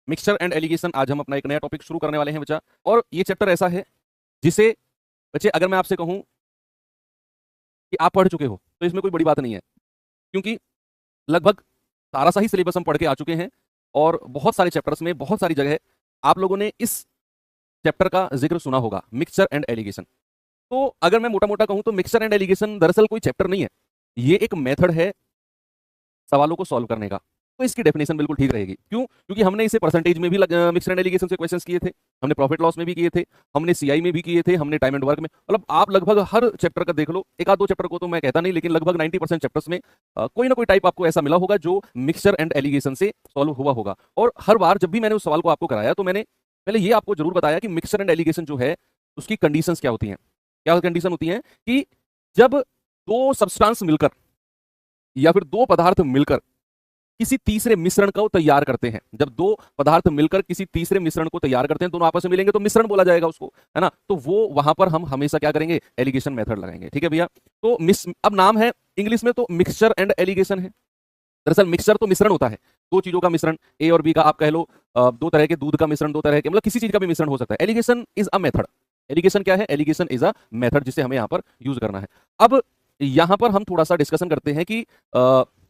Mixture and allegation आज हम अपना एक नया टॉपिक शुरू करने वाले हैं बच्चा। और ये चैप्टर ऐसा है जिसे बच्चे अगर मैं आपसे कहूं कि आप पढ़ चुके हो तो इसमें कोई बड़ी बात नहीं है, क्योंकि लगभग सारा सा ही सिलेबस हम पढ़ के आ चुके हैं और बहुत सारे चैप्टर्स में बहुत सारी जगह आप लोगों ने इस चैप्टर का जिक्र सुना होगा, मिक्सचर एंड एलिगेशन। तो अगर मैं मोटा मोटा कहूं तो मिक्सचर एंड एलिगेशन दरअसल कोई चैप्टर नहीं है, ये एक मेथड है सवालों को सॉल्व करने का। तो इसकी डेफिनेशन बिल्कुल ठीक रहेगी। क्यों? क्योंकि हमने इसे परसेंटेज में भी मिक्सर एंड एलिगेशन से क्वेश्चंस किए थे, हमने प्रॉफिट लॉस में भी किए थे, हमने सीआई में भी किए थे, हमने टाइम एंड वर्क में, मतलब आप लगभग हर चैप्टर का देख लो, एक आध दो चैप्टर को तो मैं कहता नहीं, लेकिन लगभग 90% चैप्टर्स में कोई ना कोई टाइप आपको ऐसा मिला होगा जो मिक्सचर एंड एलिगेशन से सॉल्व हुआ होगा। और हर बार जब भी मैंने उस सवाल को आपको कराया तो मैंने पहले ये आपको जरूर बताया कि मिक्सचर एंड एलिगेशन जो है उसकी कंडीशंस क्या होती हैं। क्या कंडीशन होती हैं कि जब दो सब्सटेंस मिलकर या फिर दो पदार्थ मिलकर किसी तीसरे मिश्रण को तैयार करते हैं, जब दो पदार्थ मिलकर किसी तीसरे मिश्रण को तैयार करते हैं, दोनों आपस में मिलेंगे तो मिश्रण बोला जाएगा उसको, है ना। तो वो वहां पर हम हमेशा क्या करेंगे, एलिगेशन मेथड लगाएंगे। ठीक है भैया। तो अब नाम है इंग्लिश में तो मिक्सचर एंड एलिगेशन है। दरअसल मिक्सचर तो मिश्रण होता है, दो चीजों का मिश्रण, ए और बी का, आप कह लो दो तरह के दूध का मिश्रण, दो तरह के, मतलब किसी चीज का भी मिश्रण हो सकता है। Alligation is a method. Alligation क्या है? एलिगेशन इज अ मेथड जिसे हमें यहाँ पर यूज करना है। अब यहाँ पर हम थोड़ा सा डिस्कशन करते हैं कि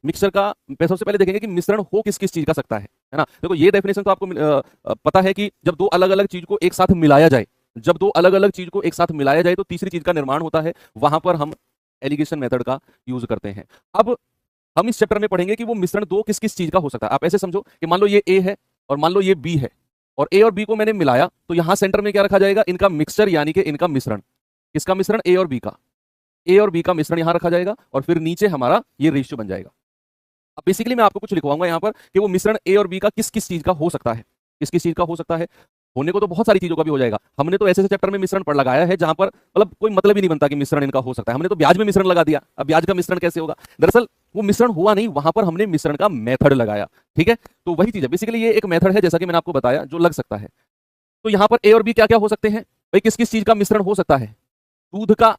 मिक्सचर का सबसे पहले देखेंगे कि मिश्रण हो किस किस चीज का सकता है ना। देखो ये डेफिनेशन तो आपको पता है कि जब दो अलग अलग चीज को एक साथ मिलाया जाए, जब दो अलग अलग चीज को एक साथ मिलाया जाए तो तीसरी चीज का निर्माण होता है, वहां पर हम एलिगेशन मेथड का यूज करते हैं। अब हम इस चैप्टर में पढ़ेंगे कि वो मिश्रण दो किस किस चीज का हो सकता है। आप ऐसे समझो कि मान लो ये ए है और मान लो ये बी है, और ए और बी को मैंने मिलाया तो यहां सेंटर में क्या रखा जाएगा, इनका मिक्सचर, यानी कि इनका मिश्रण। किसका मिश्रण? ए और बी का। ए और बी का मिश्रण यहां रखा जाएगा और फिर नीचे हमारा ये रेशियो बन जाएगा। अब बेसिकली मैं आपको कुछ लिखवाऊंगा यहाँ पर कि वो मिश्रण ए और बी का किस किस चीज का हो सकता है, किस किस चीज का हो सकता है। होने को तो बहुत सारी चीजों का भी हो जाएगा। हमने तो ऐसे ऐसे चैप्टर में मिश्रण पढ़ लगाया है जहां पर मतलब कोई मतलब ही नहीं बनता कि मिश्रण इनका हो सकता है। हमने तो ब्याज में मिश्रण लगा दिया, अब ब्याज का मिश्रण कैसे होगा? दरअसल वो मिश्रण हुआ नहीं, वहां पर हमने मिश्रण का मेथड लगाया। ठीक है, तो वही चीज है बेसिकली, ये एक मेथड है जैसा कि मैंने आपको बताया जो लग सकता है। तो यहाँ पर ए और बी क्या क्या हो सकते हैं भाई, किस किस चीज का मिश्रण हो सकता है? दूध का,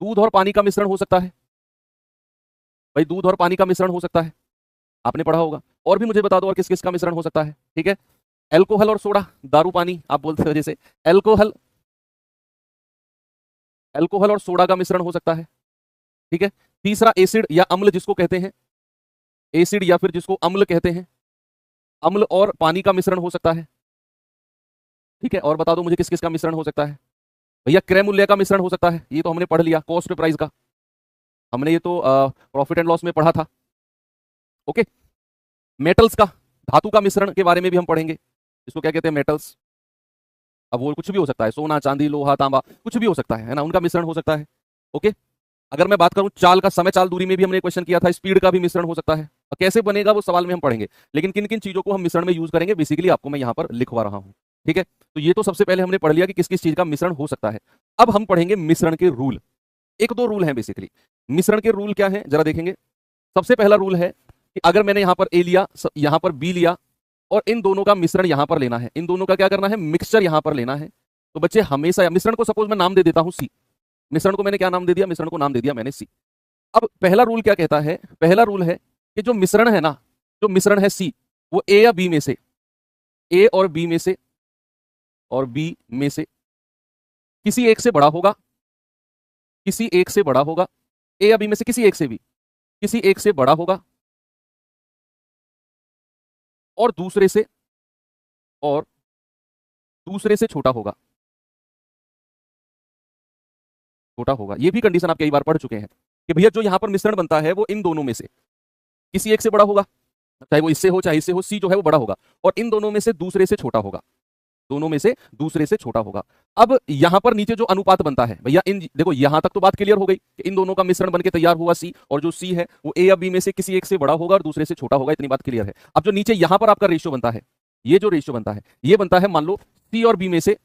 दूध और पानी का मिश्रण हो सकता है भाई, दूध और पानी का मिश्रण हो सकता है, आपने पढ़ा होगा। और भी मुझे बता दो और किस किस का मिश्रण हो सकता है। ठीक है, एल्कोहल और सोडा, दारू पानी आप बोलते हो जैसे, एल्कोहल, एल्कोहल और सोडा का मिश्रण हो सकता है। ठीक है, तीसरा एसिड या अम्ल जिसको कहते हैं, एसिड या फिर जिसको अम्ल कहते हैं, अम्ल और पानी का मिश्रण हो सकता है। ठीक है, और बता दो मुझे किस किस का मिश्रण हो सकता है। भैया क्रय मूल्य का मिश्रण हो सकता है, ये तो हमने पढ़ लिया, कॉस्ट प्राइस का, हमने ये तो प्रॉफिट एंड लॉस में पढ़ा था। ओके, मेटल्स का, धातु का मिश्रण के बारे में भी हम पढ़ेंगे, इसको क्या कहते हैं, मेटल्स। अब वो कुछ भी हो सकता है, सोना चांदी लोहा तांबा कुछ भी हो सकता है ना, उनका मिश्रण हो सकता है। ओके, अगर मैं बात करूं चाल का, समय चाल दूरी में भी हमने क्वेश्चन किया था, स्पीड का भी मिश्रण हो सकता है। और कैसे बनेगा वो सवाल में हम पढ़ेंगे, लेकिन किन किन चीजों को हम मिश्रण में यूज करेंगे बेसिकली आपको मैं यहां पर लिखवा रहा हूं। ठीक है, तो ये तो सबसे पहले हमने पढ़ लिया कि किस किस चीज का मिश्रण हो सकता है। अब हम पढ़ेंगे मिश्रण के रूल। एक दो रूल हैं बेसिकली। मिश्रण के रूल क्या है जरा देखेंगे। सबसे पहला रूल है कि अगर मैंने यहां पर ए लिया, यहां पर बी लिया, और इन दोनों का मिश्रण यहां पर लेना है, इन दोनों का क्या करना है, मिक्सचर यहां पर लेना है। तो बच्चे हमेशा मिश्रण को सपोज मैं नाम दे देता हूं सी, मिश्रण को मैंने क्या नाम दे दिया, मिश्रण को नाम दे दिया मैंने सी। अब पहला रूल क्या कहता है, पहला रूल है कि जो मिश्रण है ना, जो मिश्रण है सी, वो ए या बी में से, ए और बी में से, और बी में से किसी एक से बड़ा होगा, किसी एक से बड़ा होगा, ए या बी में से किसी एक से भी, किसी एक से बड़ा होगा, और दूसरे से, और दूसरे से छोटा होगा, छोटा होगा। ये भी कंडीशन आप कई बार पढ़ चुके हैं कि भैया जो यहां पर मिश्रण बनता है वो इन दोनों में से किसी एक से बड़ा होगा, चाहे वो इससे हो चाहे इससे हो, सी जो है वो बड़ा होगा, और इन दोनों में से दूसरे से छोटा होगा, दोनों में से दूसरे से छोटा होगा। अब यहां पर नीचे जो अनुपात बनता है भैया, इन देखो यहां तक तो बात क्लियर हो गई कि इन दोनों का मिश्रण बनके तैयार हुआ सी, और जो सी है वो ए या बी में से किसी एक से बड़ा होगा और दूसरे से छोटा होगा, इतनी बात क्लियर है। अब जो नीचे यहां पर आपका रेशियो बनता है, ये जो रेशियो बनता है, ये बनता है मान लो सी और बी में से,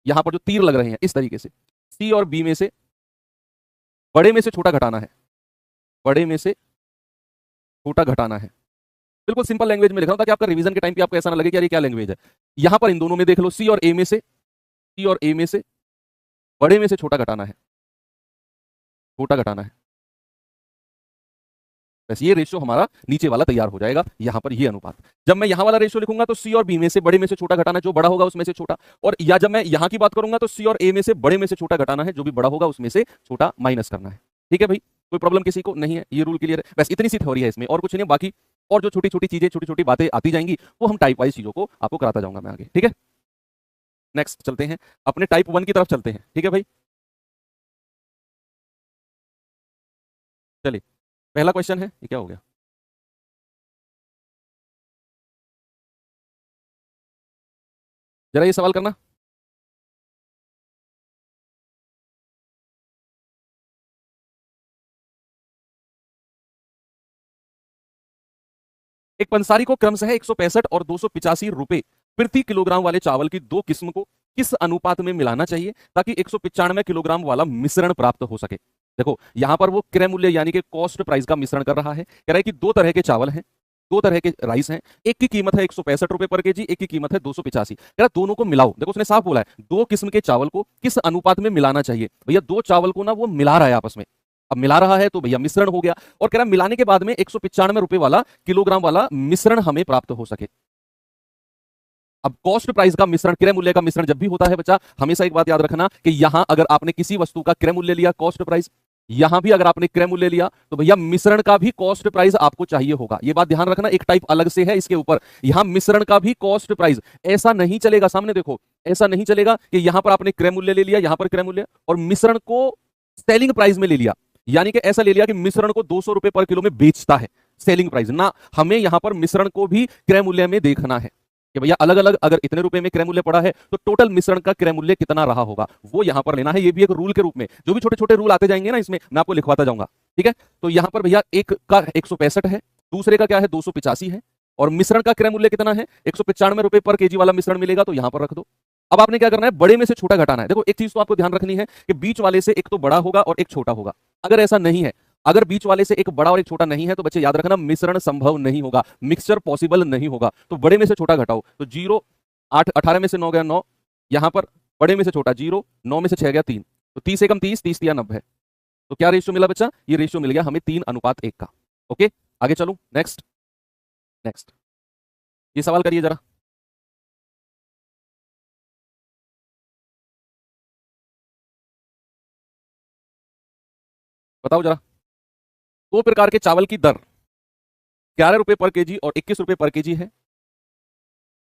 यहां पर जो तीर लग रहे हैं इस तरीके से, सी और बी में से बड़े में से छोटा घटाना है, बड़े में से छोटा घटाना है। बिल्कुल सिंपल लैंग्वेज में लिख रहा हूं ताकि आपका रिवीजन के टाइम पे आपको ऐसा ना लगे कि यार ये क्या लैंग्वेज है। यहां पर इन दोनों में देख लो, सी और ए में से, सी और ए में से बड़े में से छोटा घटाना है, छोटा घटाना है। बस ये रेशियो हमारा नीचे वाला तैयार हो जाएगा, यहां पर ये अनुपात। जब मैं यहां वाला रेशियो लिखूंगा तो सी और बी में से बड़े में से छोटा घटाना, जो बड़ा होगा उसमें से छोटा, और या जब मैं यहां की बात करूंगा तो सी और ए में से बड़े में से छोटा घटाना है, जो भी बड़ा होगा उसमें से छोटा माइनस करना है। ठीक है भाई, कोई प्रॉब्लम किसी को नहीं है, ये रूल क्लियर है। बस इतनी सी थ्योरी है इसमें, और कुछ नहीं। बाकी और जो छोटी छोटी चीजें, छोटी छोटी बातें आती जाएंगी, वो हम टाइप वाइज चीजों को आपको कराता जाऊंगा मैं आगे। ठीक है, नेक्स्ट चलते हैं, अपने टाइप 1 की तरफ चलते हैं। ठीक है भाई, चलिए पहला क्वेश्चन है, ये क्या हो गया, जरा ये सवाल करना। एक पंसारी को क्रमशः 165 और 285 रुपए प्रति किलोग्राम वाले चावल की दो किस्म को किस अनुपात में मिलाना चाहिए ताकि 195 किलोग्राम वाला मिश्रण प्राप्त हो सके। देखो यहां पर वो क्रय मूल्य यानी कि कॉस्ट प्राइस का मिश्रण कर रहा है। कह रहा है कि दो तरह के चावल हैं, दो तरह के राइस हैं, एक की कीमत है 165 रुपए पर केजी, एक की कीमत है 285। कह रहा दोनों को मिलाओ। देखो उसने साफ बोला है दो किस्म के चावल को किस अनुपात में मिलाना चाहिए। भैया दो चावल को ना वो मिला रहा है आपस में, अब मिला रहा है तो भैया मिश्रण हो गया। और कह रहा मिलाने के बाद में 195 रुपए वाला किलोग्राम वाला मिश्रण हमें प्राप्त हो सके। अब कॉस्ट प्राइस का मिश्रण, क्रय मूल्य का मिश्रण जब भी होता है बच्चा, हमेशा एक बात याद रखना कि यहां अगर आपने किसी वस्तु का क्रय मूल्य लिया कॉस्ट प्राइस, यहां भी अगर आपने क्रय मूल्य लिया तो भैया मिश्रण का भी कॉस्ट प्राइस आपको चाहिए होगा। यह बात ध्यान रखना, एक टाइप अलग से है इसके ऊपर, यहां मिश्रण का भी कॉस्ट प्राइस। ऐसा नहीं चलेगा, सामने देखो, ऐसा नहीं चलेगा कि यहां पर आपने क्रय मूल्य ले लिया, यहां पर क्रय मूल्य और मिश्रण को सेलिंग प्राइस में ले लिया, यानी कि ऐसा ले लिया कि मिश्रण को 200 रुपए पर किलो में बेचता है सेलिंग प्राइस ना। हमें यहां पर मिश्रण को भी क्रय मूल्य में देखना है कि भैया अलग अलग अगर इतने रुपए में क्रय मूल्य पड़ा है तो टोटल मिश्रण का क्रय मूल्य कितना रहा होगा, वो यहां पर लेना है। ये भी एक रूल के रूप में, जो भी छोटे छोटे रूल आते जाएंगे ना इसमें मैं आपको लिखवाता जाऊंगा। ठीक है, तो यहां पर भैया एक का 165 है, दूसरे का क्या है 285 है, और मिश्रण का क्रय मूल्य कितना है 195 रुपए पर केजी वाला मिश्रण मिलेगा, तो यहां पर रख दो। अब आपने क्या करना है, बड़े में से छोटा घटाना है। देखो एक चीज तो आपको ध्यान रखनी है कि बीच वाले से एक तो बड़ा होगा और एक छोटा होगा। अगर ऐसा नहीं है, अगर बीच वाले से एक बड़ा और एक छोटा नहीं है तो बच्चे याद रखना मिश्रण संभव नहीं होगा, मिक्सचर पॉसिबल नहीं होगा। तो बड़े में से छोटा घटाओ, तो 0 8 18 में से 9 गया 9, यहां पर बड़े में से छोटा 0, 9 में से 6 गया 3, तो 30 एकम 30, 30 तिया 90। तो क्या रेशियो मिला बच्चा, ये रेशियो मिल गया हमें 3:1 का। ओके आगे चलो, नेक्स्ट नेक्स्ट ये सवाल करिए जरा। बताओ जरा, दो प्रकार के चावल की दर 11 रुपए पर केजी और 21 रुपए पर केजी है।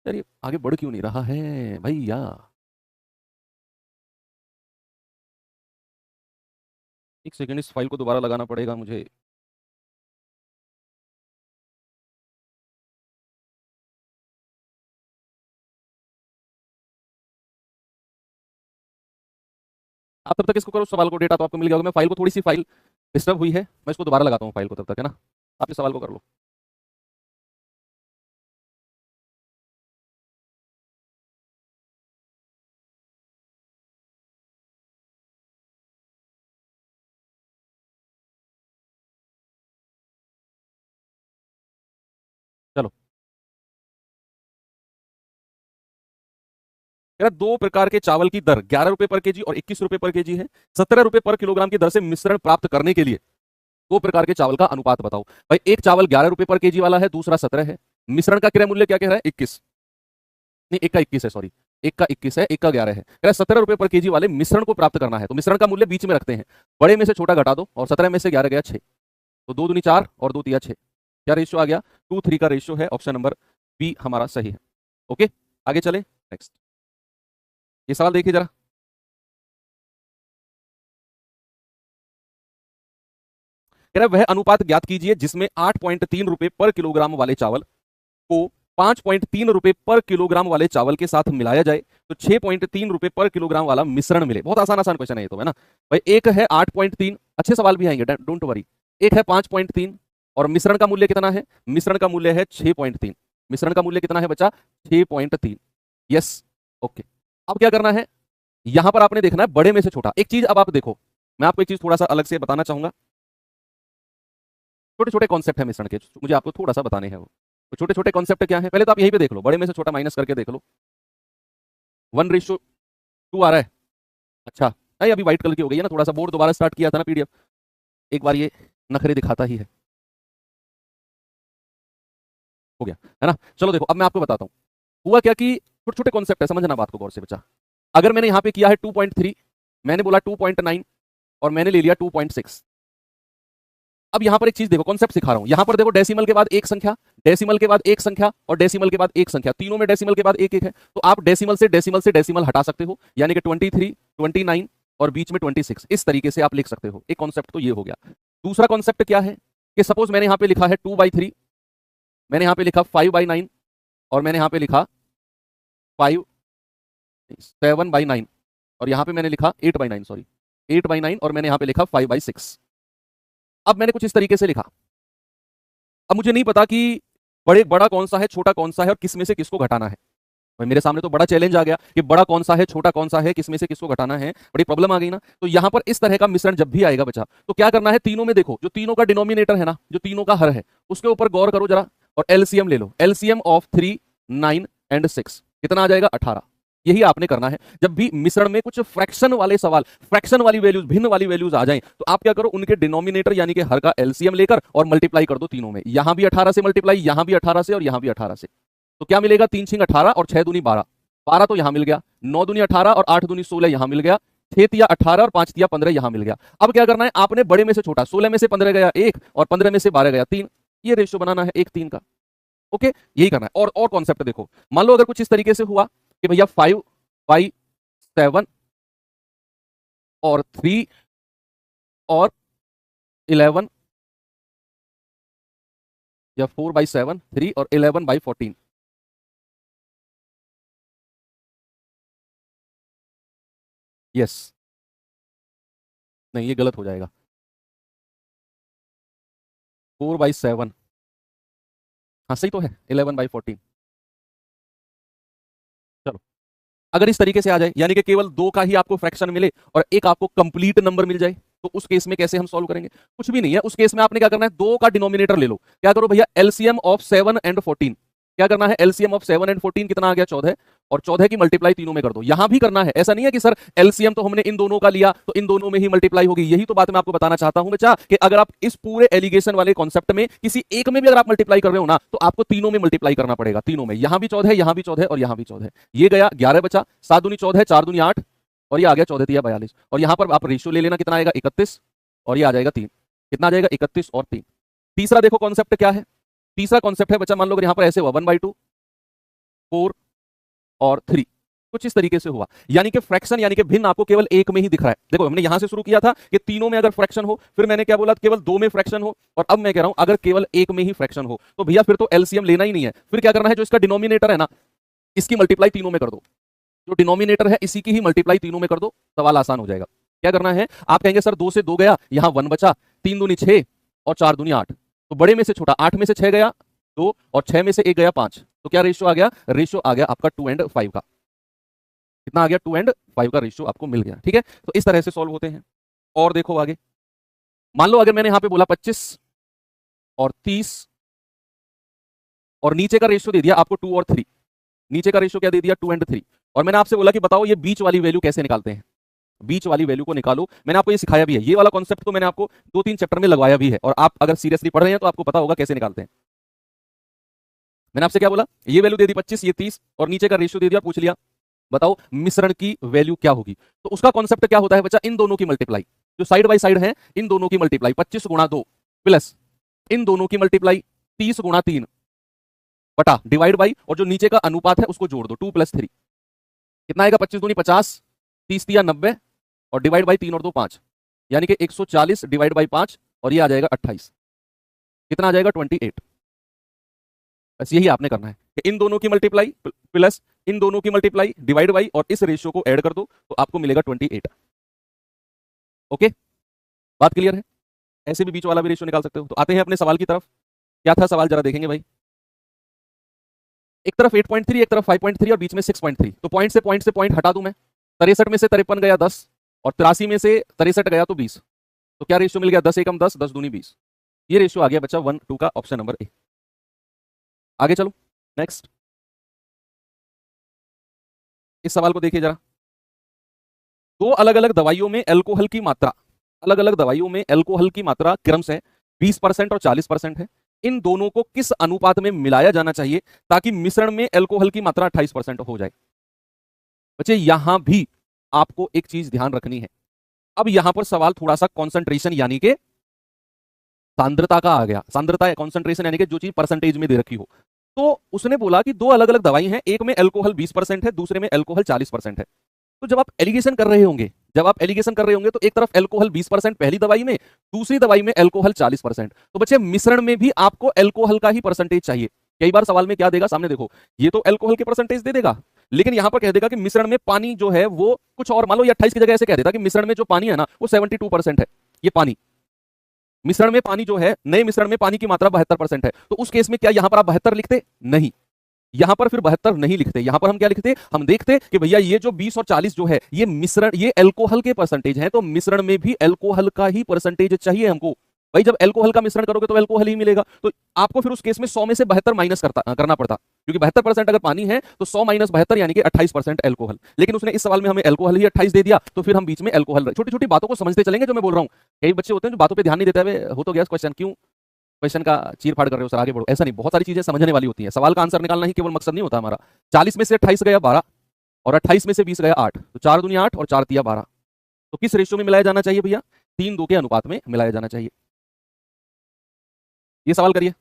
यार ये आगे बढ़ क्यों नहीं रहा है भैया, एक सेकंड, इस फाइल को दोबारा लगाना पड़ेगा मुझे। आप तब तक इसको करो सवाल को, डेटा तो आपको मिल गया होगा। मैं फाइल को, थोड़ी सी फाइल डिस्टर्ब हुई है, मैं इसको दोबारा लगाता हूँ फाइल को तब तक, है ना। आप इस सवाल को कर लो। चलो, मेरा दो प्रकार के चावल की दर 11 रुपए पर केजी और 21 रुपए पर केजी है। 17 रुपए पर किलोग्राम की दर से मिश्रण प्राप्त करने के लिए दो प्रकार के चावल का अनुपात बताओ। भाई एक चावल 11 रुपए पर केजी वाला है, दूसरा 17 है। मिश्रण का क्रय मूल्य क्या कह रहा है 21, नहीं एक का 21 है, सॉरी एक का 21 है, एक का 11 है। कह रहा है 17 रुपए पर केजी वाले मिश्रण को प्राप्त करना है, तो मिश्रण का मूल्य बीच में रखते हैं, बड़े में से छोटा घटा दो, और 17 में से 11 गया 6, तो 2 दूनी 4 और 2 तिया 6। क्या रेशियो आ गया, 2:3 का रेशियो है। ऑप्शन नंबर बी हमारा सही है। ओके आगे चले, नेक्स्ट ये सवाल देखिए जरा। कह रहा है वह अनुपात ज्ञात कीजिए जिसमें 8.3 रुपए पर किलोग्राम वाले चावल को 5.3 रुपए पर किलोग्राम वाले चावल के साथ मिलाया जाए तो 6.3 रुपए पर किलोग्राम वाला मिश्रण मिले। बहुत आसान आसान क्वेश्चन है ये तो, है ना भाई। एक है 8.3, अच्छे सवाल भी आएंगे, डोंट वरी। एक है 5.3 और मिश्रण का मूल्य कितना है, मिश्रण का मूल्य है 6.3। मिश्रण का मूल्य कितना है बच्चा 6.3। यस ओके, अब क्या करना है, यहां पर आपने देखना है बड़े में से छोटा। एक चीज अब आप देखो, मैं आपको एक चीज थोड़ा सा अलग से बताना चाहूंगा। छोटे छोटे कॉन्सेप्ट है मिश्रण के, मुझे आपको थोड़ा सा बताने हैं वो। तो छोटे छोटे कॉन्सेप्ट क्या है, पहले तो आप यहीं पे देख लो, बड़े में से छोटा माइनस करके देख लो। 1:2 आ रहा है। अच्छा नहीं, अभी व्हाइट कलर की हो गई है ना, थोड़ा सा बोर्ड दोबारा स्टार्ट किया था ना पीडीएफ, एक बार ये नखरे दिखाता ही है। हो गया, है ना। चलो देखो अब मैं आपको बताता हूं हुआ क्या कि छोटे छोटे कॉन्सेप्ट है, समझना बात को गौर से बच्चा। अगर मैंने यहां पे किया है 2.3, मैंने बोला 2.9 और मैंने ले लिया 2.6। अब यहां पर एक चीज देखो, कॉन्सेप्ट सिखा रहा हूं। यहां पर देखो डेसिमल के बाद एक संख्या, डेसिमल के बाद एक संख्या और डेसिमल के बाद एक संख्या, तीनों में डेसिमल के बाद एक एक है। तो आप डेसिमल से डेसिमल हटा सकते हो, यानी कि 23, 29 और बीच में 26, इस तरीके से आप लिख सकते हो। एक कॉन्सेप्ट तो ये हो गया। दूसरा कॉन्सेप्ट क्या है कि सपोज मैंने यहां पे लिखा है 2/3, मैंने यहां पे लिखा 5/9 और मैंने यहां पे लिखा 7/9 और यहां पे मैंने लिखा 8/9, सॉरी 8/9 और मैंने यहां पे लिखा 5/6। अब मैंने कुछ इस तरीके से लिखा। अब मुझे नहीं पता कि बड़ा कौन सा है, छोटा कौन सा है और किस में से किसको घटाना है। भाई मेरे सामने तो बड़ा चैलेंज आ गया कि बड़ा कौन सा है, छोटा कौन सा है, किस में से किसको घटाना है, बड़ी प्रॉब्लम आ गई ना। तो यहां पर इस तरह का मिश्रण जब भी आएगा बच्चा, तो क्या करना है, तीनों में देखो, जो तीनों का डिनोमिनेटर है ना, जो तीनों का हर है, उसके ऊपर गौर करो जरा और एलसीएम ले लो। एलसीएम ऑफ 3, 9 एंड 6 कितना आ जाएगा, 18। यही आपने करना है। जब भी मिश्रण में कुछ फ्रैक्शन वाले सवाल, फ्रैक्शन वाली वैल्यूज, भिन्न वाली वैल्यूज आ जाएं, तो आप क्या करो, उनके डिनोमिनेटर यानी कि हर का एलसीएम लेकर और मल्टीप्लाई कर दो तीनों में। यहां भी 18 से मल्टीप्लाई, यहां भी 18 से और यहां भी 18 से। तो क्या मिलेगा, 3 6 18 और 6 दूनी 12, 12 तो यहां मिल गया, 9 दूनी 18 और 8 दूनी 16 यहां मिल गया, 6 तिया 18 और 5 तिया 15 यहां मिल गया। अब क्या करना है, आपने बड़े में से छोटा, 16 में से 15 गया 1 और 15 में से 12 गया 3, ये रेशियो बनाना है 1:3 का। ओके, यही करना है। और कॉन्सेप्ट देखो, मान लो अगर कुछ इस तरीके से हुआ कि भैया 5/7 और 3 और 11 या 4/7, 3 और 11/14। यस, नहीं ये गलत हो जाएगा, 4/7, हाँ सही तो है, 11/14। चलो, अगर इस तरीके से आ जाए, यानी कि केवल दो का ही आपको फ्रैक्शन मिले और एक आपको कंप्लीट नंबर मिल जाए, तो उस केस में कैसे हम सॉल्व करेंगे, कुछ भी नहीं है। उस केस में आपने क्या करना है, दो का डिनोमिनेटर ले लो। क्या करो भैया, एलसीएम ऑफ 7 एंड 14, क्या करना है, एलसीएम ऑफ 7 एंड 14 कितना आ गया, 14, और 14 की मल्टीप्लाई तीनों में कर दो। यहां भी करना है, ऐसा नहीं है कि सर एलसीएम तो हमने इन दोनों का लिया तो इन दोनों में ही मल्टीप्लाई होगी। यही तो बात मैं आपको बताना चाहता हूं बच्चा, कि अगर आप इस पूरे एलिगेशन वाले कॉन्सेप्ट में किसी एक में भी अगर आप मल्टीप्लाई कर रहे हो ना, तो आपको तीनों में मल्टीप्लाई करना पड़ेगा, तीनों में। यहां भी 14, यहां भी 14 और यहां भी 14। ये गया 11 बचा, 7 दूनी 14, 4 दूनी 8 और ये आ गया 14 तिया 42। और यहां पर आप रेशियो ले लेना, कितना आएगा, 31 और ये आ जाएगा 3, कितना आ जाएगा, 31 और 3। तीसरा देखो कॉन्सेप्ट क्या है, तीसरा कॉन्सेप्ट है बच्चा, मान लो अगर यहां पर ऐसे हुआ 1/2, 4 और 3, कुछ इस तरीके से हुआ, यानी कि फ्रैक्शन यानी कि भिन्न आपको केवल एक में ही दिख रहा है। देखो हमने यहां से शुरू किया था कि तीनों में अगर फ्रैक्शन हो, फिर मैंने क्या बोला, केवल दो में फ्रैक्शन हो, और अब मैं कह रहा हूं अगर केवल एक में ही फ्रैक्शन हो, तो भैया फिर तो एलसीएम लेना ही नहीं है। फिर क्या करना है, जो इसका डिनोमिनेटर है ना, इसकी मल्टीप्लाई तीनों में कर दो, जो डिनोमिनेटर है इसी की ही मल्टीप्लाई तीनों में कर दो, सवाल आसान हो जाएगा। क्या करना है, आप कहेंगे सर 2 से 2 गया, यहां 1 बचा, 3 दूनी 6 और 4 दूनी 8, तो बड़े में से छोटा, 8 में से 6 गया 2 और 6 में से 1 गया 5, तो क्या रेशियो आ गया, रेशियो आ गया आपका 2 and 5 का। कितना आ गया, 2 and 5 का रेशियो आपको मिल गया। ठीक है, तो इस तरह से सॉल्व होते हैं। और देखो आगे, मान लो अगर मैंने यहां पे बोला 25 और 30 और नीचे का रेशियो दे दिया आपको 2 और 3, नीचे का रेशियो क्या दे दिया, 2 and 3, और मैंने आपसे बोला कि बताओ ये बीच वाली वैल्यू कैसे निकालते हैं, बीच वाली वैल्यू को निकालो। मैंने आपको ये सिखाया भी है, ये वाला कॉन्सेप्ट तो मैंने आपको 2-3 चैप्टर में लगवाया भी है, और आप अगर सीरियसली पढ़ रहे हैं तो आपको पता होगा कैसे निकालते हैं। मैंने आपसे क्या बोला, ये वैल्यू दे दी 25, ये 30 और नीचे का रेशियो दे दिया, पूछ लिया बताओ मिश्रण की वैल्यू क्या होगी। तो उसका कॉन्सेप्ट क्या होता है बच्चा, इन दोनों की मल्टीप्लाई, जो साइड बाय साइड है इन दोनों की मल्टीप्लाई, 25 गुणा 2 प्लस इन दोनों की मल्टीप्लाई 30 गुणा 3 बटा डिवाइड बाई, और जो नीचे का अनुपात है उसको जोड़ दो, 2 + 3, कितना आएगा, 25 दूनी 50, 30 तिया 90 और डिवाइड बाई 3 और 2 5, यानी कि 140 डिवाइड बाई 5 और ये आ जाएगा 28, कितना आ जाएगा, 28। बस यही आपने करना है कि इन दोनों की मल्टीप्लाई प्लस इन दोनों की मल्टीप्लाई डिवाइड बाई और इस रेशियो को ऐड कर दो, तो आपको मिलेगा 28। ओके, बात क्लियर है। ऐसे भी बीच वाला भी रेशियो निकाल सकते हो। तो आते हैं अपने सवाल की तरफ। क्या था सवाल, जरा देखेंगे भाई। एक तरफ 8.3, एक तरफ 5.3 और बीच में 6.3, तो पॉइंट से पॉइंट हटा दूं मैं। 63 में से 53 गया 10 और 83 में से 63 गया तो 20, तो क्या रेशियो मिल गया, 10 एकम 10, 10 दूनी 20। ये रेशियो आ गया बच्चा 1 2 का, ऑप्शन नंबर ए। आगे चलो नेक्स्ट, इस सवाल को देखिए जरा। दो अलग अलग दवाइयों में अल्कोहल की मात्रा, अलग अलग दवाइयों में अल्कोहल की मात्रा क्रमशः 20% और 40% है। इन दोनों को किस अनुपात में मिलाया जाना चाहिए ताकि मिश्रण में अल्कोहल की मात्रा 28% हो जाए। बच्चे यहां भी आपको एक चीज ध्यान रखनी है। अब यहां पर सवाल थोड़ा सा कॉन्सेंट्रेशन यानी कि सांद्रता का आ गया। सांद्रता कॉन्सेंट्रेशन यानी कि जो चीज परसेंटेज में दे रखी हो। तो उसने बोला कि दो अलग अलग दवाई हैं, एक में अल्कोहल 20% है, दूसरे में अल्कोहल 40% है। तो जब आप एलिगेशन कर रहे होंगे तो एक तरफ अल्कोहल 20% पहली दवाई में, दूसरी दवाई में अल्कोहल 40%। तो बच्चे मिश्रण में भी आपको अल्कोहल का ही परसेंटेज चाहिए। कई बार सवाल में क्या देगा, सामने देखो, ये तो अल्कोहल के परसेंटेज दे देगा, लेकिन यहां पर कह देगा कि मिश्रण में पानी जो है वो कुछ और, मान लो ये 28 की जगह ऐसे कह देता कि मिश्रण में जो पानी है ना वो 72% है। ये पानी मिश्रण में पानी जो है, नए मिश्रण में पानी की मात्रा 72% है। तो उस केस में क्या यहां पर आप 72 लिखते? नहीं, यहां पर फिर 72 नहीं लिखते। यहां पर हम क्या लिखते? हम देखते कि भैया ये जो 20 और 40 जो है ये मिश्रण, ये अल्कोहल के परसेंटेज है, तो मिश्रण में भी अल्कोहल का ही परसेंटेज चाहिए हमको। भाई जब अल्कोहल का मिश्रण करोगे तो अल्कोहल ही मिलेगा। तो आपको फिर उस केस में 100 में से 72 माइनस करना पड़ता, क्योंकि 72% अगर पानी है तो 100 माइनस 72 यानी कि 28% अल्कोहल। लेकिन उसने इस सवाल में हमें अल्कोहल ही 28 दे दिया, तो फिर हम बीच में अल्कोहल, छोटी छोटी बातों को समझते चलेंगे जो मैं बोल रहा हूं। कई बच्चे होते हैं जो बातों पर ध्यान नहीं देते हुए, हो तो गया क्वेश्चन, क्यों क्वेश्चन का चीर फाड़ कर रहे हो सर, आगे बढ़ो। ऐसा नहीं, बहुत सारी चीजें समझने वाली होती हैं। सवाल का आंसर निकालना ही केवल मकसद नहीं होता हमारा। 40 में से 28 गया 12 और 28 में से 20 गया 8, तो 4 दूनी 8 और 4 तिया 12। तो किस रेशियो में मिलाया जाना चाहिए भैया? 3-2 के अनुपात में मिलाया जाना चाहिए। ये सवाल करिए।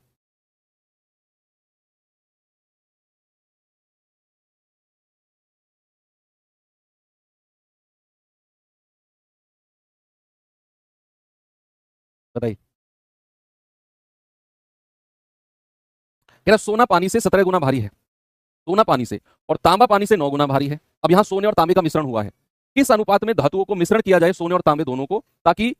बताइए। कह रहा सोना पानी से 17 गुना भारी है, सोना पानी से, और तांबा पानी से 9 गुना भारी है। अब यहां सोने और तांबे का मिश्रण हुआ है। किस अनुपात में धातुओं को मिश्रण किया जाए, सोने और तांबे दोनों को, ताकि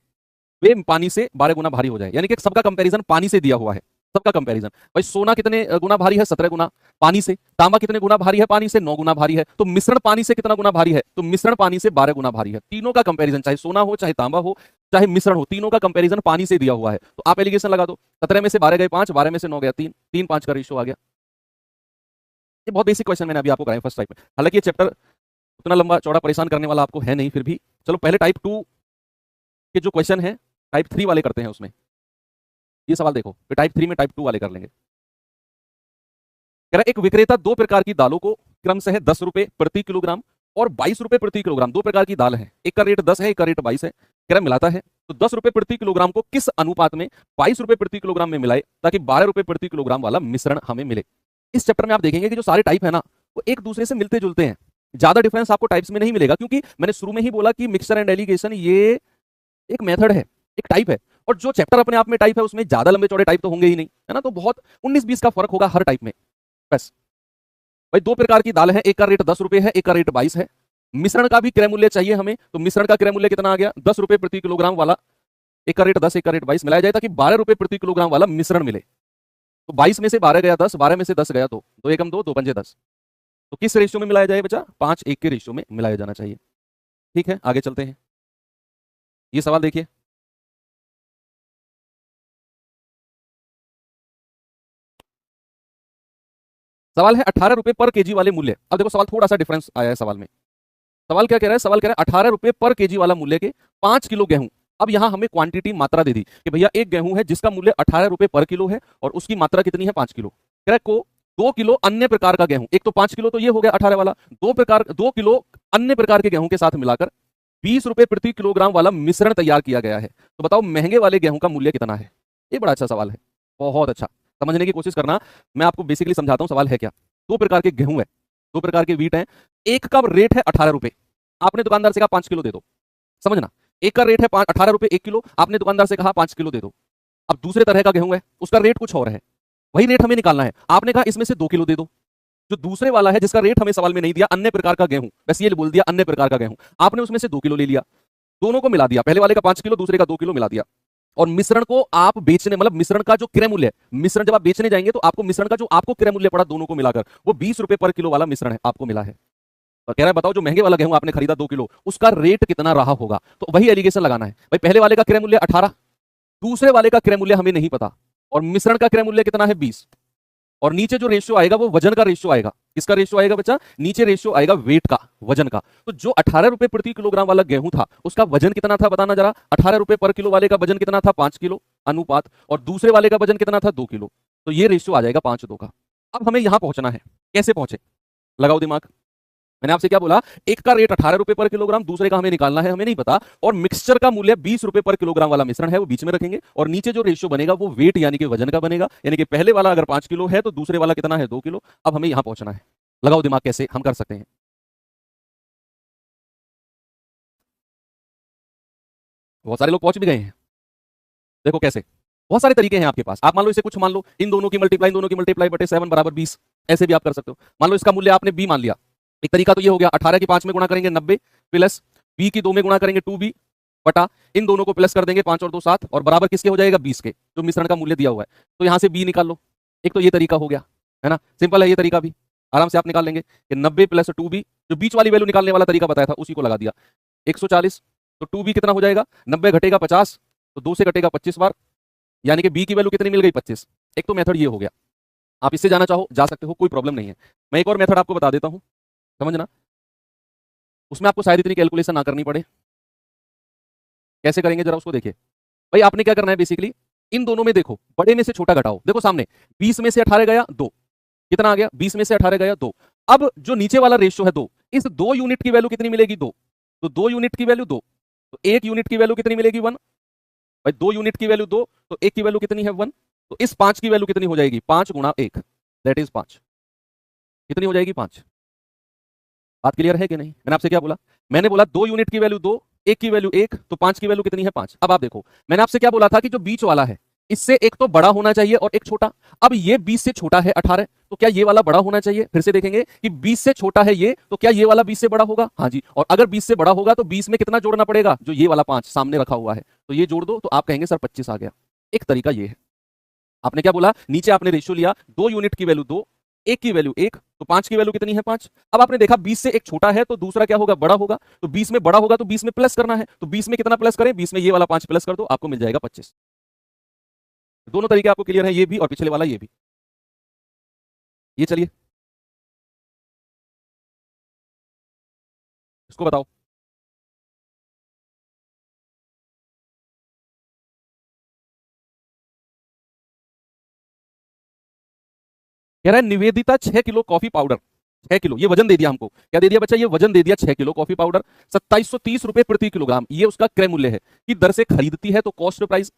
वे पानी से 12 गुना भारी हो जाए? यानी कि सबका कंपैरिजन पानी से दिया हुआ है, सबका कंपैरिजन। भाई सोना कितने गुना भारी है? 17 गुना पानी से। तांबा कितने गुना भारी है? पानी से 9 गुना भारी है। तो मिश्रण पानी से कितना गुना भारी है? तो मिश्रण पानी से 12 गुना भारी है। तीनों का कंपैरिजन, चाहे सोना हो, चाहे तांबा हो, चाहे मिश्रण हो, तीनों का कंपैरिजन पानी से दिया हुआ है। तो आप एलिगेशन लगा दो। 17 में से 12 गए 5, 12 में से 9 गया 3, 3-5 का रेशियो आ गया। ये बहुत बेसिक क्वेश्चन मैंने अभी आपको कराया फर्स्ट टाइप में। हालांकि ये चैप्टर उतना लंबा चौड़ा परेशान करने वाला आपको है नहीं, फिर भी चलो पहले टाइप 2 के जो क्वेश्चन है टाइप 3 वाले करते हैं। उसमें ये सवाल देखो, फिर टाइप 3 में टाइप 2 वाले कर लेंगे। कह रहा एक विक्रेता दो प्रकार की दालों को क्रमशः 10 रुपए प्रति किलोग्राम और 22 रुपए प्रति किलोग्राम, दो प्रकार की दाल है, एक का रेट 10 है, एक का रेट 22 है, कह रहा मिलाता है तो 10 रुपए प्रति किलोग्राम को किस अनुपात में 22 रुपए प्रति किलोग्राम में मिलाए ताकि 12 रुपए प्रति किलोग्राम वाला मिश्रण हमें मिले। इस चैप्टर में आप देखेंगे कि जो सारे टाइप है ना वो एक दूसरे से मिलते जुलते हैं, ज्यादा डिफरेंस आपको टाइप्स में नहीं मिलेगा, क्योंकि मैंने शुरू में ही बोला कि मिक्सचर एंड एलिगेशन ये एक मेथड है, एक टाइप है, और जो चैप्टर अपने आप में टाइप है उसमें ज्यादा लंबे चौड़े टाइप तो होंगे ही नहीं, है ना। तो बहुत 19-20 का फर्क होगा हर टाइप में बस। भाई दो प्रकार की दाल है, एक का रेट 10 रुपए है, एक का रेट 22 है। मिश्रण का भी क्रय मूल्य चाहिए हमें, तो मिश्रण का क्रय मूल्य कितना आ गया? 10 रुपए प्रति किलोग्राम वाला, एक का रेट 10, एक का रेट 22 मिलाया जाए ताकि 12 रुपए प्रति किलोग्राम वाला मिश्रण मिले। तो 22 में से 12 गया 10, 12 में से 10 गया 2, 2 एकम 2, 2 पंजे 10। तो किस रेशियो में मिलाया जाए बच्चा? 5:1 के रेशियो में मिलाया जाना चाहिए। ठीक है, आगे चलते हैं। ये सवाल देखिए, सवाल है 18 रुपए पर केजी वाले मूल्य। अब देखो सवाल थोड़ा सा डिफरेंस आया है सवाल में। सवाल क्या कह रहा है? सवाल कह रहा है 18 रुपए पर केजी वाला मूल्य के 5 किलो गेहूं। अब यहां हमें क्वांटिटी मात्रा दे दी कि भैया एक गेहूं है जिसका मूल्य 18 रुपए पर किलो है और उसकी मात्रा कितनी है? 5 किलो। कह रहा है को 2 किलो अन्य प्रकार का गेहूं, एक तो 5 किलो तो ये हो गया 18 वाला, 2 किलो अन्य प्रकार के गेहूं के साथ मिलाकर 20 रुपए प्रति किलोग्राम वाला मिश्रण तैयार किया गया है। तो बताओ महंगे वाले गेहूं का मूल्य कितना है? ये बड़ा अच्छा सवाल है, बहुत अच्छा, समझने की कोशिश करना। मैं आपको बेसिकली समझाता हूं सवाल है क्या। दो प्रकार के गेहूं है, दो प्रकार के वीट हैं, एक का रेट है 18 रुपए, आपने दुकानदार से कहा 5 किलो दे दो, समझना। एक का रेट है 18 रुपए 1 किलो, आपने दुकानदार से कहा 5 किलो दे दो। अब दूसरे तरह का गेहूं है, उसका रेट कुछ और है, वही रेट हमें निकालना है। आपने कहा इसमें से 2 किलो दे दो। जो दूसरे वाला है जिसका रेट हमें सवाल में नहीं दिया, अन्य प्रकार का गेहूं, बस ये बोल दिया अन्य प्रकार का गेहूं, आपने उसमें से 2 किलो ले लिया, दोनों को मिला दिया, पहले वाले का 5 किलो, दूसरे का 2 किलो मिला दिया, और मिश्रण को आप बेचने, मतलब मिश्रण का जो क्रय मूल्य है, मिश्रण जब आप बेचने जाएंगे तो आपको मिश्रण का जो आपको क्रय मूल्य पड़ा दोनों को मिलाकर वो 20 रुपए पर किलो वाला मिश्रण है आपको मिला है। तो कह रहा है बताओ जो महंगे वाला गेहूं आपने खरीदा 2 किलो, उसका रेट कितना रहा होगा? तो वही एलिगेशन लगाना है। भाई पहले वाले का क्रय मूल्य 18, दूसरे वाले का क्रय मूल्य हमें नहीं पता, और मिश्रण का क्रय मूल्य कितना है? 20, और नीचे जो रेशियो आएगा वो वजन का रेशियो आएगा। किसका रेशियो आएगा बच्चा? नीचे रेशियो आएगा वेट का, वजन का। तो जो 18 रुपए प्रति किलोग्राम वाला गेहूं था उसका वजन कितना था बताना जरा। 18 रुपए पर किलो वाले का वजन कितना था? 5 किलो। अनुपात, और दूसरे वाले का वजन कितना था 2 किलो, तो ये रेशियो आ जाएगा 5:2 का। अब हमें यहां पहुंचना है, कैसे पहुंचे, लगाओ दिमाग। मैंने आपसे क्या बोला, एक का रेट 18 रुपए पर किलोग्राम, दूसरे का हमें निकालना है, हमें नहीं पता, और मिक्सचर का मूल्य 20 रुपए पर किलोग्राम वाला मिश्रण है वो बीच में रखेंगे, और नीचे जो रेशियो बनेगा वो वेट यानी कि वजन का बनेगा, यानी कि पहले वाला अगर 5 किलो है तो दूसरे वाला कितना है 2 किलो। अब हमें यहां पहुंचना है, लगाओ दिमाग कैसे हम कर सकते हैं। बहुत सारे लोग पहुंच भी गए हैं, देखो कैसे, बहुत सारे तरीके हैं आपके पास। आप मान लो इसे कुछ मान लो, इन दोनों की मल्टीप्लाई बटे 7 बराबर 20, ऐसे भी आप कर सकते हो। मान लो इसका मूल्य आपने बी मान लिया, एक तरीका तो ये हो गया, 18 की 5 में गुणा करेंगे 90 प्लस बी की 2 में गुणा करेंगे 2b बटा इन दोनों को प्लस कर देंगे 5 और 2 7, और बराबर किसके हो जाएगा 20 के, जो मिश्रण का मूल्य दिया हुआ है, तो यहां से बी निकाल लो। एक तो ये तरीका हो गया, है ना, सिंपल है ये तरीका भी, आराम से आप निकाल लेंगे कि 90 प्लस 2b, जो बीच वाली वैल्यू निकालने वाला तरीका बताया था उसी को लगा दिया, 140, तो 2b कितना हो जाएगा 90 घटेगा 50, तो 2 से घटेगा 25 बार, यानी कि बी की वैल्यू कितनी मिल गई 25। एक तो मेथड ये हो गया, आप इससे जाना चाहो जा सकते हो, कोई प्रॉब्लम नहीं है। मैं एक और मेथड आपको बता देता हूं, समझना, उसमें आपको शायद इतनी कैलकुलेशन ना करनी पड़े। कैसे करेंगे जरा उसको देखिए। भाई आपने क्या करना है बेसिकली, इन दोनों में देखो बड़े में से छोटा घटाओ, देखो सामने 20 में से 18 गया 2, कितना आ गया 20 में से 18 गया 2। अब जो नीचे वाला रेशियो है 2, इस 2 यूनिट की वैल्यू कितनी मिलेगी 2, तो 2 यूनिट की वैल्यू 2, तो 1 यूनिट की वैल्यू कितनी मिलेगी 1, भाई 2 यूनिट की वैल्यू 2, तो 1 की वैल्यू कितनी है 1, तो इस 5 की वैल्यू कितनी हो जाएगी 5 गुणा 1, दैट इज 5, कितनी हो जाएगी 5। बात क्लियर है कि नहीं, मैंने आपसे क्या बोला, मैंने बोला 2 यूनिट की वैल्यू 2, 1 की वैल्यू 1, तो 5 की वैल्यू कितनी है 5। अब आप देखो मैंने आपसे क्या बोला था कि जो बीच वाला है इससे एक तो बड़ा होना चाहिए और एक छोटा। अब ये 20 से छोटा है 18, तो क्या ये वाला बड़ा होना चाहिए, फिर से देखेंगे कि 20 से छोटा है ये, तो क्या ये वाला 20 से बड़ा होगा, हाँ जी, और अगर 20 से बड़ा होगा तो 20 में कितना जोड़ना पड़ेगा, जो ये वाला 5 सामने रखा हुआ है, तो ये जोड़ दो, तो आप कहेंगे सर 25 आ गया। एक तरीका ये है, आपने क्या बोला, नीचे आपने रेशियो लिया, 2 यूनिट की वैल्यू 2, 1 की वैल्यू 1, तो 5 की वैल्यू कितनी है 5। अब आपने देखा 20 से एक छोटा है तो दूसरा क्या होगा बड़ा होगा, तो 20 में बड़ा होगा तो 20 में प्लस करना है, तो 20 में कितना प्लस करें, 20 में ये वाला 5 प्लस कर दो, आपको मिल जाएगा 25। दोनों तरीके आपको क्लियर है, ये भी और पिछले वाला ये भी। ये चलिए इसको बताओ, कह रहा है Nivedita 6 kilo coffee powder, 6 kilo ये वजन दे दिया हमको, क्या दे दिया बच्चा, ये वजन दे दिया 6 किलो कॉफी पाउडर, 2730 रुपए प्रति किलोग्राम, ये उसका क्रय मूल्य है कि दर से खरीदती है, तो कॉस्ट प्राइस।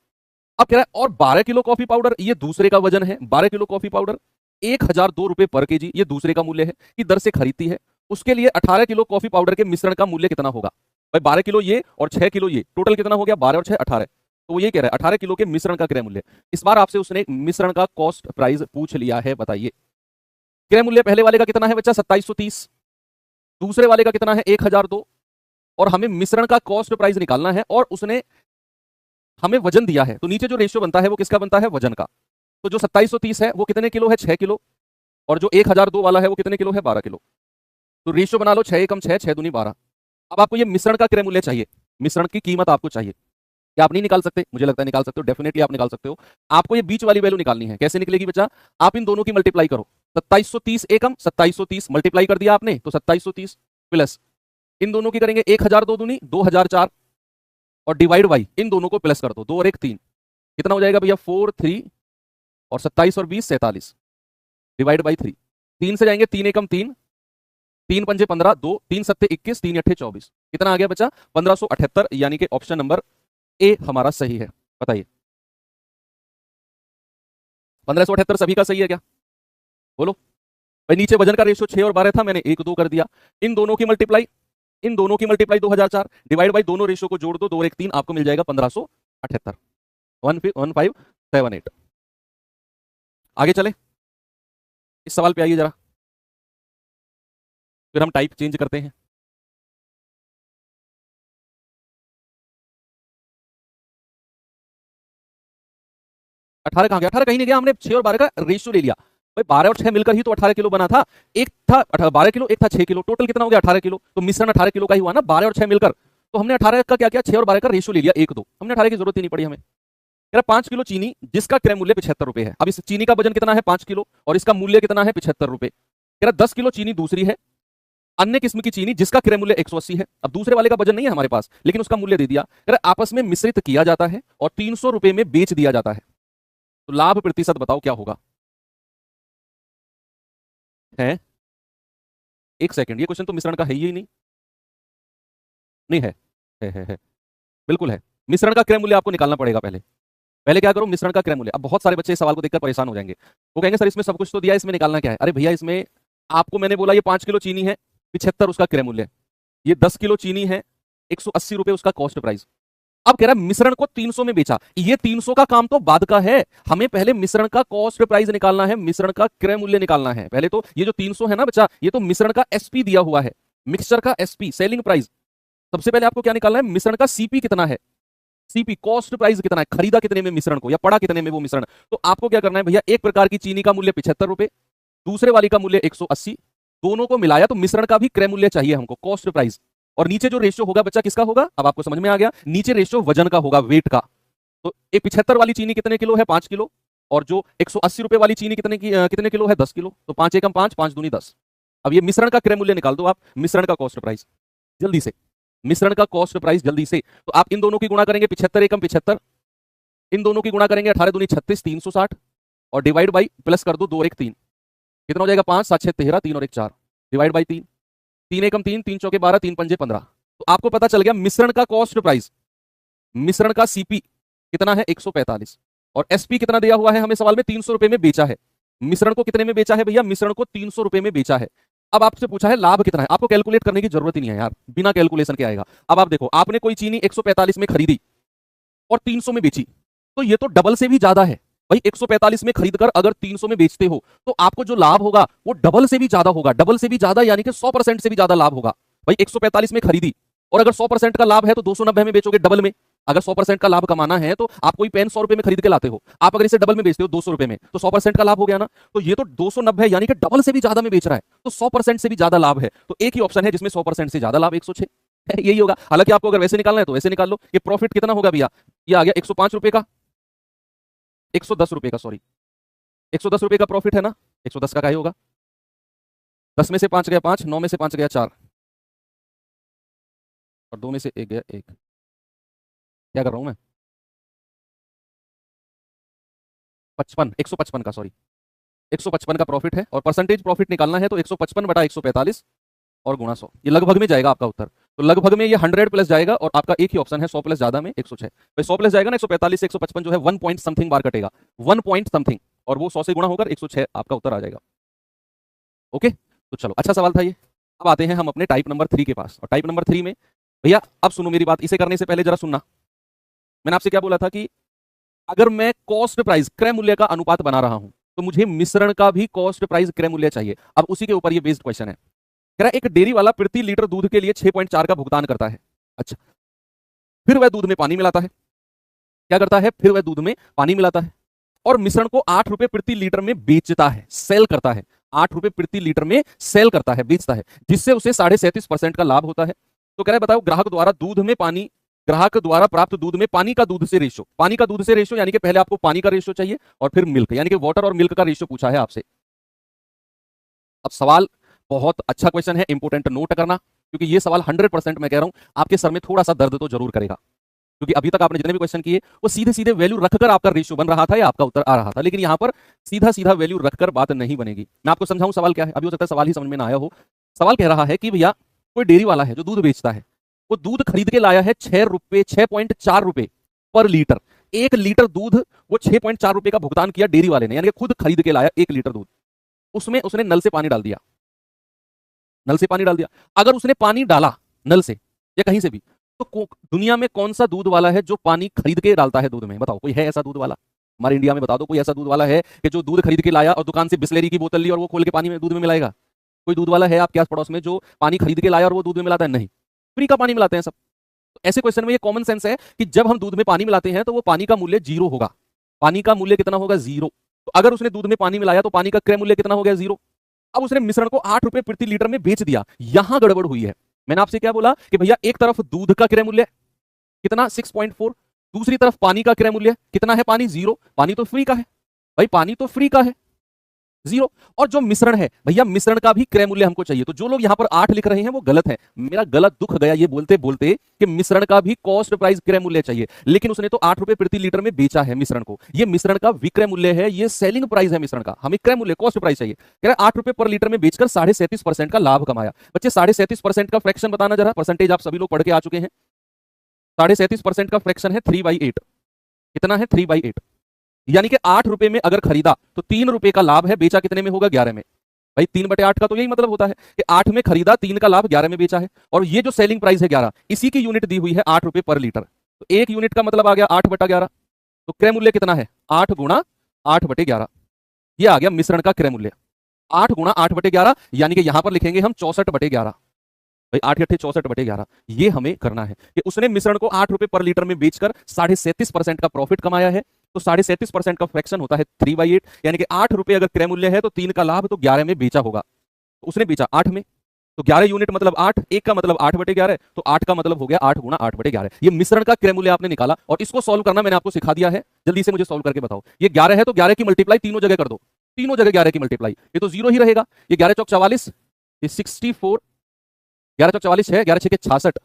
अब कह रहा है और 12 किलो कॉफी पाउडर, ये दूसरे का वजन है, 12 किलो कॉफी पाउडर 1002 रुपए पर केजी, ये दूसरे का मूल्य है कि दर से खरीदती है, उसके लिए 18 किलो कॉफी पाउडर के मिश्रण का मूल्य कितना होगा। भाई 12 किलो ये और 6 किलो ये, टोटल कितना हो गया 12 और 6 18, तो वो ये कह रहा है 18 किलो के मिश्रण का क्रय मूल्य। इस बार आपसे उसने मिश्रण का कॉस्ट प्राइस पूछ लिया है, बताइए क्रय मूल्य पहले वाले का कितना है बच्चा 2730, दूसरे वाले का कितना है 1002, और हमें मिश्रण का कॉस्ट प्राइस निकालना है, और उसने हमें वजन दिया है, तो नीचे जो रेशियो बनता है वो किसका बनता है वजन का, तो जो 2730 है वो कितने किलो है 6 किलो, और जो 1002 वाला है वो कितने किलो है 12 किलो, तो रेशियो बना लो 6 एकम 6, 6 दूनी 12। अब आपको ये मिश्रण का क्रय मूल्य चाहिए, मिश्रण की कीमत आपको चाहिए, क्या आप नहीं निकाल सकते, मुझे लगता है निकाल सकते हो, डेफिनेटली आप निकाल सकते हो। आपको ये बीच वाली वैल्यू निकालनी है, कैसे निकलेगी बच्चा, आप इन दोनों की मल्टीप्लाई करो, 2730 एकम 2730 मल्टीप्लाई कर दिया आपने तो 2730 प्लस इन दोनों की करेंगे 1002 दूनी 2004, और डिवाइड बाई इन दोनों को प्लस कर दो, 2 और 1 3, कितना हो जाएगा भैया 4 3, और 27 और 20 47, डिवाइड बाई 3, 3 से जाएंगे 3 एकम 3, 3 पंजे 15, 2 3 सत्ते 21, 3 अट्ठे 24, कितना आ गया बच्चा 1578, यानी कि ऑप्शन नंबर ए हमारा सही है। बताइए 1578 सभी का सही है क्या, बोलो भाई। नीचे वजन का रेशियो 6 और 12 था, मैंने 1 2 कर दिया, इन दोनों की मल्टीप्लाई 2004, डिवाइड बाई दोनों रेशियो को जोड़ दो, 2 और 1 3, आपको मिल जाएगा 1578, 1578। आगे चले, इस सवाल पे आइए जरा, फिर हम टाइप चेंज करते हैं। 18 कहां गया, 18 कहीं नहीं गया, हमने 6 और 12 का रेशियो ले लिया, भाई 12 और 6 मिलकर ही तो 18 किलो बना था, एक था 12 किलो, एक था 6 किलो, टोटल कितना हो गया 18 किलो, तो मिश्रण 18 किलो का ही हुआ ना 12 और 6 मिलकर, तो हमने 18 का क्या किया 6 और 12 का रेशियो ले लिया 1 2, हमने 18 की जरूरत ही नहीं पड़ी हमें। कह रहा 5 किलो चीनी जिसका क्रय मूल्य 75 रुपए है, अब इस चीनी का वजन कितना है 5 किलो और इसका मूल्य कितना है 75 रुपए, कह रहा 10 किलो चीनी दूसरी है अन्य किस्म की चीनी जिसका क्रय मूल्य 180 है। अब दूसरे वाले का वजन नहीं है हमारे पास, लेकिन उसका मूल्य दे दिया। अगर आपस में मिश्रित किया जाता है और 300 रुपए में बेच दिया जाता है, तो लाभ प्रतिशत बताओ क्या होगा? है? एक सेकंड, ये क्वेश्चन तो मिश्रण का है ही नहीं। नहीं है? है। बिल्कुल है। मिश्रण का क्रय मूल्य आपको निकालना पड़ेगा पहले। पहले क्या करो, मिश्रण का क्रय मूल्य। अब बहुत सारे बच्चे इस सवाल को देखकर परेशान हो जाएंगे, वो कहेंगे सर इसमें सब कुछ तो दिया है, इसमें निकालना क्या है? अरे भैया, इसमें आपको मैंने बोला ये 5 किलो चीनी है, 75 उसका क्रय मूल्य, ये 10 किलो चीनी है, 180 रुपए उसका कॉस्ट प्राइस। अब कह रहा है मिश्रण को 300 में बेचा। ये 300 का काम तो बाद का है, हमें पहले मिश्रण का कॉस्ट प्राइस निकालना है, मिश्रण का क्रय मूल्य निकालना है पहले। तो ये जो 300 है ना बच्चा, ये तो मिश्रण का एसपी दिया हुआ है, मिक्सचर का एसपी, सेलिंग प्राइस। सबसे पहले आपको क्या निकालना है? मिश्रण का सीपी कितना है, सीपी कॉस्ट प्राइस कितना है, खरीदा कितने में मिश्रण को या पड़ा कितने में वो मिश्रण। तो आपको क्या करना है भैया, एक प्रकार की चीनी का मूल्य 75 रुपए, दूसरे वाली का मूल्य 180, दोनों को मिलाया तो मिश्रण का भी क्रय मूल्य चाहिए हमको, कॉस्ट प्राइस। और नीचे जो रेशियो होगा बच्चा किसका होगा, अब आपको समझ में आ गया, नीचे रेशियो वजन का होगा, वेट का। तो एक 75 वाली चीनी कितने किलो है? 5 किलो। और जो 180 रुपए वाली चीनी कितने किलो है? 10 किलो। तो 5 एकम 5, 5 दूनी 10। अब ये मिश्रण का क्रय मूल्य निकाल दो आप, मिश्रण का कॉस्ट प्राइस जल्दी से, मिश्रण का कॉस्ट प्राइस जल्दी से। तो आप इन दोनों की गुणा करेंगे, 75 एकम 75, इन दोनों की गुणा करेंगे 18 दूनी 36, 360, और डिवाइड बाई प्लस कर दो 2 और 1 3, कितना हो जाएगा? 5 7 6 13, 3 और 1 4, डिवाइड बाई 3, 3 एकम 3, 3 चौके 12, 3 पंजे 15। तो आपको पता चल गया मिश्रण का कॉस्ट प्राइस, मिश्रण का सीपी कितना है? 145। और एसपी कितना दिया हुआ है हमें सवाल में? 300 रुपए में बेचा है। मिश्रण को कितने में बेचा है भैया? मिश्रण को 300 रुपए में बेचा है। अब आपसे पूछा है लाभ कितना है, आपको कैलकुलेट करने की जरूरत ही नहीं है यार, बिना कैलकुलेशन के आएगा। अब आप देखो, आपने कोई चीनी 145 में खरीदी और 300 में बेची, तो ये तो डबल से भी ज्यादा है भाई। 145 में खरीद कर अगर 300 में बेचते हो तो आपको जो लाभ होगा वो डबल से भी ज्यादा होगा, डबल से भी ज्यादा यानी कि 100% से भी ज्यादा लाभ होगा भाई। 145 में खरीदी और अगर 100% का लाभ है तो 290 में बेचोगे, डबल में। अगर 100% का लाभ कमाना है तो आप कोई पेन 100 रुपए में खरीद के लाते हो, आप अगर इसे डबल में बेचते हो 200 रुपए में, तो 100% का लाभ हो गया ना। तो ये तो 290 यानी कि डबल से भी ज्यादा में बेच रहा है, तो 100% से भी ज्यादा लाभ है। तो एक ही ऑप्शन है जिसमें 100% से ज्यादा लाभ, 106 है, यही होगा। हालांकि आपको अगर वैसे निकालना है तो वैसे निकाल लो। ये प्रॉफिट कितना होगा भैया? ये आ गया 105 रुपए का, 110 रुपए का, सॉरी 110 रुपए का प्रॉफिट है ना। 110 का क्या होगा? 10 में से 5 गया 5, 9 में से 5 गया 4, और 2 में से 1 गया 1। क्या कर रहा हूं मैं? 55, 155 का, सॉरी 155 का प्रॉफिट है। और परसेंटेज प्रॉफिट निकालना है तो 155 बटा 145 और गुणा 100, ये लगभग में जाएगा आपका उत्तर। तो लगभग में ये 100 प्लस जाएगा, और आपका एक ही ऑप्शन है 100 प्लस ज्यादा में 106। भाई 100 प्लस जाएगा ना, 145 से 155 जो है 1 पॉइंट समथिंग बार कटेगा, 1 पॉइंट समथिंग, और वो 100 से गुणा होकर 106 आपका उत्तर आ जाएगा। ओके, तो चलो, अच्छा सवाल था ये। अब आते हैं हम अपने टाइप नंबर 3 के पास। और टाइप नंबर 3 में भैया अब सुनो मेरी बात, इसे करने से पहले जरा सुनना। मैंने आपसे क्या बोला था कि अगर मैं कॉस्ट प्राइस क्रय मूल्य का अनुपात बना रहा हूं तो मुझे मिश्रण का भी कॉस्ट प्राइस क्रय मूल्य चाहिए। अब उसी के ऊपर ये बेस्ड क्वेश्चन है। कह रहा है एक डेयरी वाला प्रति लीटर दूध के लिए 6.4 का भुगतान करता है। अच्छा, फिर वह दूध में पानी मिलाता है। क्या करता है? फिर वह दूध में पानी मिलाता है और मिश्रण को 8 रुपए प्रति लीटर में बेचता है, सेल करता है। 8 रुपए प्रति लीटर में सेल करता है, बेचता है, जिससे उसे 37.5% का लाभ होता है। तो कह रहा है बताओ, ग्राहक द्वारा दूध में पानी, ग्राहक द्वारा प्राप्त दूध में पानी का दूध से रेशियो, पानी का दूध से रेशियो यानी कि पहले आपको पानी का रेशियो चाहिए और फिर मिल्क यानी कि वाटर और मिल्क का रेशियो पूछा है आपसे। अब सवाल बहुत अच्छा क्वेश्चन है, इंपोर्टेंट नोट करना, क्योंकि ये सवाल 100% मैं कह रहा हूं आपके सर में थोड़ा सा दर्द तो जरूर करेगा, क्योंकि अभी तक आपने जितने भी क्वेश्चन किए वो सीधे सीधे वैल्यू रखकर आपका रेशियो बन रहा था या आपका उत्तर आ रहा था, लेकिन यहां पर सीधा सीधा वैल्यू रखकर बात नहीं बनेगी। मैं आपको समझाऊं सवाल क्या है, अभी हो सकता है सवाल ही समझ में ना आया हो। सवाल कह रहा है कि भैया कोई डेयरी वाला है जो दूध बेचता है, वो दूध खरीद के लाया है 6.4 रुपए पर लीटर। 1 लीटर दूध वो 6.4 रुपए का भुगतान किया डेयरी वाले ने, यानी कि खुद खरीद के लाया 1 लीटर दूध। उसमें उसने नल से पानी डाल दिया, नल से पानी डाल दिया। अगर उसने पानी डाला नल से या कहीं से भी, तो दुनिया में कौन सा दूध वाला है जो पानी खरीद के डालता है दूध में? बताओ, कोई है ऐसा दूध वाला हमारे इंडिया में? बता दो, कोई ऐसा दूध वाला है कि जो दूध खरीद के लाया और दुकान से बिस्लेरी की बोतल ली और वो खोल के पानी में, दूध में मिलाएगा? कोई दूध वाला है आपके आस पड़ोस में जो पानी खरीद के लाया और वो दूध में मिलाता है? नहीं, फ्री का पानी मिलाते हैं सब। तो ऐसे क्वेश्चन में ये कॉमन सेंस है कि जब हम दूध में पानी मिलाते हैं तो वो पानी का मूल्य 0 होगा। पानी का मूल्य कितना होगा? 0। तो अगर उसने दूध में पानी मिलाया तो पानी का क्रय मूल्य कितना हो गया? 0। अब उसने मिश्रण को 8 रुपए प्रति लीटर में बेच दिया, यहां गड़बड़ हुई है। मैंने आपसे क्या बोला कि भैया एक तरफ दूध का क्रय मूल्य कितना? 6.4, दूसरी तरफ पानी का क्रय मूल्य कितना है? पानी 0। पानी तो फ्री का है भाई, पानी तो फ्री का है। जीरो। और जो मिश्रण है भैया, मिश्रण का भी क्रय मूल्य हमको चाहिए। तो जो लोग यहां पर 8 लिख रहे हैं वो गलत है। मेरा गलत दुख गया ये बोलते बोलते कि मिश्रण का भी कॉस्ट प्राइस क्रय मूल्य चाहिए, लेकिन उसने तो 8 रुपए प्रति लीटर में बेचा है मिश्रण को। ये मिश्रण का विक्रय मूल्य है, ये सेलिंग प्राइस है मिश्रण का। हमें क्रय मूल्य कॉस्ट प्राइस चाहिए। कह रहा है 8 रुपए पर लीटर में बेचकर 37.5% का लाभ कमाया। बच्चे 37.5% का फ्रैक्शन बताना जरा, परसेंटेज आप सभी लोग पढ़ के आ चुके हैं। 37.5% का फ्रैक्शन है 3/8। कितना है? 3/8। यानी कि 8 रुपए में अगर खरीदा तो 3 रुपए का लाभ है, बेचा कितने में होगा? 11 में। भाई 3/8 का तो यही मतलब होता है कि 8 में खरीदा, 3 का लाभ 11 में बेचा है। और ये जो सेलिंग प्राइस है 11, इसी की यूनिट दी हुई है 8 रुपए पर लीटर। तो एक यूनिट का मतलब आ गया 8/11। तो क्रय मूल्य कितना है? 8 गुणा 8/11। ये आ गया मिश्रण का क्रय मूल्य। 8 गुणा 8/11, यानी कि यहां पर लिखेंगे हम 64/11। भाई 8 अट्ठे 64/11। ये हमें करना है कि उसने मिश्रण को 8 रुपए पर लीटर में बेचकर 37.5% का प्रॉफिट कमाया है। तो 37.5% का फ्रैक्शन होता है 3/8, यानी कि 8 रुपए अगर क्रय मूल्य है तो 3 का लाभ तो 11 में बेचा होगा। तो उसने बेचा 8 में, तो 11 यूनिट मतलब 8, एक का मतलब 8/11, तो 8 का मतलब हो गया 8 गुणा 8/11। ये मिश्रण का क्रय मूल्य आपने निकाला, और इसको सॉल्व करना मैंने आपको सिखा दिया है। जल्दी से मुझे सॉल्व करके बताओ। ये 11 है तो 11 की मल्टीप्लाई तीनों जगह कर दो, तीनों जगह 11 की मल्टीप्लाई, ये तो जीरो ही रहेगा। ये 11 चौक 44, ये 64, 11 चौक 44 है, 11 छके 66,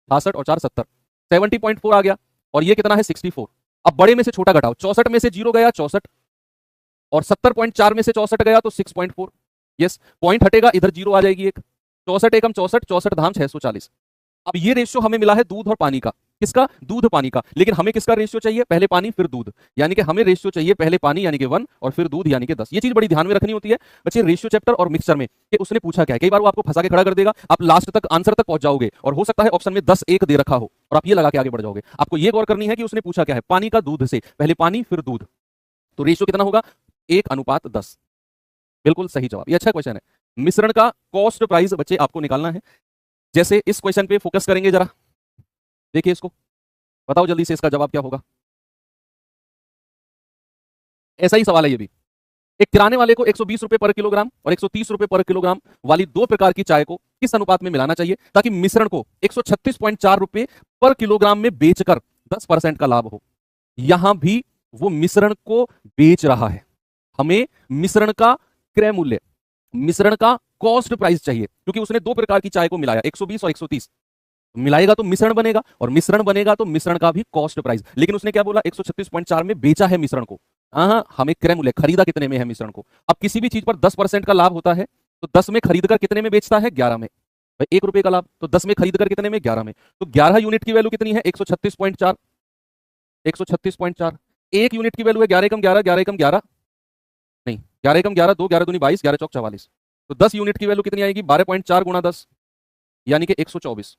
66 और 4 70, 70.4 आ गया। और ये कितना है? 64। अब बड़े में से छोटा घटाओ, 64 में से 0 गया 64, और 70.4 में से 64 गया तो 6.4। यस, पॉइंट हटेगा, इधर 0 आ जाएगी एक। 64 एकम 64, 64 धाम 640। अब ये रेशियो हमें मिला है दूध और पानी का। किसका? दूध पानी का। लेकिन हमें किसका रेशियो चाहिए? पहले पानी फिर दूध, यानी कि हमें रेशियो चाहिए पहले पानी यानी कि 1 और फिर दूध यानी कि 10। ये चीज बड़ी ध्यान में रखनी होती है बच्चे रेशियो चैप्टर और मिक्सचर में, कि उसने पूछा क्या है। कई बार वो आपको फंसा के खड़ा कर देगा, आप लास्ट तक आंसर तक पहुंच जाओगे और हो सकता है ऑप्शन में 10 1 दे रखा हो और आप ये लगा के आगे बढ़ जाओगे। आपको ये गौर करनी है कि उसने पूछा क्या है, पानी का दूध से, पहले पानी फिर दूध। तो रेशियो कितना होगा? 1:10। बिल्कुल सही जवाब। ये अच्छा क्वेश्चन है। मिश्रण का कॉस्ट प्राइस बच्चे आपको निकालना है। जैसे इस क्वेश्चन पे फोकस करेंगे जरा, देखिए इसको, बताओ जल्दी से इसका जवाब क्या होगा। ऐसा ही सवाल है ये भी। एक किराने वाले को 120 रुपए पर किलोग्राम और 130 रुपए पर किलोग्राम वाली दो प्रकार की चाय को किस अनुपात में मिलाना चाहिए ताकि मिश्रण को 136.4 रुपए पर किलोग्राम में बेचकर 10% का लाभ हो। यहां भी वो मिश्रण को बेच रहा है। हमें मिश्रण का क्रय मूल्य, मिश्रण का कॉस्ट प्राइस चाहिए, क्योंकि उसने दो प्रकार की चाय को मिलाया, 120 और 130। मिलाएगा तो मिश्रण बनेगा, और मिश्रण बनेगा तो मिश्रण का भी कॉस्ट प्राइस। लेकिन उसने क्या बोला? 136.4 में बेचा है मिश्रण को। हाँ, हमें क्रय मूल्य, खरीदा कितने में है मिश्रण को। अब किसी भी चीज पर 10% का लाभ होता है, तो 10 में खरीद कर कितने में बेचता है? 11 में। भाई 1 रुपए का लाभ, तो 10 में खरीद कर कितने में? 11 में। तो 11 यूनिट की वैल्यू कितनी है? 136.4। 136.4 एक यूनिट की वैल्यू है 11 एकम 11, 11 एकम 11 नहीं, 11 एकम 11, 2 11 दूनी 22, 11 चौक 44। तो 10 यूनिट की वैल्यू कितनी आएगी? 12.4 गुणा 10, यानी कि 124।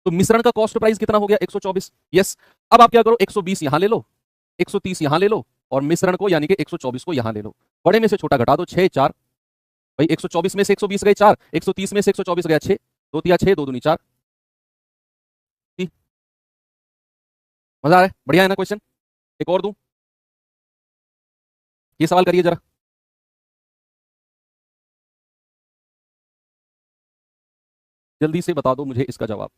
तो मिश्रण का कॉस्ट प्राइस कितना हो गया? 124। यस। अब आप क्या करो, 120 यहां ले लो, 130 यहां ले लो, और मिश्रण को यानी कि 124 को यहां ले लो। बड़े में से छोटा घटा दो, 6 4। भाई 124 में से 120 गए 4, 130 में से 124 गया 6, 2 तिया 6, 2 दूनी 4। मजा आ रहा है? बढ़िया है ना क्वेश्चन? एक और दूं, ये सवाल करिए जरा। जल्दी से बता दो मुझे इसका जवाब।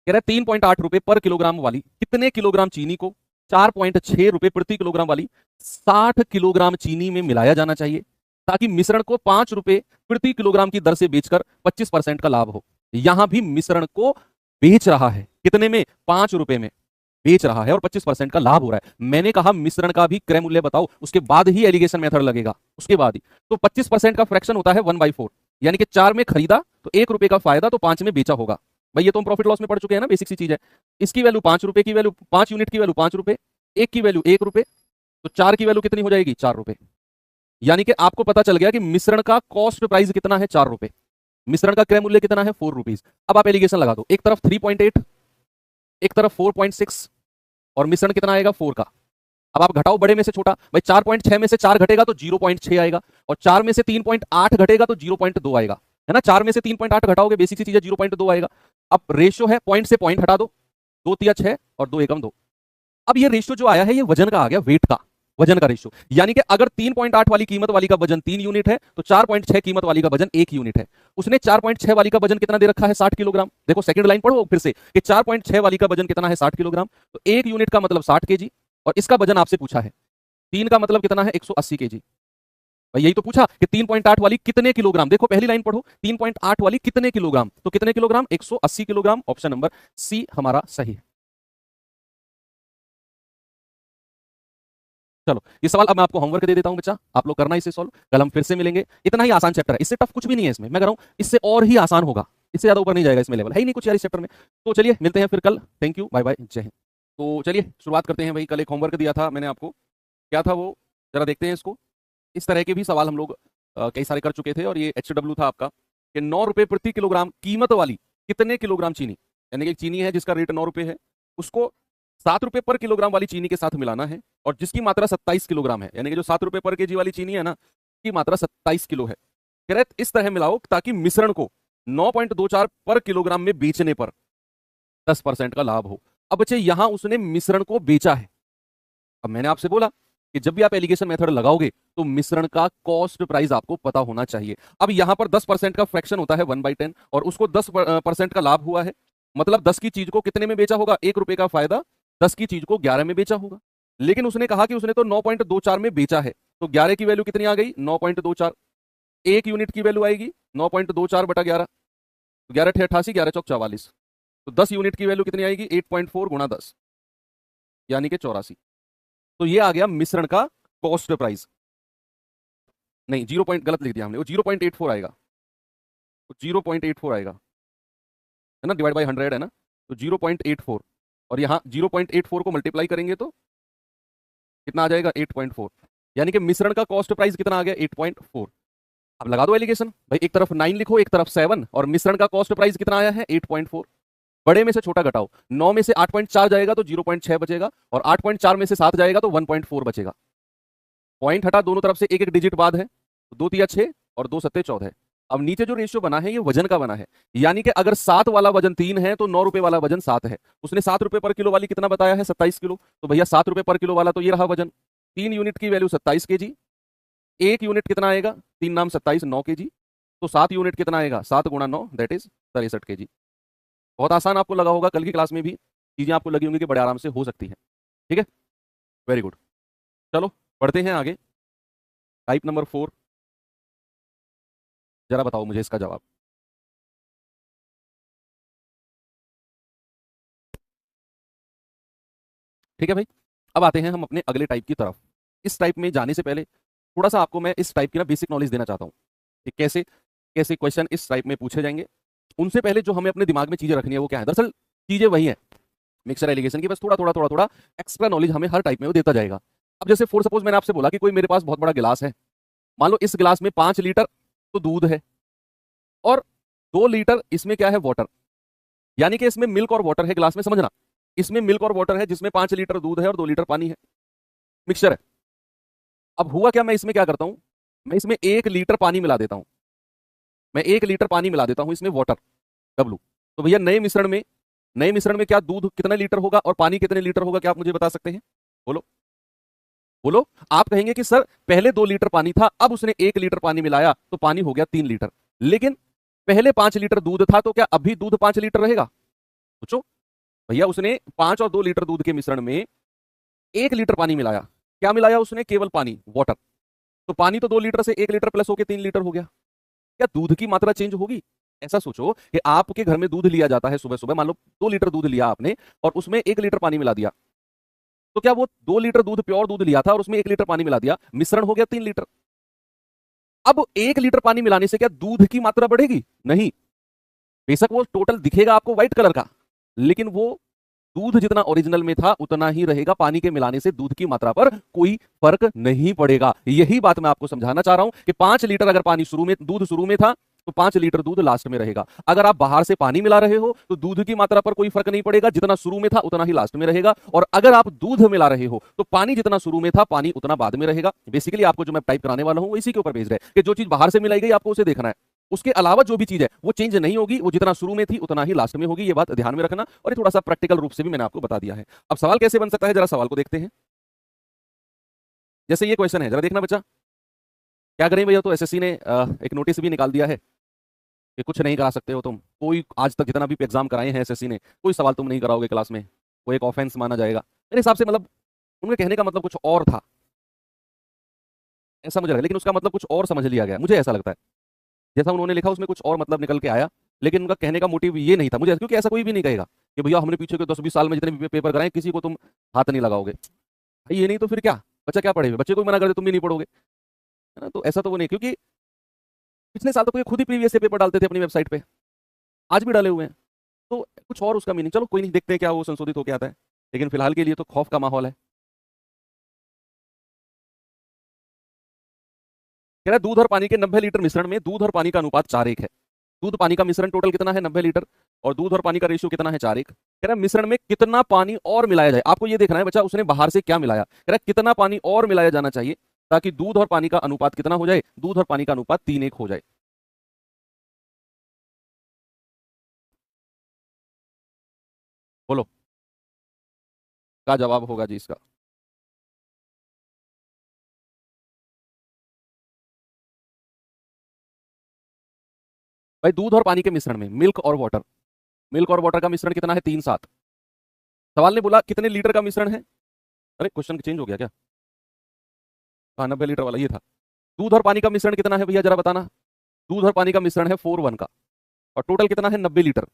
कह रहा है 3.8 रुपए पर किलोग्राम वाली कितने किलोग्राम चीनी को 4.6 रुपए प्रति किलोग्राम वाली 60 किलोग्राम चीनी में मिलाया जाना चाहिए ताकि मिश्रण को 5 रुपए प्रति किलोग्राम की दर से बेचकर 25% का लाभ हो। यहां भी मिश्रण को बेच रहा है कितने में? 5 रुपए में बेच रहा है और 25% का लाभ हो रहा है। मैंने कहा मिश्रण का भी क्रय मूल्य बताओ, उसके बाद ही एलिगेशन मेथड लगेगा, उसके बाद ही। तो 25% का फ्रैक्शन होता है 1/4, यानी कि 4 में खरीदा तो 1 रुपए का फायदा, तो 5 में बेचा होगा। भाई ये तो हम प्रॉफिट लॉस में पढ़ चुके हैं ना, बेसिक सी चीज है। इसकी वैल्यू 5 रुपए की वैल्यू, 5 यूनिट की वैल्यू 5 रुपए, एक की वैल्यू 1 रुपए, तो 4 की वैल्यू कितनी हो जाएगी? 4 रुपए। यानी कि आपको पता चल गया कि मिश्रण का कॉस्ट प्राइस कितना है? 4 रुपए। मिश्रण का क्रय मूल्य कितना है? 4 रुपीज। अब आप एलिगेशन लगा दो, एक तरफ 3.8, एक तरफ 4.6, और मिश्रण कितना आएगा? 4 का। अब आप घटाओ बड़े में से छोटा। भाई 4.6 में से 4 घटेगा तो 0.6 आएगा, और 4 में से 3.8 घटेगा तो 0.2 आएगा, है ना। 4 में से 3.8 घटाओगे, बेसिक सी चीज है, 0.2 आएगा। अब रेशियो है, पॉइंट से पॉइंट हटा दो, 2 तिया 6 और 2 एकम 2। अब ये रेशियो जो आया है ये वजन का आ गया, वेट का, वजन का रेशियो। यानी कि अगर 3.8 वाली कीमत वाली का वजन 3 यूनिट है तो 4.6 कीमत वाली का वजन 1 यूनिट है। उसने 4.6 वाली का वजन कितना दे रखा है? 60 किलोग्राम। देखो सेकंड लाइन पढ़ो फिर से कि 4.6 वाली का वजन कितना है? 60 किलोग्राम। तो 1 यूनिट का मतलब 60 केजी, और इसका वजन आपसे पूछा है। 3 का मतलब कितना है? 180 केजी। भाई यही तो पूछा कि 3.8 वाली कितने किलोग्राम, देखो पहली लाइन पढ़ो, 3.8 वाली कितने किलोग्राम, तो कितने kilogram, 180 kilogram, option number C हमारा सही है। चलो ये सवाल अब मैं आपको होमवर्क दे देता हूं बच्चा, आप लोग करना इसे सॉल्व, कल हम फिर से मिलेंगे। इतना ही आसान चैप्टर है, इससे टफ कुछ भी नहीं है इसमें, मैं कह रहा हूं इससे और ही आसान होगा, इससे ज्यादा ऊपर नहीं जाएगा, इसमें लेवल है ही नहीं कुछ यार इस चैप्टर में। तो चलिए मिलते हैं फिर कल, थैंक यू, बाय बाय, जय हिंद। तो चलिए शुरुआत करते हैं भाई, कल एक होमवर्क दिया था मैंने आपको, क्या था वो, जरा देखते हैं इसको। इस तरह के भी सवाल हम लोग कई सारे कर चुके थे, और ये HW था आपका कि 9 रुपए प्रति किलोग्राम कीमत वाली कितने किलोग्राम चीनी, यानी कि एक चीनी है जिसका रेट 9 रुपए है, उसको 7 रुपए पर किलोग्राम वाली चीनी के साथ मिलाना है, और जिसकी मात्रा 27 किलोग्राम है, यानी कि जो 7 रुपए पर केजी वाली चीनी है ना, की मात्रा 27 किलो है। कह रहे इस तरह मिलाओ ताकि मिश्रण को 9.24 पर किलोग्राम में बेचने पर 10% का लाभ हो। अब बच्चे यहां उसने मिश्रण को बेचा है, अब मैंने आपसे बोला कि जब भी आप एलिगेशन मेथड लगाओगे तो मिश्रण का कॉस्ट प्राइस आपको पता होना चाहिए। अब यहां पर 10% का फ्रैक्शन होता है 1/10, और उसको 10% का लाभ हुआ है, मतलब 10 की चीज को कितने में बेचा होगा, 1 रुपए का फायदा, 10 की चीज को 11 में बेचा होगा। लेकिन उसने कहा कि उसने तो 9.24 में बेचा है, तो 11 की वैल्यू कितनी आ गई, 9.24, एक यूनिट की वैल्यू आएगी 9.24 बटा 11, 11 × 88, 11 चौक 44, तो 10 यूनिट की वैल्यू कितनी आएगी, 8.4 गुणा 10, यानी कि 84। तो ये आ गया मिश्रण का कॉस्ट प्राइस, नहीं 0 पॉइंट गलत लिख दिया हमने, वो 0.84 आएगा, तो 0.84 आएगा, है ना, डिवाइड बाई 100 है ना, तो 0.84, और यहाँ 0.84 को मल्टीप्लाई करेंगे तो कितना आ जाएगा, 8.4, यानी कि मिश्रण का कॉस्ट प्राइस कितना आ गया, 8.4। अब लगा दो एलिगेशन भाई, एक तरफ 9 लिखो एक तरफ 7, और मिश्रण का कॉस्ट प्राइस कितना आया है, 8.4। बड़े में से छोटा घटाओ, 9 में से 8.4 जाएगा तो 0.6 बचेगा, और 8.4 में से 7 जाएगा तो 1.4 बचेगा। पॉइंट हटा, दोनों तरफ से एक एक डिजिट बाद है, तो 2 तिया 6 और 2 सत्ते 14। अब नीचे जो रेशियो बना है ये वजन का बना है, यानी कि अगर 7 वाला वजन 3 है तो 9 रुपए वाला वजन 7 है। उसने 7 रुपए पर किलो वाली कितना बताया है, 27 किलो, तो भैया 7 रुपए पर किलो वाला तो ये रहा वजन, 3 यूनिट की वैल्यू 27 केजी, एक यूनिट कितना आएगा, 3 नाम 27, 9 केजी, तो 7 यूनिट कितना आएगा, 7 गुणा 9 दैट इज 63 केजी। बहुत आसान आपको लगा होगा, कल की क्लास में भी चीजें आपको लगी होंगी कि बड़े आराम से हो सकती है, ठीक है, वेरी गुड। चलो पढ़ते हैं आगे, टाइप नंबर 4, जरा बताओ मुझे इसका जवाब। ठीक है भाई, अब आते हैं हम अपने अगले टाइप की तरफ। इस टाइप में जाने से पहले थोड़ा सा आपको मैं इस टाइप की ना बेसिक नॉलेज देना चाहता हूँ कि कैसे कैसे क्वेश्चन इस टाइप में पूछे जाएंगे। उनसे पहले जो हमें अपने दिमाग में चीजें रखनी है वो क्या है, दरअसल चीजें वही है मिक्सर एलिगेशन की, बस थोड़ा थोड़ा थोड़ा थोड़ा एक्स्ट्रा नॉलेज हमें हर टाइप में वो देता जाएगा। अब जैसे फॉर सपोज मैंने आपसे बोला कि कोई मेरे पास बहुत बड़ा गिलास है, मान लो इस गिलास में 5 लीटर तो दूध है, और 2 लीटर इसमें क्या है, वाटर, यानी कि इसमें मिल्क और वाटर है गिलास में, समझना, इसमें मिल्क और वाटर है जिसमें 5 लीटर दूध है और 2 लीटर पानी है, मिक्सचर है। अब हुआ क्या, मैं इसमें क्या करता हूं, मैं इसमें 1 लीटर पानी मिला देता हूं, मैं 1 लीटर पानी मिला देता हूं इसमें वाटर W। तो भैया नए मिश्रण में क्या दूध कितना लीटर होगा और पानी कितने लीटर होगा, क्या आप मुझे बता सकते हैं, बोलो बोलो। आप कहेंगे कि सर पहले 2 लीटर पानी था, अब उसने 1 लीटर पानी मिलाया तो पानी हो गया 3 लीटर, लेकिन पहले 5 लीटर दूध था, तो क्या अभी दूध 5 लीटर रहेगा, सोचो। भैया उसने 5 और 2 लीटर दूध के मिश्रण में 1 लीटर पानी मिलाया, क्या मिलाया उसने, केवल पानी, वाटर, तो पानी तो 2 लीटर से 1 लीटर प्लस होकर 3 लीटर हो गया। क्या दूध की मात्रा चेंज होगी, ऐसा सोचो कि आपके घर में दूध लिया जाता है सुबह सुबह, मान लो 2 लीटर दूध लिया आपने और उसमें 1 लीटर पानी मिला दिया, तो क्या वो 2 लीटर दूध प्योर दूध लिया था और उसमें 1 लीटर पानी मिला दिया, मिश्रण हो गया 3 लीटर। अब 1 लीटर पानी मिलाने से क्या दूध की मात्रा बढ़ेगी, नहीं, बेशक वो टोटल दिखेगा आपको व्हाइट कलर का, लेकिन वो दूध जितना ओरिजिनल में था उतना ही रहेगा, पानी के मिलाने से दूध की मात्रा पर कोई फर्क नहीं पड़ेगा। यही बात मैं आपको समझाना चाह रहा हूं कि 5 लीटर अगर पानी शुरू में दूध शुरू में था तो 5 लीटर दूध लास्ट में रहेगा। अगर आप बाहर से पानी मिला रहे हो तो दूध की मात्रा पर कोई फर्क नहीं पड़ेगा, जितना शुरू में था उतना ही लास्ट में रहेगा, और अगर आप दूध मिला रहे हो तो पानी जितना शुरू में था पानी उतना बाद में रहेगा। बेसिकली आपको जो मैं टाइप कराने वाला हूं वो इसी के ऊपर बेस्ड है कि जो चीज बाहर से मिलाई गई आपको उसे देखना है, उसके अलावा जो भी चीज है वो चेंज नहीं होगी, वो जितना शुरू में थी उतना ही लास्ट में होगी, ये बात ध्यान में रखना। और ये थोड़ा सा प्रैक्टिकल रूप से भी मैंने आपको बता दिया है। अब सवाल कैसे बन सकता है, जरा सवाल को देखते हैं। जैसे ये क्वेश्चन है, जरा देखना बच्चा, क्या करें भैया, तो एसएससी ने एक नोटिस भी निकाल दिया है कि कुछ नहीं करा सकते हो तुम, कोई आज तक जितना भी एग्जाम कराए हैं एसएससी ने, कोई सवाल तुम नहीं कराओगे क्लास में, वो एक ऑफेंस माना जाएगा। मेरे हिसाब से मतलब उनके कहने का मतलब कुछ और था, ऐसा मुझे लगा, लेकिन उसका मतलब कुछ और समझ लिया गया, मुझे ऐसा लगता है। जैसा उन्होंने लिखा उसमें कुछ और मतलब निकल के आया, लेकिन उनका कहने का मोटिव ये नहीं था मुझे, क्योंकि ऐसा कोई भी नहीं कहेगा कि भैया हमने पीछे के 10-20 साल में जितने भी पेपर कराए किसी को तुम हाथ नहीं लगाओगे। भाई ये नहीं तो फिर क्या, बच्चा क्या पढ़ेगा, बच्चे को ही मना कर दे तुम भी नहीं पढ़ोगे, है ना। तो ऐसा तो वो नहीं, क्योंकि पिछले साल तो ये खुद ही प्रीवियस पेपर डालते थे अपनी वेबसाइट पे, आज भी डाले हुए हैं। तो कुछ और उसका मीनिंग, चलो कोई नहीं, देखते हैं क्या वो संशोधित होकर आता है, लेकिन फिलहाल के लिए तो खौफ का माहौल है। कह रहा है दूध और पानी के 90 लीटर मिश्रण में दूध और पानी का अनुपात 4:1 है। दूध पानी का मिश्रण टोटल कितना है 90 लीटर, और दूध और पानी का रेशियो कितना है 4:1। कह रहा है मिश्रण में कितना पानी और मिलाया जाए, आपको ये देखना है बच्चा उसने बाहर से क्या मिलाया। कह रहा है कितना पानी और मिलाया जाना चाहिए ताकि दूध और पानी का अनुपात कितना हो जाए, दूध और पानी का अनुपात 3:1 हो जाए। बोलो क्या जवाब होगा जी इसका। भाई दूध और पानी के मिश्रण में मिल्क और वाटर, मिल्क और वाटर का मिश्रण कितना है 3:7। सवाल ने बोला कितने लीटर का मिश्रण है, अरे क्वेश्चन चेंज हो गया क्या, हाँ 90 लीटर वाला ये था। दूध और पानी का मिश्रण कितना है भैया जरा बताना। दूध और पानी का मिश्रण है 4:1 का, और टोटल कितना है 90 लीटर।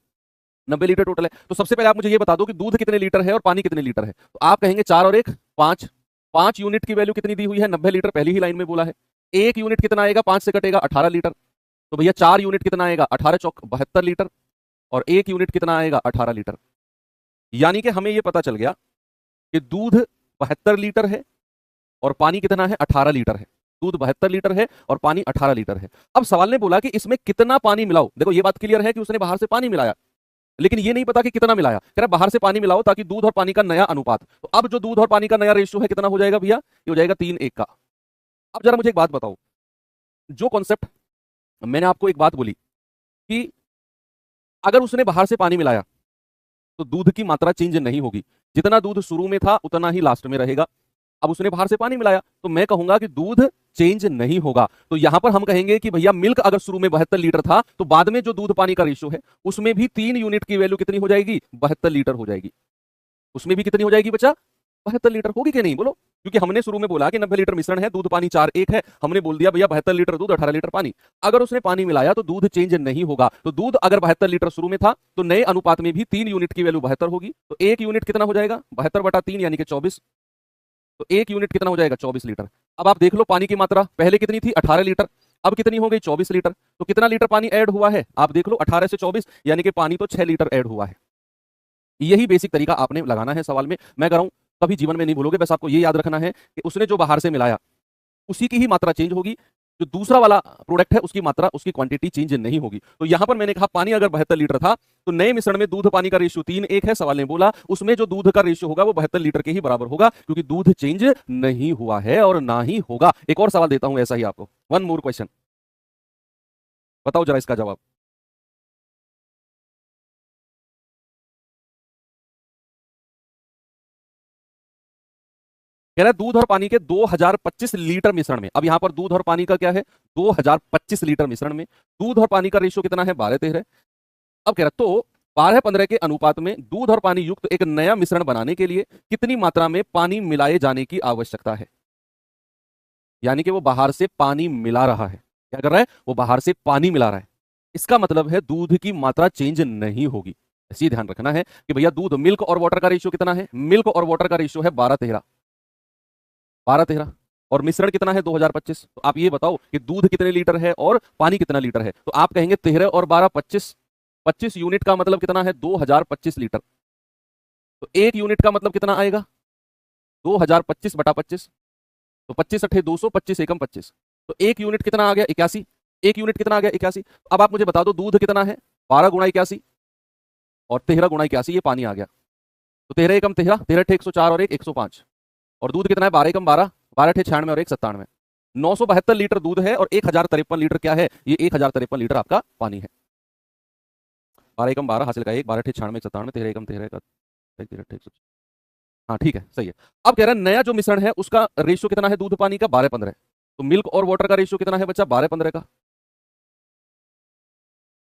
90 लीटर टोटल है, तो सबसे पहले आप मुझे ये बता दो कि दूध कितने लीटर है और पानी कितने लीटर है। तो आप कहेंगे 4 और 1 5, 5 यूनिट की वैल्यू कितनी दी हुई है 90 लीटर, पहली ही लाइन में बोला है। 1 यूनिट कितना आएगा 5 से कटेगा 18 लीटर, तो भैया 4 यूनिट कितना आएगा 18 चौक 72 लीटर, और 1 यूनिट कितना आएगा 18 लीटर। यानी कि हमें यह पता चल गया कि दूध 72 लीटर है और पानी कितना है 18 लीटर है। दूध 72 लीटर है और पानी 18 लीटर है। अब सवाल ने बोला कि इसमें कितना पानी मिलाओ, देखो ये बात क्लियर है कि उसने बाहर से पानी मिलाया, लेकिन ये नहीं पता कि कितना मिलाया। कह रहा बाहर से पानी मिलाओ ताकि दूध और पानी का नया अनुपात, तो अब जो दूध और पानी का नया रेशियो है कितना हो जाएगा भैया, ये हो जाएगा 3:1 का। अब जरा मुझे एक बात बताओ, जो कॉन्सेप्ट मैंने आपको एक बात बोली कि अगर उसने बाहर से पानी मिलाया तो दूध की मात्रा चेंज नहीं होगी, जितना दूध शुरू में था उतना ही लास्ट में रहेगा। अब उसने बाहर से पानी मिलाया तो मैं कहूंगा कि दूध चेंज नहीं होगा। तो यहां पर हम कहेंगे कि भैया मिल्क अगर शुरू में 72 लीटर था तो बाद में जो दूध पानी का रेशियो है उसमें भी 3 यूनिट की वैल्यू कितनी हो जाएगी 72 लीटर हो जाएगी। उसमें भी कितनी हो जाएगी बच्चा 72 लीटर होगी कि नहीं बोलो, क्योंकि हमने शुरू में बोला कि 90 लीटर मिश्रण है, दूध पानी 4:1 है, हमने बोल दिया भैया 72 लीटर दूध 18 लीटर पानी। अगर उसने पानी मिलाया तो दूध चेंज नहीं होगा। तो दूध अगर 72 लीटर शुरू में था तो नए अनुपात में भी 3 यूनिट की वैल्यू 72 होगी, तो 1 यूनिट कितना हो जाएगा 72/3 यानी कि 24, तो 1 यूनिट कितना हो जाएगा 24 लीटर। अब आप देख लो पानी की मात्रा पहले कितनी थी 18 लीटर, अब कितनी हो गई 24 लीटर, तो कितना लीटर पानी ऐड हुआ है आप देख लो 18 से 24 यानी कि पानी तो 6 लीटर ऐड हुआ है। यही बेसिक तरीका आपने लगाना है सवाल में, मैं कह रहा हूं कभी जीवन में नहीं भूलोगे, बस आपको ये याद रखना है कि उसने जो बाहर से मिलाया उसी की ही मात्रा चेंज होगी, जो दूसरा वाला प्रोडक्ट है उसकी मात्रा उसकी क्वांटिटी चेंज नहीं होगी। तो यहां पर मैंने कहा पानी अगर 72 लीटर था तो नए मिश्रण में दूध पानी का रेशियो 3:1 है, सवाल ने बोला उसमें जो दूध का रेशियो होगा वो 72 लीटर के ही बराबर होगा, क्योंकि दूध चेंज नहीं हुआ है और ना ही होगा। एक और सवाल देता हूं ऐसा ही आपको, वन मोर क्वेश्चन, बताओ जरा इसका जवाब। कह रहा है दूध और पानी के 2025 लीटर मिश्रण में, अब यहां पर दूध और पानी का क्या है 2025 लीटर मिश्रण में दूध और पानी का रेशियो कितना है 12:13। अब कह रहा है तो 12:15 के अनुपात में दूध और पानी युक्त एक नया मिश्रण बनाने के लिए कितनी मात्रा में पानी मिलाए जाने की आवश्यकता है। यानी कि वो बाहर से पानी मिला रहा है, क्या कर रहा है वो बाहर से पानी मिला रहा है, इसका मतलब है दूध की मात्रा चेंज नहीं होगी। इसी ध्यान रखना है कि भैया दूध मिल्क और वाटर का रेशियो कितना है, मिल्क और वाटर का रेशियो है 12:13, 12:13, और मिश्रण कितना है 2025। तो आप ये बताओ कि दूध कितने लीटर है और पानी कितना लीटर है, तो आप कहेंगे 13 और 12 25, 25 यूनिट का मतलब कितना है 2025 लीटर, तो 1 यूनिट का मतलब कितना आएगा 2025/25, तो 25 अट्ठे 200, 25 एकम 25, तो 1 यूनिट कितना आ गया 81, 1 यूनिट कितना आ गया 81। अब आप मुझे बता दो दूध कितना है 12 गुणा 81 और 13 गुणा 81, ये पानी आ गया, तो 13 एकम 13, 13 अट्ठे 104 और 1 105, और दूध कितना है 12 एकम 12, 12 अट्ठे 96 और 1 97, 972 लीटर दूध है और 1053 लीटर क्या है, ये 1053 लीटर आपका पानी है। 12 एकम 12 हासिल का 1, 12 अट्ठे 96 97, 13 एकम 13 का 13 अट्ठे 100, हाँ ठीक है सही है। अब कह रहा है नया जो मिश्रण है उसका रेशियो कितना है दूध पानी का 12:15, तो मिल्क और वाटर का रेशियो कितना है बच्चा 12:15 का,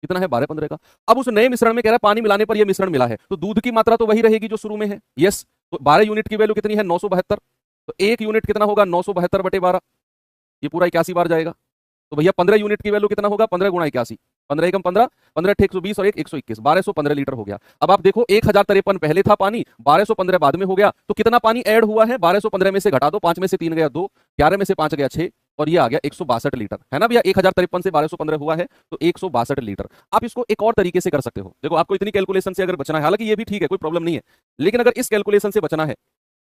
कितना है 12:15 का। अब उस नए मिश्रण में कह रहा है पानी मिलाने पर यह मिश्रण मिला है तो दूध की मात्रा तो वही रहेगी जो शुरू में है, यस, तो 12 यूनिट की वैल्यू कितनी है 972, तो 1 यूनिट कितना होगा 972/12, ये पूरा 81 बार जाएगा। तो भैया 15 यूनिट की वैल्यू कितना होगा, 15 गुणा 81, 15 एकम 15, 15 120 और 1 121, 1215 लीटर हो गया। अब आप देखो 1053 पहले था पानी, 1215 बाद में हो गया, तो कितना पानी ऐड हुआ है, 1215 में से घटा दो, 5 में से 3 गया 2, 11 में से 5 गया 6, और ये आ गया 162 लीटर, है ना भैया। 1053 से 1215 हुआ है तो 162 लीटर। आप इसको एक और तरीके से कर सकते हो, देखो आपको इतनी कैलकुलेशन से अगर बचना है, हालांकि ये भी ठीक है, कोई प्रॉब्लम नहीं है, लेकिन अगर इस कैलकुलेशन से बचना है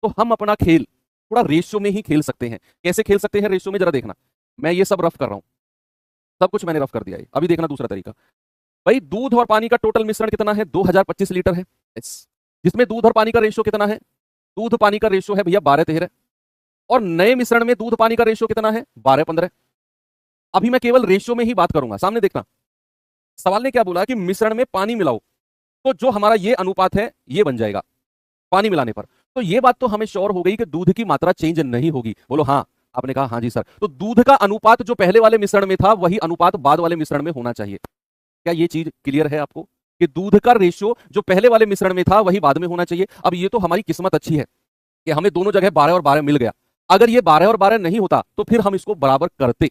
तो हम अपना खेल थोड़ा रेशियो में ही खेल सकते हैं। कैसे खेल सकते हैं रेशियो में, जरा देखना, मैं ये सब रफ कर रहा हूं, सब कुछ मैंने रफ कर दिया है। अभी देखना दूसरा तरीका, भाई दूध और पानी का टोटल मिश्रण कितना है, 2025 लीटर है, जिसमें दूध और पानी का रेशियो कितना है, दूध पानी का रेशियो है भैया 12-13, और नए मिश्रण में दूध पानी का रेशियो कितना है, 12-15। अभी मैं केवल रेशियो में ही बात करूंगा, सामने देखना, सवाल ने क्या बोला कि मिश्रण में पानी मिलाओ, तो जो हमारा ये अनुपात है ये बन जाएगा पानी मिलाने पर। तो ये बात तो हमें श्योर हो गई कि दूध की मात्रा चेंज नहीं होगी, बोलो हाँ। आपने कहा हाँ जी सर, तो दूध का अनुपात जो पहले वाले मिश्रण में था वही अनुपात बाद वाले मिश्रण में होना चाहिए। क्या ये चीज क्लियर है आपको कि दूध का रेशियो जो पहले वाले मिश्रण में था वही बाद में होना चाहिए। अब ये तो हमारी किस्मत अच्छी है कि हमें दोनों जगह 12 और 12 मिल गया। अगर ये 12 और 12 नहीं होता तो फिर हम इसको बराबर करते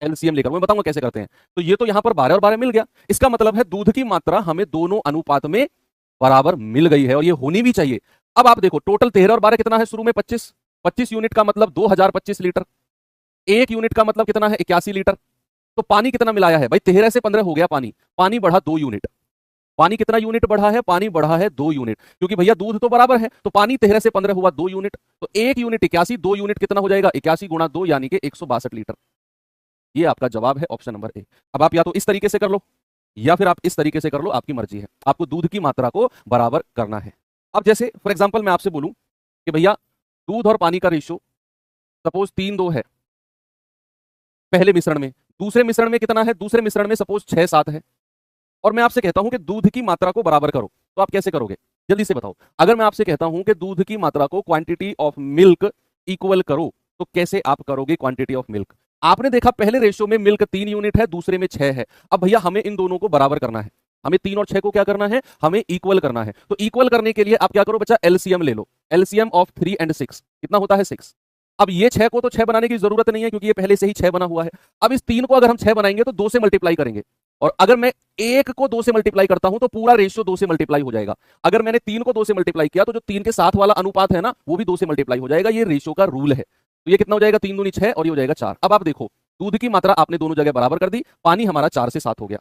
एलसीएम लेकर, मैं बताऊंगा कैसे करते हैं। तो ये तो यहां पर 12 और 12 मिल गया, इसका मतलब है दूध की मात्रा हमें दोनों अनुपात में बराबर मिल गई है, और ये होनी भी चाहिए। अब आप देखो टोटल 13 और 12 कितना है, शुरू में 25, 25 यूनिट का मतलब 2025 लीटर, 1 यूनिट का मतलब कितना है, 81 लीटर। तो पानी कितना मिलाया है भाई, 13 से 15 हो गया पानी, पानी बढ़ा 2 यूनिट। पानी कितना यूनिट बढ़ा है, पानी बढ़ा है 2 यूनिट, क्योंकि भैया दूध तो बराबर है, तो पानी 13 से 15 हुआ 2 यूनिट, तो 1 यूनिट 81, 2 यूनिट कितना हो जाएगा, 81 गुणा 2 यानी कि 162 लीटर। ये आपका जवाब है ऑप्शन नंबर ए। अब आप या तो इस तरीके से कर लो या फिर आप इस तरीके से कर लो, आपकी मर्जी है, आपको दूध की मात्रा को बराबर करना है। अब जैसे फॉर एग्जांपल मैं आपसे बोलूं कि भैया दूध और पानी का रेशियो सपोज 3-2 है पहले मिश्रण में, दूसरे मिश्रण में कितना है, दूसरे मिश्रण में सपोज 6-7 है, और मैं आपसे कहता हूं कि दूध की मात्रा को बराबर करो, तो आप कैसे करोगे, जल्दी से बताओ। अगर मैं आपसे कहता हूं कि दूध की मात्रा को क्वांटिटी ऑफ मिल्क इक्वल करो, तो कैसे आप करोगे क्वांटिटी ऑफ मिल्क। आपने देखा पहले रेशियो में मिल्क 3 यूनिट है, दूसरे में 6 है। अब भैया हमें इन दोनों को बराबर करना है, हमें 3 और 6 को क्या करना है, हमें इक्वल करना है। तो इक्वल करने के लिए आप क्या करो बच्चा, एलसीएम ले लो। एलसीएम ऑफ 3 and 6 कितना होता है, 6। अब ये 6 को तो 6 बनाने की जरूरत नहीं है क्योंकि ये पहले से ही 6 बना हुआ है। अब इस 3 को अगर हम 6 बनाएंगे तो 2 से मल्टीप्लाई करेंगे, और अगर मैं 1 को 2 से मल्टीप्लाई करता हूं तो पूरा रेशियो 2 से मल्टीप्लाई हो जाएगा। अगर मैंने 3 को 2 से मल्टीप्लाई किया तो जो 3 के साथ वाला अनुपात है ना वो भी 2 से मल्टीप्लाई हो जाएगा। ये रेशियो का रूल है। तो ये कितना हो जाएगा, 3 दूनी 6 और ये हो जाएगा 4। अब आप देखो दूध की मात्रा आपने दोनों जगह बराबर कर दी, पानी हमारा 4 से 7 हो गया,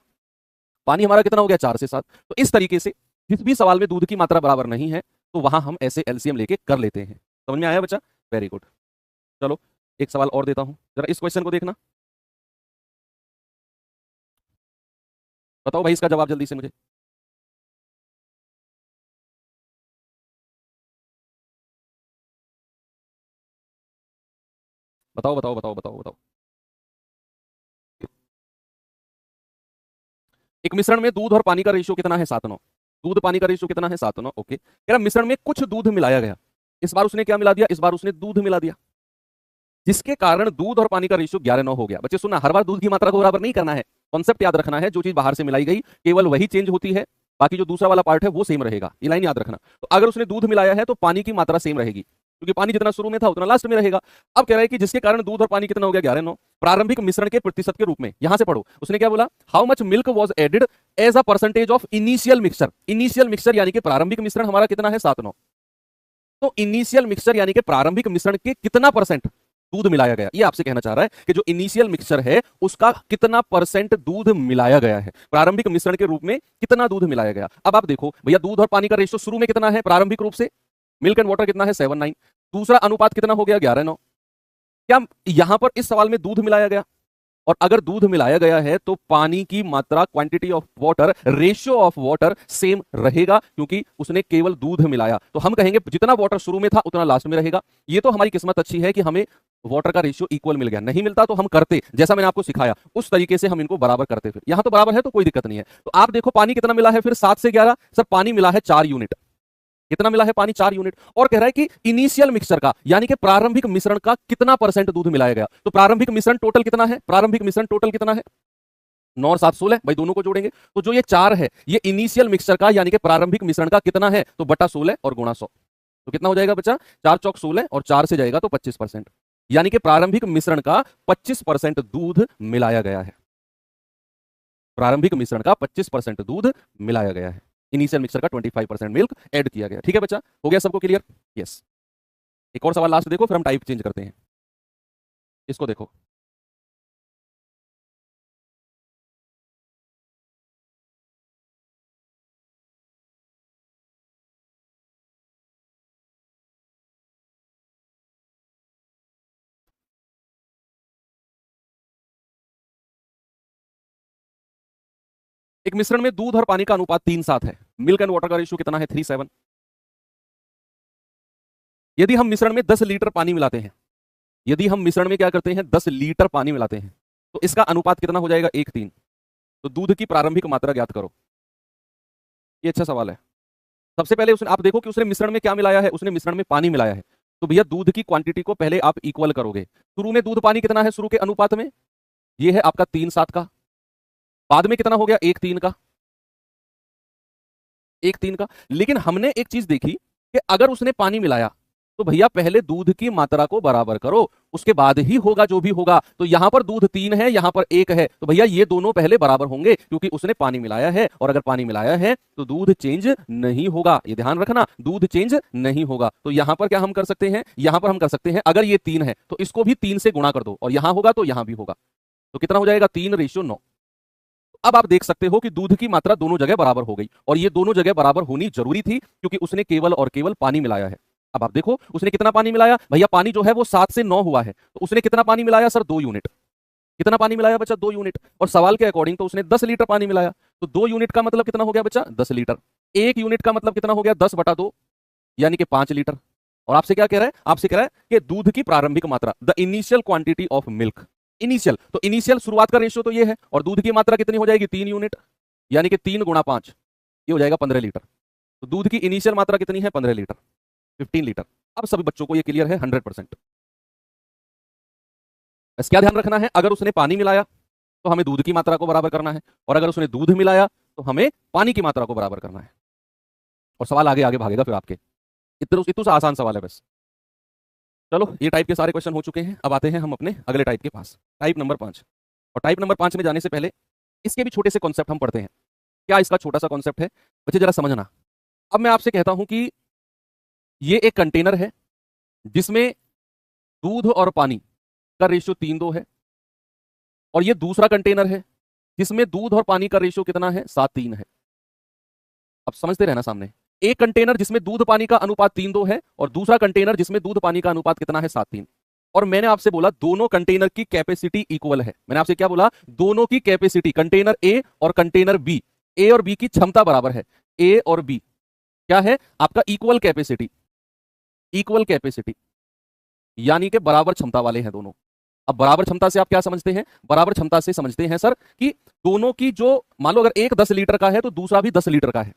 पानी हमारा कितना हो गया, 4 से 7। तो इस तरीके से जिस भी सवाल में दूध की मात्रा बराबर नहीं है तो वहां हम ऐसे एलसीएम लेके कर लेते हैं। समझ में आया बच्चा, वेरी गुड। चलो एक सवाल और देता हूं, जरा इस क्वेश्चन को देखना, बताओ भाई इसका जवाब जल्दी से मुझे। बताओ बताओ बताओ बताओ बताओ। एक मिश्रण में दूध और पानी का रेशियो कितना है, 7-9। दूध पानी का रेशियो कितना है, 7-9। ओके, कह रहा मिश्रण में कुछ दूध मिलाया गया, इस बार उसने क्या मिला दिया, इस बार उसने दूध मिला दिया, जिसके कारण दूध और पानी का रेशियो 11-9 हो गया। बच्चे सुनना, हर बार दूध की मात्रा को बराबर नहीं करना है, कॉन्सेप्ट याद रखना है। जो चीज बाहर से मिलाई गई केवल वही चेंज होती है, बाकी जो दूसरा वाला पार्ट है वो सेम रहेगा, ये लाइन याद रखना। तो अगर उसने दूध मिलाया है तो पानी की मात्रा सेम रहेगी, क्योंकि पानी जितना शुरू में था उतना लास्ट में रहेगा। अब कह रहा है कि जिसके कारण दूध और पानी कितना हो गया, 11-9, प्रारंभिक मिश्रण के प्रतिशत के रूप में। यहां से पढ़ो, उसने क्या बोला, how much milk was added as a percentage of initial mixture. Initial mixture यानी कि प्रारंभिक मिश्रण हमारा कितना है, 7-9। तो इनिशियल मिक्सचर यानी कि प्रारंभिक मिश्रण के कितना परसेंट दूध मिलाया गया, ये आपसे कहना चाह रहा है कि जो इनिशियल मिक्सचर है उसका कितना परसेंट दूध मिलाया गया है, प्रारंभिक मिश्रण के रूप में कितना दूध मिलाया गया। अब आप देखो भैया दूध और पानी का रेशियो शुरू में कितना है, प्रारंभिक रूप से मिल्क एंड वाटर कितना है, 7-9। दूसरा अनुपात कितना हो गया, 11-9। क्या यहां पर इस सवाल में दूध मिलाया गया, और अगर दूध मिलाया गया है तो पानी की मात्रा, quantity of water, ratio of water same रहेगा, क्योंकि उसने केवल दूध मिलाया। तो हम कहेंगे जितना वाटर शुरू में था उतना लास्ट में रहेगा। ये तो हमारी किस्मत अच्छी है कि हमें वाटर का रेशियो इक्वल मिल गया, नहीं मिलता तो हम करते जैसा मैंने आपको सिखाया उस तरीके से हम इनको बराबर करते। फिर यहां तो बराबर है तो कोई दिक्कत नहीं है। तो आप देखो पानी कितना मिला है, फिर 7 से 11, सर पानी मिला है 4 यूनिट। कितना मिला है, पानी 4 यूनिट। और कह रहा है कि इनिशियल मिक्सचर का यानी कि प्रारंभिक मिश्रण का कितना परसेंट दूध मिलाया गया। तो प्रारंभिक मिश्रण टोटल कितना है, प्रारंभिक मिश्रण टोटल कितना है, 9 और 7 16, भाई दोनों को जोड़ेंगे तो जो ये 4 है ये इनिशियल मिक्सचर का यानी कि प्रारंभिक मिश्रण का कितना है, तो बटा 16 और गुणा 100। तो कितना हो जाएगा बच्चा, 4 चौक 16 और 4 से जाएगा तो 25%। यानी कि प्रारंभिक मिश्रण का 25% दूध मिलाया गया है। प्रारंभिक मिश्रण का 25% दूध मिलाया गया है। इनिशियल मिक्सचर का 25% मिल्क ऐड किया गया। ठीक है बच्चा, हो गया सबको क्लियर? यस। एक और सवाल लास्ट देखो, फिर हम टाइप चेंज करते हैं। इसको देखो, एक मिश्रण में दूध और पानी का अनुपात 3:7 है। मिल्क एंड वाटर का रेशियो कितना है? 3:7। यदि हम मिश्रण में 10 लीटर पानी मिलाते हैं, यदि हम मिश्रण में क्या करते हैं, 10 लीटर पानी मिलाते हैं, तो इसका अनुपात कितना हो जाएगा? 1:3। तो दूध की प्रारंभिक मात्रा ज्ञात करो। ये अच्छा सवाल है। सबसे पहले उसने, आप देखो कि उसने मिश्रण में क्या मिलाया है, उसने मिश्रण में पानी मिलाया है। तो भैया दूध की क्वांटिटी को पहले आप इक्वल करोगे। शुरू में दूध पानी कितना है शुरू के अनुपात में? ये है आपका 3:7 का। बाद में कितना हो गया? 1:3 का। 1:3 का। लेकिन हमने एक चीज देखी कि अगर उसने पानी मिलाया तो भैया पहले दूध की मात्रा को बराबर करो, उसके बाद ही होगा जो भी होगा। तो यहां पर दूध 3 है, यहां पर 1 है, तो भैया ये दोनों पहले बराबर होंगे क्योंकि उसने पानी मिलाया है। और अगर पानी मिलाया है तो दूध चेंज नहीं होगा, ये ध्यान रखना, दूध चेंज नहीं होगा। तो यहां पर क्या हम कर सकते हैं? यहां पर हम कर सकते हैं, अगर ये 3 है तो इसको भी 3 से गुणा कर दो, और यहां होगा तो यहां भी होगा। तो कितना हो जाएगा? 3:9। अब आप देख सकते हो कि दूध की मात्रा दोनों जगह बराबर हो गई, और ये दोनों जगह बराबर होनी जरूरी थी क्योंकि उसने केवल और केवल पानी मिलाया है। अब आप देखो उसने कितना पानी मिलाया। भैया पानी जो है वो 7 से 9 हुआ है, तो उसने कितना पानी मिलाया सर? 2 यूनिट। कितना पानी मिलाया बच्चा? 2 यूनिट। और सवाल के अकॉर्डिंग तो उसने 10 लीटर पानी मिलाया, तो 2 यूनिट का मतलब कितना हो गया बच्चा? 10 लीटर। 1 यूनिट का मतलब कितना हो गया? 10/2, यानी कि 5 लीटर। और आपसे क्या कह रहा है? आपसे कह रहा है कि दूध की प्रारंभिक मात्रा, the initial quantity of milk. Initial, तो इनिशियल शुरुआत का रेशियो तो ये है, और दूध की मात्रा कितनी हो जाएगी? 3 यूनिट, यानी कि 3 × 5, ये हो जाएगा 15 लीटर। तो दूध की इनिशियल मात्रा कितनी है? 15 लीटर, 15 लीटर। अब सभी बच्चों को ये क्लियर है 100%। बस क्या ध्यान रखना है, अगर उसने पानी मिलाया तो हमें दूध की मात्रा को बराबर करना है, और अगर उसने दूध मिलाया तो हमें पानी की मात्रा को बराबर करना है। और सवाल आगे आगे भागेगा फिर आपके। इतना इतना सा आसान सवाल है बस। चलो, ये टाइप के सारे क्वेश्चन हो चुके हैं। अब आते हैं हम अपने अगले टाइप के पास, टाइप नंबर 5। और टाइप नंबर 5 में जाने से पहले इसके भी छोटे से कॉन्सेप्ट हम पढ़ते हैं। क्या इसका छोटा सा कॉन्सेप्ट है बच्चे, जरा समझना। अब मैं आपसे कहता हूं कि ये एक कंटेनर है जिसमें दूध और पानी का रेशियो 3:2 है, और ये दूसरा कंटेनर है जिसमें दूध और पानी का रेशियो कितना है? 7:3 है। अब समझते रहना सामने, एक कंटेनर जिसमें दूध पानी का अनुपात 3:2 है, और दूसरा कंटेनर जिसमें दूध पानी का अनुपात कितना है? 7:3। और मैंने आपसे बोला दोनों कंटेनर की कैपेसिटी इक्वल है। मैंने आपसे क्या बोला? दोनों की कैपेसिटी, कंटेनर ए और कंटेनर बी, ए और बी की क्षमता बराबर है। ए और बी क्या है आपका? Equal capacity. इक्वल कैपेसिटी यानी कि बराबर क्षमता वाले हैं दोनों। अब बराबर क्षमता से आप क्या समझते हैं? बराबर क्षमता से समझते हैं सर कि दोनों की जो, मान लो अगर एक 10 लीटर का है तो दूसरा भी 10 लीटर का है।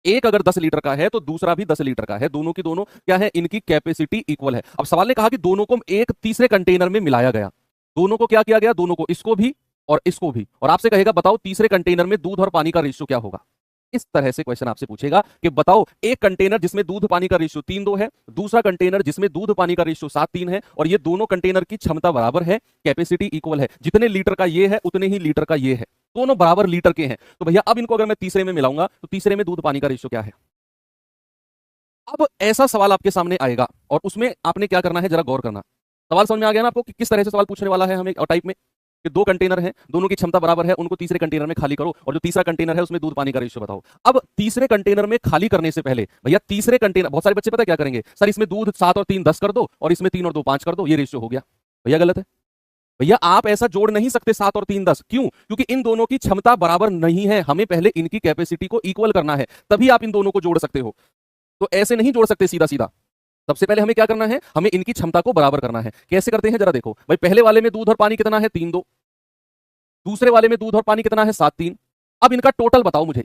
एक अगर 10 लीटर का है तो दूसरा भी 10 लीटर का है। दोनों की दोनों क्या है? इनकी कैपेसिटी इक्वल है। अब सवाल ने कहा कि दोनों को एक तीसरे कंटेनर में मिलाया गया। दोनों को क्या किया गया? दोनों को, इसको भी और इसको भी। और आपसे कहेगा बताओ तीसरे कंटेनर में दूध और पानी का रेशियो क्या होगा। इस तरह से क्वेश्चन आपसे पूछेगा कि बताओ एक कंटेनर जिसमें दूध पानी का रेशियो 3:2 है, दूसरा कंटेनर जिसमें दूध पानी का रेशियो 7:3 है, और ये दोनों कंटेनर की क्षमता बराबर है, कैपेसिटी इक्वल है। जितने लीटर का ये है उतने ही लीटर का ये है, दोनों बराबर लीटर के हैं। तो भैया अब इनको अगर मैं तीसरे में मिलाऊंगा तो तीसरे में दूध पानी का रेशियो क्या है? अब ऐसा सवाल आपके सामने आएगा और उसमें आपने क्या करना है, जरा गौर करना। सवाल समझ में आ गया ना आपको कि किस तरह से सवाल पूछने वाला है हमें टाइप में? कि दो कंटेनर हैं, दोनों की क्षमता बराबर है, उनको तीसरे कंटेनर में खाली करो, और जो तीसरा कंटेनर है उसमें दूध पानी का रेशियो बताओ। अब तीसरे कंटेनर में खाली करने से पहले भैया तीसरे कंटेनर, बहुत सारे बच्चे पता क्या करेंगे, सर इसमें दूध 7 और 3 10 कर दो, और इसमें 3 और 2 5 कर दो, ये रेशियो हो गया। भैया गलत है। भैया आप ऐसा जोड़ नहीं सकते 7 और 3 10। क्यों? क्योंकि इन दोनों की क्षमता बराबर नहीं है, हमें पहले इनकी कैपेसिटी को इक्वल करना है, तभी आप इन दोनों को जोड़ सकते हो। तो ऐसे नहीं जोड़ सकते सीधा सीधा। सबसे पहले हमें क्या करना है? हमें इनकी क्षमता को बराबर करना है। कैसे करते हैं जरा देखो भाई। पहले वाले में दूध और पानी कितना है? 3:2। दूसरे वाले में दूध और पानी कितना है? 7:3। अब इनका टोटल बताओ मुझे,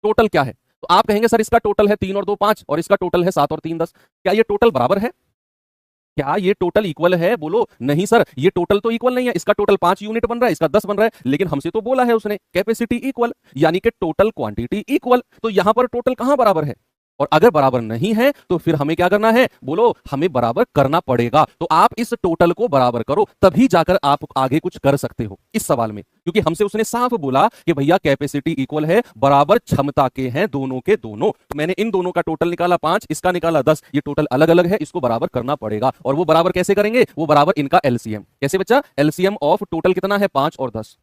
टोटल क्या है? तो आप कहेंगे सर इसका टोटल है 3 और 2 5, और इसका टोटल है 7 और 3 10। क्या ये टोटल बराबर है? क्या ये टोटल इक्वल है? बोलो नहीं सर, ये टोटल तो इक्वल नहीं है। इसका टोटल 5 यूनिट बन रहा है, इसका 10 बन रहा है, लेकिन हमसे तो बोला है उसने कैपेसिटी इक्वल, यानी कि टोटल क्वांटिटी इक्वल। तो यहां पर टोटल कहां बराबर है? और अगर बराबर नहीं है तो फिर हमें क्या करना है, बोलो, हमें बराबर करना पड़ेगा। तो आप इस टोटल को बराबर करो, तभी जाकर आप आगे कुछ कर सकते हो इस सवाल में, क्योंकि हमसे उसने साफ बोला कि भैया कैपेसिटी इक्वल है, बराबर क्षमता के हैं दोनों के दोनों। तो मैंने इन दोनों का टोटल निकाला 5, इसका निकाला 10, ये टोटल अलग अलग है, इसको बराबर करना पड़ेगा। और वो बराबर कैसे करेंगे, वो बराबर इनका एलसीएम। कैसे बच्चा, एलसीएम ऑफ टोटल कितना है 5 और 10,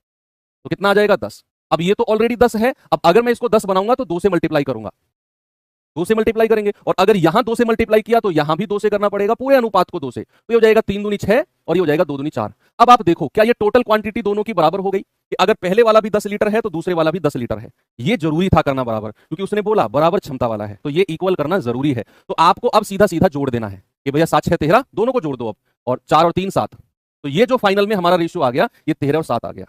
तो कितना आ जाएगा 10। अब ये तो ऑलरेडी 10 है, अब अगर मैं इसको 10 बनाऊंगा तो 2 से मल्टीप्लाई करूंगा, 2 से मल्टीप्लाई करेंगे, और अगर यहां 2 से मल्टीप्लाई किया तो यहां भी 2 से करना पड़ेगा, पूरे अनुपात को 2 से, तो ये हो जाएगा 3 दूनी 6 और ये हो जाएगा 2 दूनी 4। अब आप देखो क्या ये टोटल क्वांटिटी दोनों की बराबर हो गई, कि अगर पहले वाला भी 10 लीटर है तो दूसरे वाला भी 10 लीटर है। ये जरूरी था करना बराबर, क्योंकि उसने बोला बराबर क्षमता वाला है, तो ये इक्वल करना जरूरी है। तो आपको अब सीधा सीधा जोड़ देना है कि भैया 7 6 13 दोनों को जोड़ दो अब, और 4 और 3 7, तो ये जो फाइनल में हमारा रेशियो आ गया ये 13 और 7 आ गया।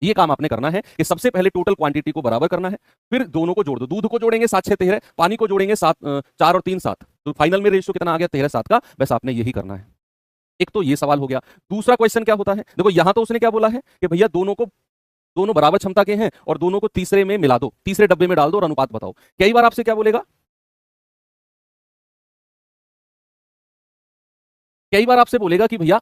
ये काम आपने करना है कि सबसे पहले टोटल क्वांटिटी को बराबर करना है, फिर दोनों को जोड़ दो, दूध को जोड़ेंगे 7 6 13, पानी को जोड़ेंगे 4 और 3 7, तो फाइनल में रेशियो कितना आ गया 13 7 का। बस आपने यही करना है। एक तो ये सवाल हो गया। दूसरा क्वेश्चन क्या होता है, देखो यहां तो उसने क्या बोला है कि भैया दोनों बराबर क्षमता के हैं और दोनों को तीसरे में मिला दो, तीसरे डब्बे में डाल दो और अनुपात बताओ। कई बार आपसे क्या बोलेगा, कई बार आपसे बोलेगा कि भैया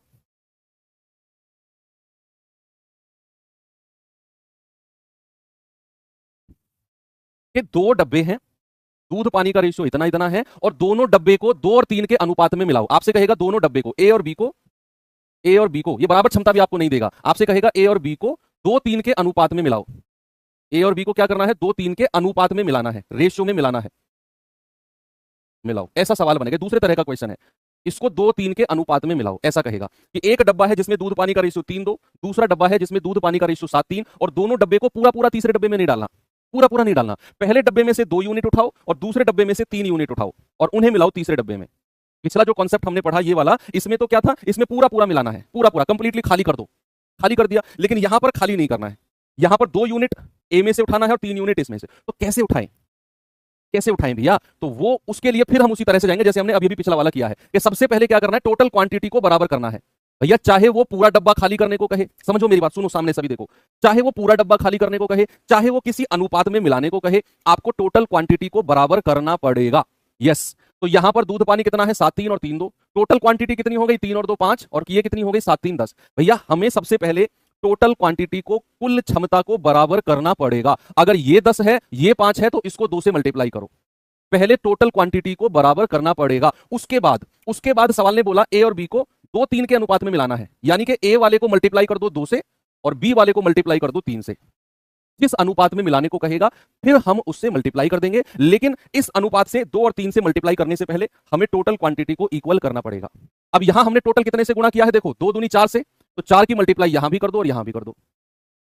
कि 2 डब्बे हैं, दूध पानी का रेशियो इतना इतना है, और दोनों डब्बे को 2 और 3 के अनुपात में मिलाओ। आपसे कहेगा दोनों डब्बे को, ए और बी को, ये बराबर क्षमता भी आपको नहीं देगा, आपसे कहेगा ए और बी को 2 3 के अनुपात में मिलाओ। ए और बी को क्या करना है, 2 3 के अनुपात में मिलाना है, रेशियो में मिलाना है, मिलाओ, ऐसा सवाल बनेगा। दूसरे तरह का क्वेश्चन है, इसको 2 3 के अनुपात में मिलाओ। ऐसा कहेगा कि एक डब्बा है जिसमें दूध पानी का रेशियो 3 2, दूसरा डब्बा है जिसमें दूध पानी का रेशियो 7 3, और दोनों डब्बे को पूरा पूरा तीसरे डब्बे में नहीं डालना, पूरा पूरा नहीं डालना। पहले डब्बे में से 2 यूनिट उठाओ और दूसरे डब्बे में से 3 यूनिट उठाओ और उन्हें मिलाओ तीसरे डब्बे में। पिछला जो कॉन्सेप्ट हमने पढ़ा ये वाला, इसमें तो क्या था, इसमें पूरा पूरा मिलाना है, पूरा पूरा कंप्लीटली खाली कर दो, खाली कर दिया। लेकिन यहां पर खाली नहीं करना है, यहां पर 2 यूनिट ए में से उठाना है और 3 यूनिट इसमें से। तो कैसे उठाएं, कैसे उठाएं भैया, तो वो उसके लिए फिर हम उसी तरह से जाएंगे जैसे हमने अभी भी पिछला वाला किया है, कि सबसे पहले क्या करना है, टोटल क्वांटिटी को बराबर करना है। भैया चाहे वो पूरा डब्बा खाली करने को कहे, समझो मेरी बात, सुनो सामने सभी देखो, चाहे वो पूरा डब्बा खाली करने को कहे, चाहे वो किसी अनुपात में मिलाने को कहे, आपको टोटल क्वांटिटी को बराबर करना पड़ेगा। यस, तो यहां पर दूध पानी कितना है 7 3 और 3 2, टोटल क्वांटिटी कितनी हो गई 3 और 2 5, और ये कितनी हो गई 7 3 10। भैया हमें सबसे पहले टोटल क्वांटिटी को, कुल क्षमता को बराबर करना पड़ेगा। अगर ये 10 है ये 5 है तो इसको 2 से मल्टीप्लाई करो, पहले टोटल क्वांटिटी को बराबर करना पड़ेगा। उसके बाद सवाल ने बोला ए और बी को 2 3 के अनुपात में मिलाना है, यानी कि ए वाले को मल्टीप्लाई कर दो 2 से और बी वाले को मल्टीप्लाई कर दो 3 से। जिस अनुपात में मिलाने को कहेगा फिर हम उससे मल्टीप्लाई कर देंगे, लेकिन इस अनुपात से 2 और 3 से मल्टीप्लाई करने से पहले हमें टोटल क्वांटिटी को इक्वल करना पड़ेगा। अब यहां हमने टोटल कितने से गुणा किया है, देखो 2 दूनी 4 से, तो 4 की मल्टीप्लाई यहां भी कर दो और यहां भी कर दो।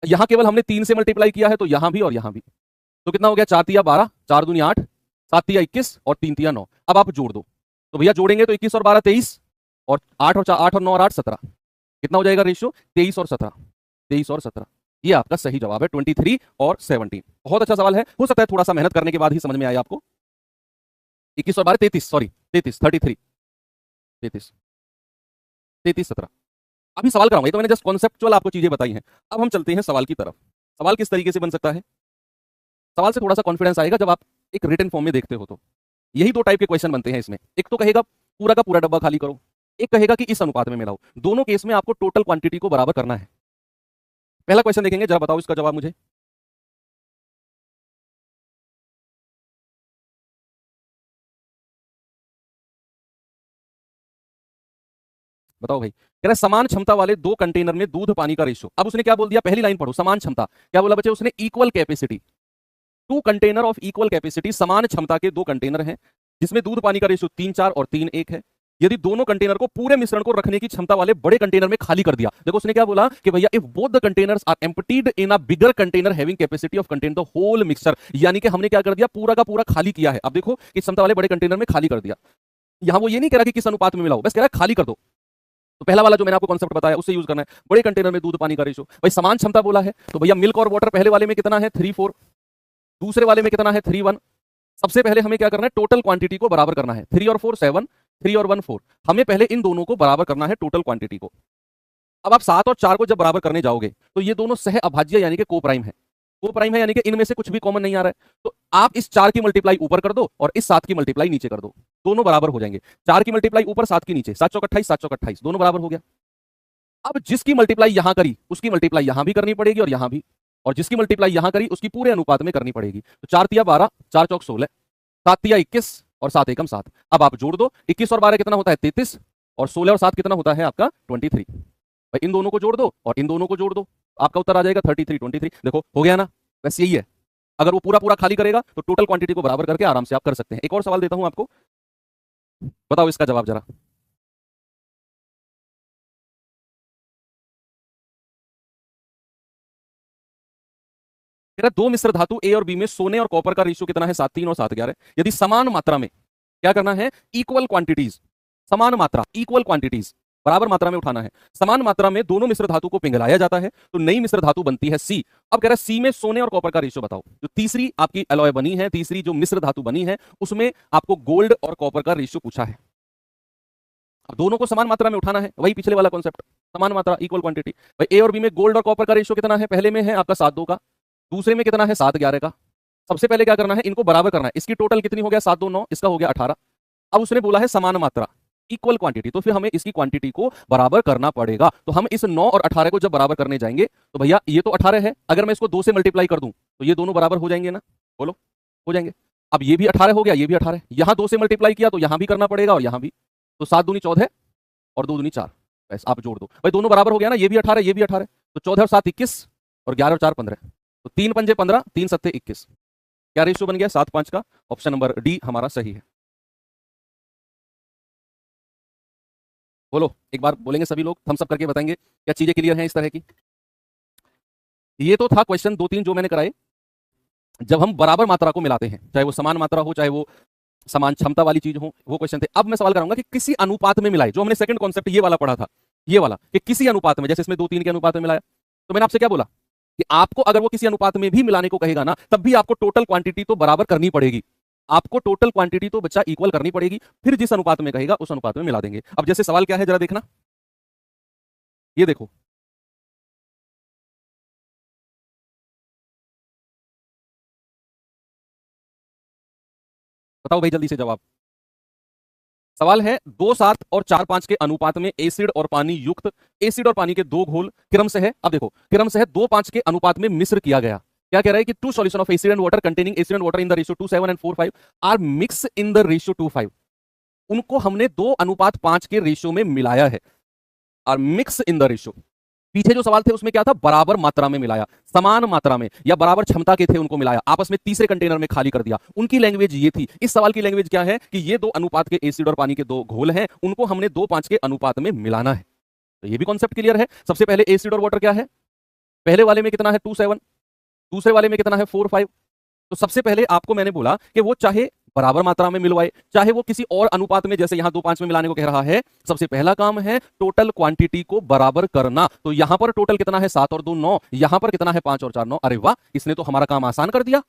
यहां केवल हमने 3 से मल्टीप्लाई किया है, तो यहां भी और यहां भी, तो कितना हो गया 4 तिया 12, 4 दूनी 8, 7 तिया 21 और 3 तिया 9। अब आप जोड़ दो, तो भैया जोड़ेंगे तो 21 और 12 23, और 8 और 9 और 8 17, कितना हो जाएगा रेशियो 23 और 17, 23 और 17। ये आपका सही जवाब है 23 और 17। बहुत अच्छा सवाल है, हो सकता है थोड़ा सा मेहनत करने के बाद ही समझ में आए आपको। 21 और 12 33, सॉरी 33 33 33 33 17। अभी सवाल कराऊंगा, तो मैंने जस्ट कॉन्सेप्चुअल आपको चीजें बताई हैं। अब हम चलते हैं सवाल की तरफ। सवाल किस तरीके से बन सकता है, सवाल से थोड़ा सा कॉन्फिडेंस आएगा जब आप एक रिटन फॉर्म में देखते हो। तो यही 2 टाइप के क्वेश्चन बनते हैं इसमें, एक तो कहेगा पूरा का पूरा डब्बा खाली करो, एक कहेगा कि इस अनुपात में मिलाओ। दोनों केस में आपको टोटल क्वांटिटी को बराबर करना है। पहला क्वेश्चन देखेंगे, जरा बताओ इसका जवाब मुझे। बताओ भाई, कह रहा है समान क्षमता वाले 2 कंटेनर में दूध पानी का रेशियो। अब उसने क्या बोल दिया, पहली लाइन पढ़ो, समान क्षमता, क्या बोला बच्चे उसने, equal capacity. 2 container of equal capacity, समान क्षमता के 2 कंटेनर हैं जिसमें दूध पानी का रेशियो 3 4 और 3 1 है। यदि दोनों कंटेनर को पूरे मिश्रण को रखने की क्षमता वाले बड़े कंटेनर में खाली कर दिया, देखो उसने क्या बोला कि भैया if both the containers are emptied in a bigger container having capacity of contain the whole mixture, यानी कि हमने क्या कर दिया, पूरा का पूरा खाली किया है। अब देखो कि क्षमता वाले बड़े कंटेनर में खाली कर दिया, यहां वो ये नहीं कह रहा कि किस अनुपात में मिलाओ, बस कह रहा है खाली कर दो। तो पहला वाला जो मैंने आपको कॉन्सेप्ट बताया उससे यूज करना है, बड़े कंटेनर में दूध पानी का रेशियो। भाई समान क्षमता बोला है तो भैया मिल्क और वाटर पहले वाले में कितना है 3 4, दूसरे वाले में कितना है 3 1। सबसे पहले हमें क्या करना है, टोटल क्वांटिटी को बराबर करना है। 3 और 4 7, 3 और 1 4, हमें पहले इन दोनों को बराबर करना है टोटल क्वांटिटी को। अब आप 7 और 4 को जब बराबर करने जाओगे तो ये दोनों सह अभाज्य यानी कि को प्राइम है। कोप्राइम है, यानी कि इनमें से कुछ भी कॉमन नहीं आ रहा है। तो आप इस 4 की मल्टीप्लाई ऊपर कर दो और इस 7 की मल्टीप्लाई नीचे कर दो, दोनों बराबर हो जाएंगे। 4 की मल्टीप्लाई ऊपर, 7 की नीचे, 7 चौक 28, 7 चौक 28, दोनों बराबर हो गया। अब जिसकी मल्टीप्लाई यहां करी उसकी मल्टीप्लाई यहां भी करनी पड़ेगी और यहां भी, और जिसकी मल्टीप्लाई यहां करी उसकी पूरे अनुपात में करनी पड़ेगी। तो 4 तिया 12, 4 चौक 16, 7 तिया 21 और 7 एकम 7। अब आप जोड़ दो, 21 और 12 कितना होता है 33, और 16 और 7 कितना होता है आपका 23। भाई इन दोनों को जोड़ दो और इन दोनों को जोड़ दो, आपका उत्तर आ जाएगा 33, 23। देखो हो गया ना, बस यही है। अगर वो पूरा पूरा खाली करेगा तो टोटल क्वांटिटी को बराबर करके आराम से आप कर सकते हैं। एक और सवाल देता हूं आपको, बताओ इसका जवाब जरा। दो मिश्र धातु ए और बी में सोने और कॉपर का रेशियो कितना है 7:3 और 7:11। यदि समान मात्रा में, क्या करना है, इक्वल क्वांटिटीज, समान मात्रा, इक्वल क्वांटिटीज, बराबर मात्रा में उठाना है। समान मात्रा में दोनों मिश्र धातु को पिघलाया जाता है तो नई मिश्र धातु बनती है सी। अब कह रहा है सी में सोने और कॉपर का रेशियो बताओ। जो तीसरी आपकी अलॉय बनी है, तीसरी जो मिश्र धातु बनी है, उसमें आपको गोल्ड और कॉपर का रेशियो पूछा है। अब दोनों को समान मात्रा में उठाना है, वही पिछले वाला कॉन्सेप्ट, समान मात्रा, इक्वल क्वांटिटी। भाई ए और बी में गोल्ड और कॉपर का रेशियो कितना है, पहले में है आपका 7:2 का, दूसरे में कितना है 7:11 का। सबसे पहले क्या करना है, इनको बराबर करना है। इसकी टोटल कितनी हो गया 7, 2, 9, इसका हो गया 18। अब उसने बोला है समान मात्रा, इक्वल क्वांटिटी, तो फिर हमें इसकी क्वांटिटी को बराबर करना पड़ेगा। तो हम इस 9 और 18 को जब बराबर करने जाएंगे तो भैया ये तो 18 है, अगर मैं इसको 2 से मल्टीप्लाई कर दूं तो ये दोनों बराबर हो जाएंगे ना, बोलो हो जाएंगे। अब ये भी 18 हो गया, ये भी 18 है, यहां 2 से मल्टीप्लाई किया तो यहां भी करना पड़ेगा और यहां भी। तो 7 दूनी 14 और 2 दूनी 4, बस आप जोड़ दो भाई, दोनों बराबर हो गया ना, ये भी 18, ये भी 18। तो 14 और 7 21 और 11 और 4 15, तो 3 पंजे 15, 3 सत्ते 21। क्या रेशियो बन गया 7:5 का। ऑप्शन नंबर डी हमारा सही है। बोलो एक बार बोलेंगे सभी लोग, थम्स अप करके बताएंगे क्या चीजें क्लियर हैं इस तरह की। ये तो था क्वेश्चन 2-3 जो मैंने कराए, जब हम बराबर मात्रा को मिलाते हैं, चाहे वो समान मात्रा हो, चाहे वो समान क्षमता वाली चीज हो, वो क्वेश्चन थे। अब मैं सवाल कराऊंगा कि किसी अनुपात में मिलाए, जो हमने सेकंड कॉन्सेप्ट ये वाला पढ़ा था, ये वाला कि किसी अनुपात में, जैसे इसमें 2-3 के अनुपात में मिलाया, तो मैंने आपसे क्या बोला कि आपको अगर वो किसी अनुपात में भी मिलाने को कहेगा ना, तब भी आपको टोटल क्वांटिटी तो बराबर करनी पड़ेगी। आपको टोटल क्वांटिटी तो बच्चा इक्वल करनी पड़ेगी, फिर जिस अनुपात में कहेगा उस अनुपात में मिला देंगे। अब जैसे सवाल क्या है जरा देखना, ये देखो, बताओ भाई जल्दी से जवाब। सवाल है 2, 7 और 4, 5 के अनुपात में एसिड और पानी युक्त, एसिड और पानी के दो घोल क्रम से है, अब देखो क्रम से है 2, 5 के अनुपात में मिश्र किया गया। क्या कह रहा है कि 2 solution of acid and water containing acid and water in the ratio 2, 7 and 4, 5 are mix in the ratio 2, 5। उनको हमने 2:5 के रेशियो में मिलाया है, are mix in the ratio. पीछे जो सवाल थे उसमें क्या था, बराबर मात्रा में मिलाया, समान मात्रा में या बराबर क्षमता के थे उनको मिलाया, आपस में तीसरे कंटेनर में खाली कर दिया। उनकी लैंग्वेज ये थी। इस सवाल की लैंग्वेज क्या है कि ये 2 अनुपात के एसिड और पानी के 2 घोल हैं, उनको हमने 2:5 के अनुपात में मिलाना है। तो ये भी कॉन्सेप्ट क्लियर है। सबसे पहले एसिड और वाटर क्या है, पहले वाले में कितना है 2, 7, दूसरे वाले में कितना है 4, 5। तो सबसे पहले आपको मैंने बोला कि वो चाहे बराबर मात्रा में मिलवाए, चाहे वो किसी और अनुपात में, जैसे यहां 2:5 में मिलाने को कह रहा है, सबसे पहला काम है टोटल क्वांटिटी को बराबर करना। तो यहां पर टोटल कितना है 7 और 2 9, यहां पर कितना है 5 और 4 9। अरे वाह, इसने तो हमारा काम आसान कर दिया,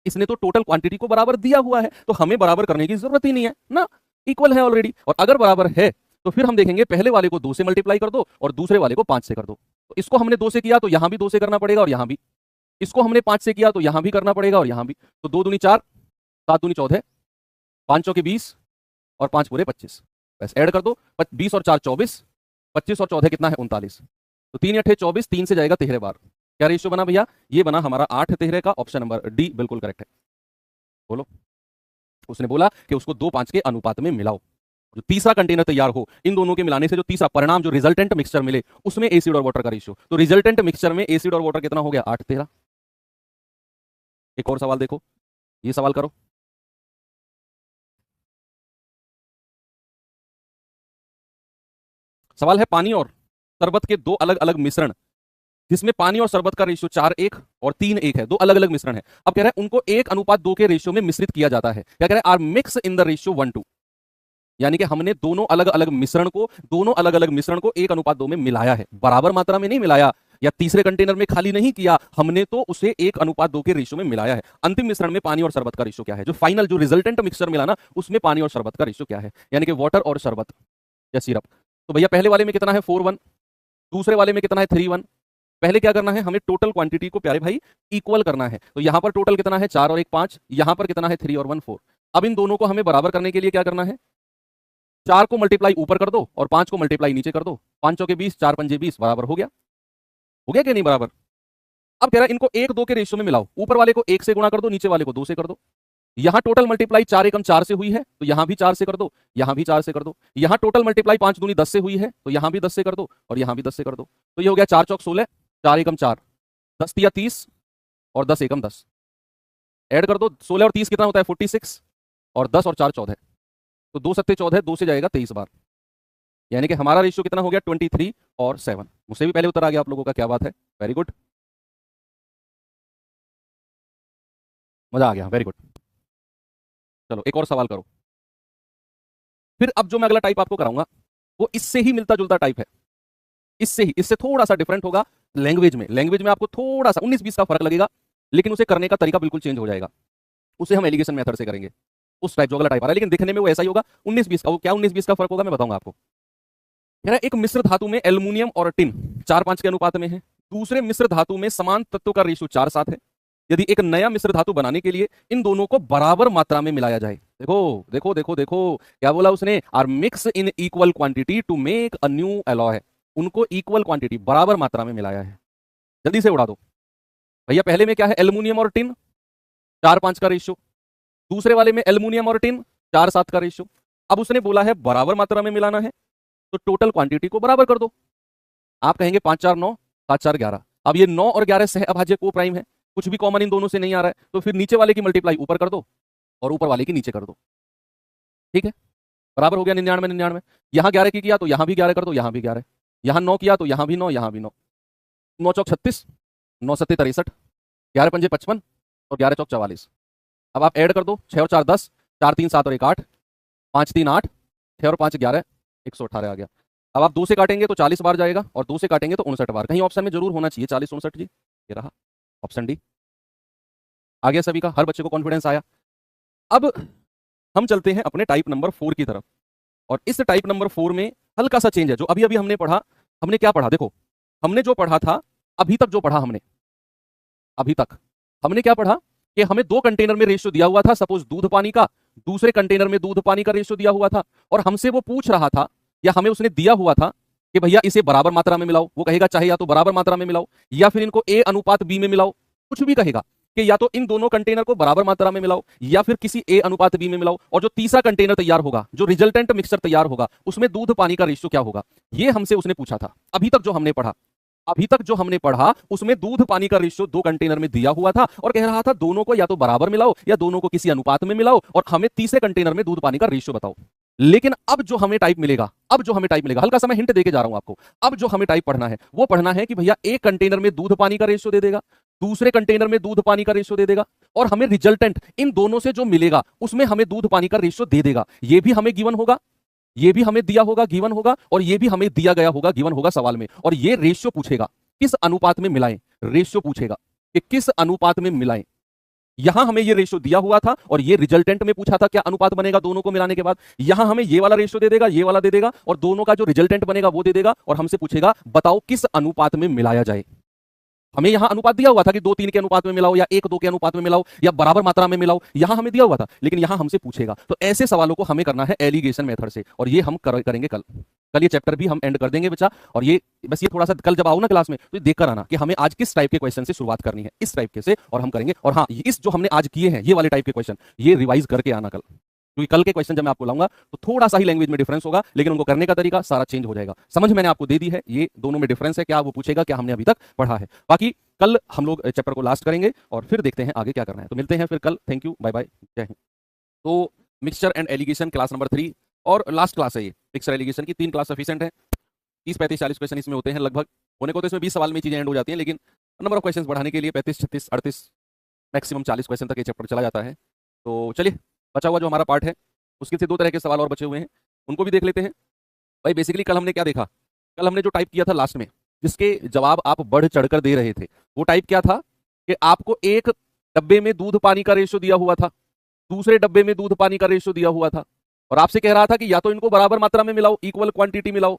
इसने तो टोटल क्वांटिटी को बराबर दिया हुआ है, तो हमें बराबर करने की जरूरत ही नहीं है ना, इक्वल है ऑलरेडी। और अगर बराबर है तो फिर हम देखेंगे पहले वाले को 2 से मल्टीप्लाई कर दो और दूसरे वाले को 5 से कर दो। तो इसको हमने 2 से किया तो यहां भी 2 से करना पड़ेगा और यहां भी, इसको हमने 5 से किया तो यहां भी करना पड़ेगा और यहां भी। तो 2 दूनी 4, 7 दूनी 14, 5 चौके 20 और 5 पूरे 25, बस ऐड कर दो, 20 और 4 24, 25 और 14 कितना है 39। तो 3 अठे 24, 3 से जाएगा 13 बार। क्या रेशियो बना भैया, ये बना हमारा 8 13 का। ऑप्शन नंबर डी बिल्कुल करेक्ट है। बोलो, उसने बोला कि उसको 2:5 के अनुपात में मिलाओ, जो तीसरा कंटेनर तैयार हो, इन दोनों के मिलाने से जो तीसरा परिणाम, जो रिजल्टेंट मिक्सचर मिले, उसमें एसिड और वाटर का रेशियो। तो रिजल्टेंट मिक्सचर में एसिड और वाटर कितना हो गया 8 13। एक और सवाल देखो, ये सवाल करो। सवाल है पानी और शरबत के 2 अलग अलग मिश्रण, जिसमें पानी और शरबत का रेशियो 4:1 और 3:1 है। 2 अलग अलग मिश्रण है। अब कह रहा है उनको 1:2 के रेशियो में मिश्रित किया जाता है। क्या कह रहा है, are mix in the ratio 1:2, यानी कि हमने दोनों अलग अलग मिश्रण को 1:2 में मिलाया है, बराबर मात्रा में नहीं मिलाया या तीसरे कंटेनर में खाली नहीं किया, हमने तो उसे 1:2 के रेशियो में मिलाया है। अंतिम मिश्रण में पानी और शरबत का रेशियो क्या है, जो फाइनल जो रिजल्टेंट मिक्सचर मिला ना, उसमें पानी और शरबत का रेशियो क्या है, यानी कि वाटर और शरबत या सिरप। तो भैया पहले वाले में कितना है 4:1, दूसरे वाले में कितना है 3:1, पहले क्या करना है, हमें टोटल क्वांटिटी को प्यारे भाई इक्वल करना है। तो यहां पर टोटल कितना है, 4 और 1 5, यहां पर कितना है 3 और 1 4। अब इन दोनों को हमें बराबर करने के लिए क्या करना है, 4 को मल्टीप्लाई ऊपर कर दो और 5 को मल्टीप्लाई नीचे कर दो। 5 चौके 20, 4 पंजे 20, बराबर हो गया। हो गया कि नहीं बराबर। अब कह रहा है इनको 1 2 के रेशियो में मिलाओ, ऊपर वाले को 1 से गुणा कर दो, नीचे वाले को 2 से कर दो। यहां टोटल मल्टीप्लाई 4 एकम 4 से हुई है, तो यहां भी 4 से कर दो, यहां भी 4 से कर दो। यहां टोटल मल्टीप्लाई 5 दूनी 10 से हुई है, तो यहां भी 10 से कर दो और यहां भी 10 से कर दो। तो ये हो गया 4 चौक 16, 4 एकम 4, 10 तिया 30 और 10 एकम 10। ऐड कर दो, 16 और 30 कितना होता है 46, और 10 और 4 14। तो 2 सत्ते 14, 2 से जाएगा 23 बार, यानी कि हमारा रेशियो कितना हो गया 23 और 7। मुझसे भी पहले उत्तर आ गया आप लोगों का, क्या बात है, वेरी गुड, मजा आ गया, वेरी गुड। चलो एक और सवाल करो। फिर अब जो मैं अगला टाइप आपको कराऊंगा वो इससे ही मिलता जुलता टाइप है, इससे ही, इससे थोड़ा सा डिफरेंट होगा लैंग्वेज में। लैंग्वेज में आपको थोड़ा सा 19-20 का फर्क लगेगा, लेकिन उसे करने का तरीका बिल्कुल चेंज हो जाएगा। उसे हम एलिगेशन मेथड से करेंगे, उस टाइप जो अगला टाइप आ रहा है, लेकिन दिखने में वो ऐसा ही होगा 19-20 का। वो क्या 19-20 का फर्क होगा मैं बताऊंगा आपको। कह रहा है एक मिश्र धातु में एल्युमिनियम और टिन 4:5 के अनुपात में है, दूसरे मिश्र धातु में समान तत्व का रेशियो 4:7 है। यदि एक नया मिश्र धातु बनाने के लिए इन दोनों को बराबर मात्रा में मिलाया जाए, देखो देखो देखो देखो क्या बोला उसने, are mix in equal quantity to make a new alloy. उनको इक्वल क्वांटिटी बराबर मात्रा में मिलाया है। जल्दी से उड़ा दो भैया। पहले में क्या है, एल्युमिनियम और टिन 4:5 का रेशियो, दूसरे वाले में एल्युमिनियम और टिन 4:7 का रेशियो। अब उसने बोला है बराबर मात्रा में मिलाना है, तो टोटल क्वांटिटी को बराबर कर दो। आप कहेंगे 5 4 9, 7 4 11। अब ये 9 और 11 सह अभाज्य को प्राइम है, कुछ भी कॉमन इन दोनों से नहीं आ रहा है, तो फिर नीचे वाले की मल्टीप्लाई ऊपर कर दो और ऊपर वाले की नीचे कर दो। ठीक है, बराबर हो गया 99 99। यहां 11 की किया तो यहां भी 11 कर दो, यहां भी 11। यहां 9 किया तो यहां भी 9, यहां भी 9। 9 चौक 36, 9 सत्ते 63, 11 पंजे 55 और 11 चौक 44। अब आप ऐड कर दो, 6 और 4 10, 4 3 7 और 1 8, 5 3 8, 6 और 5 11, 118 आ गया। अब आप 2 से काटेंगे तो 40 बार जाएगा और 2 से काटेंगे तो 59 बार। कहीं ऑप्शन में जरूर होना चाहिए 40 59 जी, ये रहा ऑप्शन डी। आ गया सभी का, हर बच्चे को कॉन्फिडेंस आया। अब हम चलते हैं अपने टाइप नंबर 4 की तरफ, और इस टाइप नंबर 4 में हल्का सा चेंज है। जो अभी अभी हमने पढ़ा, हमने क्या पढ़ा, देखो हमने जो पढ़ा था, अभी तक जो पढ़ा हमने, अभी तक हमने क्या पढ़ा कि हमें 2 कंटेनर में रेशियो दिया हुआ था, सपोज दूध पानी का, दूसरे कंटेनर में दूध पानी का रेशियो दिया हुआ था, और हमसे वो पूछ रहा था या हमें उसने दिया हुआ था कि भैया इसे बराबर मात्रा में मिलाओ। वो कहेगा चाहे या तो बराबर मात्रा में मिलाओ या फिर इनको A अनुपात B में मिलाओ, कुछ भी कहेगा कि या तो इन दोनों कंटेनर को बराबर मात्रा में मिलाओ या फिर किसी A अनुपात B में मिलाओ। और जो तीसरा कंटेनर तैयार होगा, जो रिजल्टेंट मिक्सचर तैयार होगा, उसमें दूध पानी का रेशियो क्या होगा, ये हमसे उसने पूछा था। अभी तक जो हमने पढ़ा, अभी तक जो हमने पढ़ा उसमें दूध पानी का रेशियो 2 कंटेनर में दिया हुआ था और कह रहा था दोनों को या तो बराबर मिलाओ या दोनों को किसी अनुपात में मिलाओ और हमें तीसरे कंटेनर में दूध पानी का रेशियो बताओ। लेकिन अब जो हमें टाइप मिलेगा, अब जो हमें टाइप मिलेगा, हल्का सा मैं हिंट देके जा रहा हूं आपको, अब जो हमें टाइप पढ़ना है वो पढ़ना है कि भैया एक कंटेनर में दूध पानी का रेशियो दे देगा, दूसरे कंटेनर में दूध पानी का रेशियो दे देगा, और हमें रिजल्टेंट इन दोनों से जो मिलेगा उसमें हमें दूध पानी का रेशियो दे देगा। ये भी हमें गिवन होगा, ये भी हमें दिया होगा गिवन होगा, और ये भी हमें दिया गया होगा गिवन होगा सवाल में। और ये रेशियो पूछेगा किस अनुपात में मिलाएं, रेशियो पूछेगा कि किस अनुपात में मिलाएं। यहां हमें ये रेशियो दिया हुआ था और ये रिजल्टेंट में पूछा था क्या अनुपात बनेगा दोनों को मिलाने के बाद। यहां हमें ये वाला रेशियो दे देगा, ये वाला दे देगा, और दोनों का जो रिजल्टेंट बनेगा वो दे देगा, और हमसे पूछेगा बताओ किस अनुपात में मिलाया जाए। हमें यहां अनुपात दिया हुआ था कि 2-3 के अनुपात में मिलाओ या 1-2 के अनुपात में मिलाओ या बराबर मात्रा में मिलाओ, यहां हमें दिया हुआ था, लेकिन यहां हमसे पूछेगा। तो ऐसे सवालों को हमें करना है एलिगेशन मेथड से, और ये हम करेंगे कल। कल ये चैप्टर भी हम एंड कर देंगे बच्चा। और ये बस ये थोड़ा सा कल जब आओ ना क्लास में तो ये देख कर आना कि हमें आज किस टाइप के क्वेश्चन से शुरुआत करनी है, इस टाइप के से, और हम करेंगे। और हाँ, इस जो हमने आज किए हैं ये वाले टाइप के क्वेश्चन, ये रिवाइज करके आना कल, क्योंकि कल के क्वेश्चन जब मैं आपको लाऊंगा तो थोड़ा सा ही लैंग्वेज में डिफरेंस होगा, लेकिन उनको करने का तरीका सारा चेंज हो जाएगा। समझ मैंने आपको दे दी है, ये दोनों में डिफरेंस है क्या, वो पूछेगा क्या हमने अभी तक पढ़ा है। बाकी कल हम लोग चैप्टर को लास्ट करेंगे और फिर देखते हैं आगे क्या करना है। तो मिलते हैं फिर कल। थैंक यू, बाय बाय, जय हिंद। तो mixture and allegation class number 3 और लास्ट क्लास है ये मिक्सचर एलिगेशन की। 3 क्लास सफिशिएंट है, 30 35 40 क्वेश्चन इसमें होते हैं लगभग। होने को तो इसमें 20 सवाल में चीजें एंड हो जाती हैं, लेकिन नंबर ऑफ क्वेश्चन बढ़ाने के लिए 35 36 38 मैक्सिमम 40 क्वेश्चन तक ये चैप्टर चला जाता है। तो चलिए, बचा हुआ जो हमारा पार्ट है उसके से 2 तरह के सवाल और बचे हुए हैं, उनको भी देख लेते हैं। भाई बेसिकली कल हमने क्या देखा, कल हमने जो टाइप किया था लास्ट में, जिसके जवाब आप बढ़ चढ़कर दे रहे थे, वो टाइप क्या था कि आपको एक डब्बे में दूध पानी का रेशियो दिया हुआ था, दूसरे डब्बे में दूध पानी का रेशियो दिया हुआ था, और आपसे कह रहा था कि या तो इनको बराबर मात्रा में मिलाओ, इक्वल क्वांटिटी मिलाओ,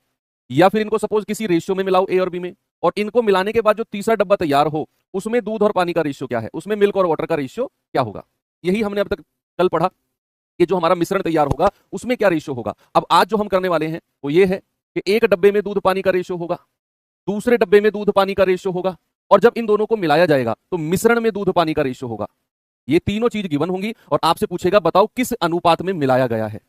या फिर इनको सपोज किसी रेशियो में मिलाओ ए और बी में। और इनको मिलाने के बाद जो तीसरा डब्बा तैयार हो उसमें दूध और पानी का रेशियो क्या है, उसमें मिल्क और वाटर का रेशियो क्या होगा। यही हमने अब तक कल पढ़ा कि जो हमारा मिश्रण तैयार होगा उसमें क्या रेशियो होगा। अब आज जो हम करने वाले हैं वो ये है कि एक डब्बे में दूध पानी का रेशियो होगा, दूसरे डब्बे में दूध पानी का रेशियो होगा, और जब इन दोनों को मिलाया जाएगा तो मिश्रण में दूध पानी का रेशियो होगा। ये तीनों चीज गिवन होंगी और आपसे पूछेगा बताओ किस अनुपात में मिलाया गया है।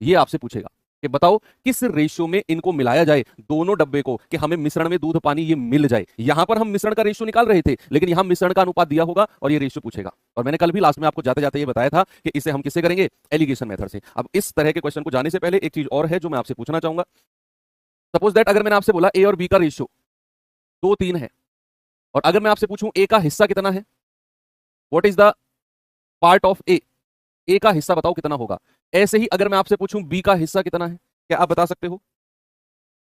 ये आपसे पूछेगा कि बताओ किस रेशियो में इनको मिलाया जाए दोनों डब्बे को, कि हमें मिश्रण में दूध पानी ये मिल जाए। यहां पर हम मिश्रण का रेशियो निकाल रहे थे, लेकिन यहां मिश्रण का अनुपात दिया होगा और ये रेशियो पूछेगा। और मैंने कल भी लास्ट में आपको जाते जाते ये बताया था कि इसे हम किससे करेंगे, एलिगेशन मेथड से। अब इस तरह के क्वेश्चन को जाने से पहले एक चीज और है जो मैं आपसे पूछना चाहूंगा। सपोज दैट अगर मैंने आपसे बोला ए और बी का रेशियो 2:3 है, और अगर मैं आपसे पूछूं ए का हिस्सा कितना है, what is the part of A का हिस्सा बताओ कितना होगा। ऐसे ही अगर मैं आपसे पूछूं बी का हिस्सा कितना है, क्या आप बता सकते हो।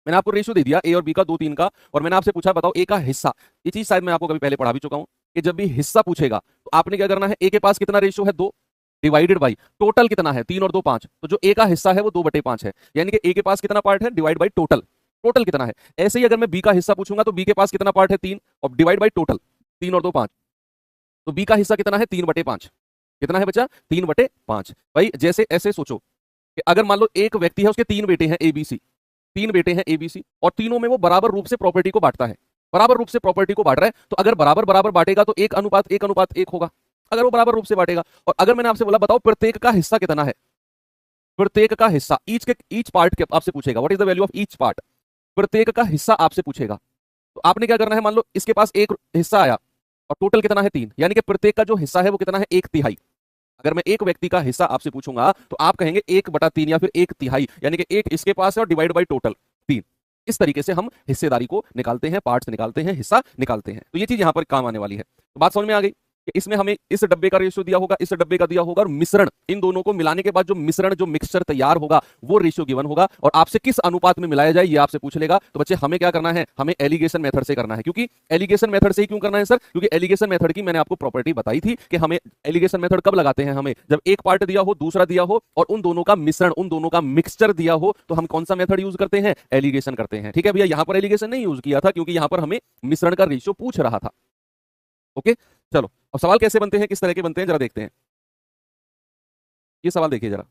मैंने आपको रेशियो दे दिया ए और बी का 2:3 का, और मैंने आपसे पूछा बताओ ए का हिस्सा। ये चीज शायद मैं आपको कभी पहले पढ़ा भी चुका हूं कि जब भी हिस्सा पूछेगा तो आपने क्या करना है, ए के पास कितना रेशियो है 2 डिवाइडेड बाई टोटल कितना है 3 और 2 5, तो जो ए का हिस्सा है वो 2/5 है, यानी कि ए के पास कितना पार्ट है डिवाइड बाई टोटल, टोटल कितना है। ऐसे ही अगर मैं बी का हिस्सा पूछूंगा तो बी के पास कितना पार्ट है 3 और डिवाइड बाई टोटल 3 और 2 5, तो बी का हिस्सा कितना है 3/5। कितना है बच्चा 3/5। भाई जैसे ऐसे सोचो कि अगर मान लो एक व्यक्ति है, उसके 3 बेटे हैं एबीसी, 3 बेटे हैं एबीसी, और तीनों में वो बराबर रूप से प्रॉपर्टी को बांटता है, बराबर रूप से प्रॉपर्टी को बांट रहा है। तो अगर बराबर बराबर बांटेगा तो 1:1:1 होगा, अगर वो बराबर रूप से बांटेगा। और अगर मैंने आपसे बोला बताओ प्रत्येक का हिस्सा कितना है, प्रत्येक का हिस्सा ईच पार्ट के आपसे पूछेगा, what is the value of each part, प्रत्येक का हिस्सा आपसे पूछेगा। तो आपने क्या करना है, मान लो इसके पास एक हिस्सा आया और टोटल कितना है 3, यानी कि प्रत्येक का जो हिस्सा है वो कितना है 1/3। अगर मैं एक व्यक्ति का हिस्सा आपसे पूछूंगा तो आप कहेंगे 1/3 या फिर 1/3, यानी कि एक इसके पास है और डिवाइड बाई टोटल 3। इस तरीके से हम हिस्सेदारी को निकालते हैं, पार्ट्स निकालते हैं, हिस्सा निकालते हैं। तो ये चीज यहां पर काम आने वाली है। तो बात समझ में आ गई कि इसमें हमें इस डब्बे का रेशियो दिया होगा, इस डब्बे का दिया होगा, और मिश्रण इन दोनों को मिलाने के बाद जो मिश्रण जो मिक्सचर तैयार होगा वो रेशियो गिवन होगा, और आपसे किस अनुपात में मिलाया जाए ये आपसे पूछ लेगा। तो बच्चे हमें क्या करना है, हमें एलिगेशन मेथड से करना है। क्योंकि एलिगेशन मेथड से ही क्यों करना है सर, क्योंकि एलिगेशन मेथड की मैंने आपको प्रॉपर्टी बताई थी कि हमें एलिगेशन मेथड कब लगाते हैं, हमें जब एक पार्ट दिया हो, दूसरा दिया हो, और उन दोनों का मिश्रण, उन दोनों का मिक्सचर दिया हो, तो हम कौन सा मेथड यूज करते हैं, एलिगेशन करते हैं। ठीक है भैया, यहां पर एलिगेशन नहीं यूज किया था क्योंकि यहां पर हमें मिश्रण का रेशियो पूछ रहा था। ओके चलो, अब सवाल कैसे बनते हैं, किस तरह के बनते हैं जरा देखते हैं। ये सवाल देखिए जरा,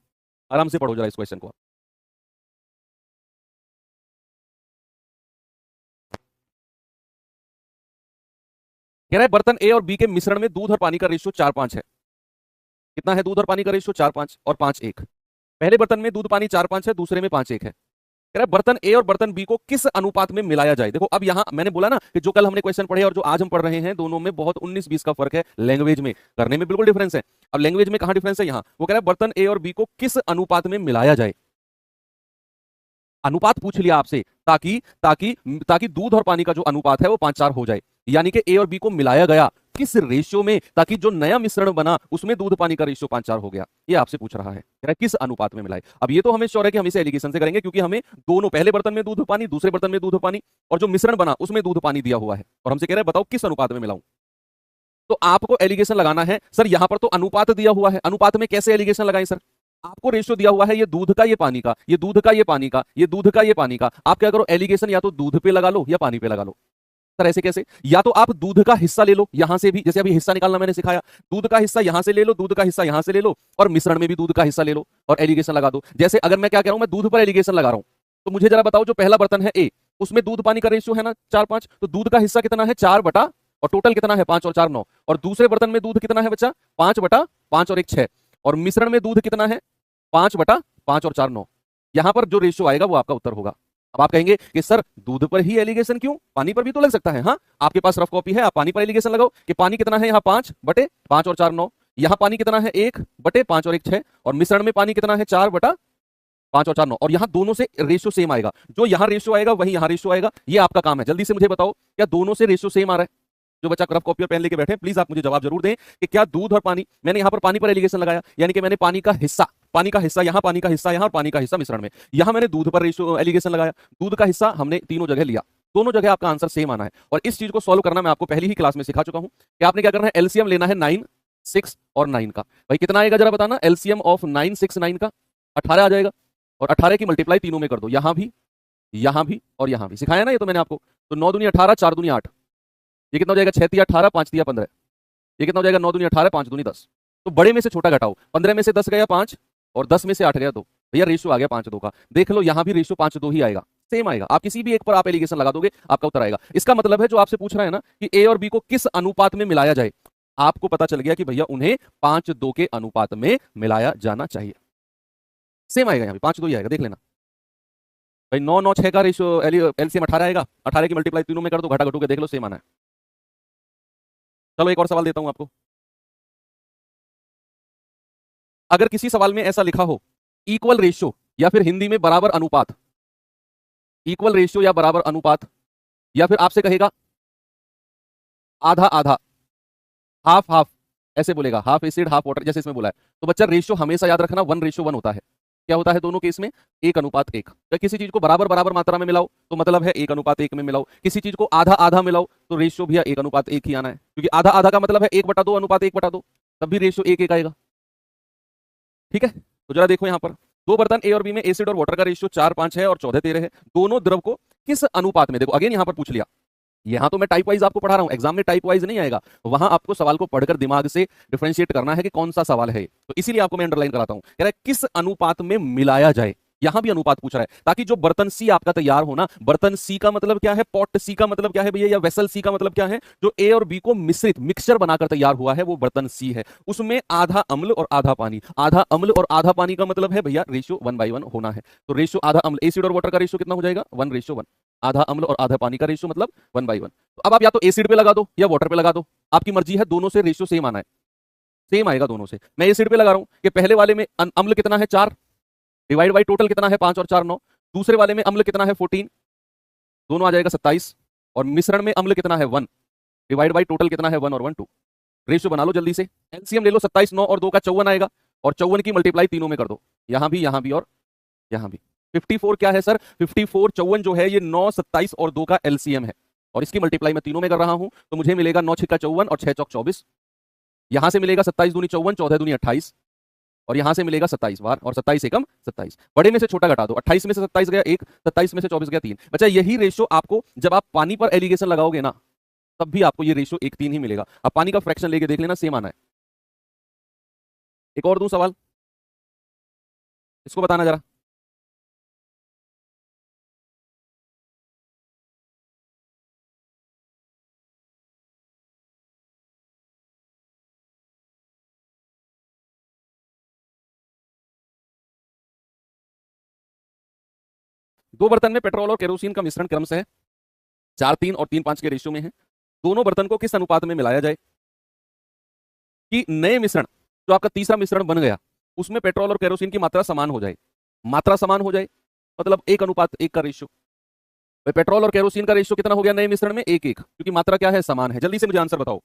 आराम से पढ़ो जरा इस क्वेश्चन को। कह रहा है बर्तन ए और बी के मिश्रण में दूध और पानी का रेशियो 4:5 है। कितना है दूध और पानी का रेशियो 4:5 और 5:1। पहले बर्तन में दूध पानी 4:5 है, दूसरे में 5:1 है। कह रहा है बर्तन ए और बर्तन बी को किस अनुपात में मिलाया जाए। देखो अब यहां मैंने बोला ना कि जो कल हमने क्वेश्चन पढ़े और जो आज हम पढ़ रहे हैं दोनों में बहुत 19-20 का फर्क है, लैंग्वेज में करने में बिल्कुल डिफरेंस है। अब लैंग्वेज में कहां डिफरेंस है, यहां वो कह रहा है बर्तन ए और बी को किस अनुपात में मिलाया जाए। अनुपात पूछ लिया आपसे ताकि ताकि ताकि दूध और पानी का जो अनुपात है वो 5:4 हो जाए, यानी कि ए और बी को मिलाया गया किस रेशियो में, ताकि जो नया मिश्रण बना उसमें दूध पानी का रेशियो 5:4 हो गया। ये आपसे पूछ रहा है, कह रहा है किस अनुपात में मिलाए। अब ये तो हमें श्योर है कि हम इसे एलिगेशन से करेंगे, क्योंकि हमें दोनों, पहले बर्तन में दूध पानी, दूसरे बर्तन में दूध पानी, और जो मिश्रण बना उसमें दूध पानी दिया हुआ है, और हमसे कह रहा है बताओ किस अनुपात में मिलाऊं। तो आपको एलिगेशन लगाना है। सर यहां पर तो अनुपात दिया हुआ है, अनुपात में कैसे एलिगेशन लगाएं सर। आपको रेशियो दिया हुआ है ये दूध का, ये पानी का, ये दूध का, ये पानी का, ये दूध का, ये पानी का। आप क्या करो, एलिगेशन या तो दूध पे लगा लो या पानी पे लगा लो। सर ऐसे कैसे, या तो आप दूध का हिस्सा ले लो यहां से भी, जैसे अभी हिस्सा निकालना मैंने सिखाया, दूध का हिस्सा यहां से ले लो, दूध का हिस्सा यहां से ले लो, और मिश्रण में भी दूध का हिस्सा ले लो और एलिगेशन लगा दो। जैसे अगर मैं क्या कह रहा हूं, मैं दूध पर एलिगेशन लगा रहा हूं, तो मुझे जरा बताओ जो पहला बर्तन है ए, उसमें दूध पानी का रेशियो है ना 4:5, तो दूध का हिस्सा कितना है 4 बटा, और टोटल कितना है 5 और 4 9, और दूसरे बर्तन में दूध कितना है बच्चा 5/5 और 1 6, और मिश्रण में दूध कितना है 5/5 और 4 9। यहां पर जो रेशियो आएगा वो आपका उत्तर होगा। अब आप कहेंगे कि सर दूध पर ही एलिगेशन क्यों, पानी पर भी तो लग सकता है। हाँ, आपके पास रफ कॉपी है, आप पानी पर एलिगेशन लगाओ कि पानी कितना है यहाँ 5/5 और 4 9, यहाँ पानी कितना है 1/5 और 1 6, और मिश्रण में पानी कितना है 4/5 और 4 9, और यहाँ दोनों से रेशियो सेम आएगा। जो यहाँ रेशियो आएगा वही यहाँ रेशियो आएगा। ये आपका काम है, जल्दी से मुझे बताओ क्या दोनों से रेशियो सेम आ रहा है। जो बच्चा रफ कॉपी और पेन लेके बैठे प्लीज आप मुझे जवाब जरूर दें कि क्या दूध और पानी, मैंने यहाँ पर पानी पर एलिगेशन लगाया, यानी कि मैंने पानी का हिस्सा यहाँ, पानी का हिस्सा यहाँ, और पानी का हिस्सा मिश्रण में, यहाँ मैंने दूध पर रेशियो एलिगेशन लगाया, दूध का हिस्सा हमने तीनों जगह लिया, दोनों जगह आपका आंसर सेम आना है। और इस चीज को सॉल्व करना मैं आपको पहली ही क्लास में सिखा चुका हूं कि आपने क्या करना है, एलसीएम लेना है 9 6 और 9 का। भाई कितना आएगा जरा बताना, एलसीएम ऑफ 9 6 9 का 18 आ जाएगा, और 18 की मल्टीप्लाई तीनों में कर दो, यहां भी और यहां भी, सिखाया ना ये तो मैंने आपको। तो 9 दूनी 18, 4 दूनी 8, ये कितना हो जाएगा 6 तिया 18, 5 तिया 15, ये कितना हो जाएगा 9 दूनी 18, 5 दूनी 10। तो बड़े में से छोटा घटाओ, 15 में से 10 गया 5 और 10 में से 8 गया 2, भैया रेशियो आ गया 5-2 का। देख लो यहां भी रेशियो 5-2 ही आएगा, सेम आएगा। आप किसी भी एक पर आप एलिगेशन लगा दोगे आपका उत्तर आएगा। इसका मतलब है जो आपसे पूछ रहा है ना कि ए और बी को किस अनुपात में मिलाया जाए, आपको पता चल गया कि भैया उन्हें 5-2 के अनुपात में मिलाया जाना चाहिए। सेम आएगा, यहां भी 5-2 ही आएगा, देख लेना भाई। 9-9-6 का रेशियो एलसीएम 18 आएगा, 18 की मल्टीप्लाई तीनों में कर दो, घटा घटू के देख लो, सेम आना है। चलो एक और सवाल देता हूं आपको। अगर किसी सवाल में ऐसा लिखा हो इक्वल रेशियो या फिर हिंदी में बराबर अनुपात, इक्वल रेशियो या बराबर अनुपात, या फिर आपसे कहेगा आधा आधा, हाफ हाफ, ऐसे बोलेगा हाफ एसिड हाफ वाटर जैसे इसमें बोला है, तो बच्चा रेशियो हमेशा याद रखना 1:1 होता है। क्या होता है दोनों केस में? 1:1। या किसी चीज को बराबर बराबर मात्रा में मिलाओ तो मतलब है 1:1 में मिलाओ, किसी चीज को आधा आधा मिलाओ तो रेशियो भी 1:1 ही आना है, क्योंकि आधा आधा का मतलब है 1/2 अनुपात 1/2, तब भी रेशियो 1:1 आएगा। ठीक है, तो जरा देखो यहां पर दो बर्तन ए और बी में एसिड और वाटर का रेशियो 4-5 है और 14-13 है, दोनों द्रव को किस अनुपात में, देखो अगेन यहां पर पूछ लिया। यहां तो मैं टाइप वाइज आपको पढ़ा रहा हूं, एग्जाम में टाइप वाइज नहीं आएगा, वहां आपको सवाल को पढ़कर दिमाग से डिफरेंशिएट करना है कि कौन सा सवाल है, तो इसीलिए आपको मैं अंडरलाइन कराता हूं। कह रहा है किस अनुपात में मिलाया जाए, यहां भी अनुपात पूछ रहा है, ताकि जो बर्तन सी आपका तैयार हो ना, बर्तन सी का मतलब क्या है, पॉट सी का मतलब क्या है भैया, या वेसल सी का मतलब क्या है, जो ए और बी को मिश्रित मिक्सचर बनाकर तैयार हुआ है वो बर्तन सी है। उसमें आधा अम्ल और आधा पानी, आधा अम्ल और आधा पानी का मतलब है भैया रेशियो 1:1 होना है। तो रेशियो आधा अम्ल, एसिड और वाटर का रेशियो कितना हो जाएगा 1:1, आधा अम्ल और आधा पानी का रेशियो मतलब 1:1। तो अब आप या तो एसिड पे लगा दो या वाटर पे लगा दो, आपकी मर्जी है, दोनों से रेशियो सेम आना है, सेम आएगा दोनों से। मैं एसिड पे लगा रहा हूं कि पहले वाले में अम्ल कितना है 4, डिवाइड बाई टोटल कितना है 5 और 4 9, दूसरे वाले में अम्ल कितना है 14, दोनों आ जाएगा 27, और मिश्रण में अम्ल कितना है 1, डिवाइड बाई टोटल कितना है 1 और 1 2। रेशियो बना लो जल्दी से, एलसीएम ले लो, 27 9 और 2 का 54 आएगा, और 54 की मल्टीप्लाई तीनों में कर दो, यहां भी और यहां भी। 54 क्या है सर, 54 54 जो है ये 9 27 और 2 का एलसीएम है, और इसकी मल्टीप्लाई मैं तीनों में कर रहा हूं, तो मुझे मिलेगा 9 6 54 और 6 चौक 24, यहां से मिलेगा 27 दूनी 54, 14 दूनी 28, और यहां से मिलेगा 27 बार, और 27 एकम 27। बड़े में से छोटा घटा दो, 28 में से 27 गया 1, 27 में से 24 गया 3। बच्चा यही रेशियो आपको जब आप पानी पर एलिगेशन लगाओगे ना, तब भी आपको ये रेशियो 1:3 ही मिलेगा। अब पानी का फ्रैक्शन लेके देख लेना, सेम आना है। एक और दूं सवाल, इसको बताना जरा। दो बर्तन में पेट्रोल और केरोसिन का मिश्रण क्रम से है 4:3 और 3:5 के रेशियो में है, दोनों बर्तन को किस अनुपात में मिलाया जाए कि नए मिश्रण, जो आपका तीसरा मिश्रण बन गया, उसमें पेट्रोल और केरोसिन की मात्रा समान हो जाए। मात्रा समान हो जाए मतलब 1:1 का रेशियो। भाई पेट्रोल और केरोसिन का रेशियो कितना हो गया नए मिश्रण में 1:1, क्योंकि मात्रा क्या है, समान है। जल्दी से मुझे आंसर बताओ।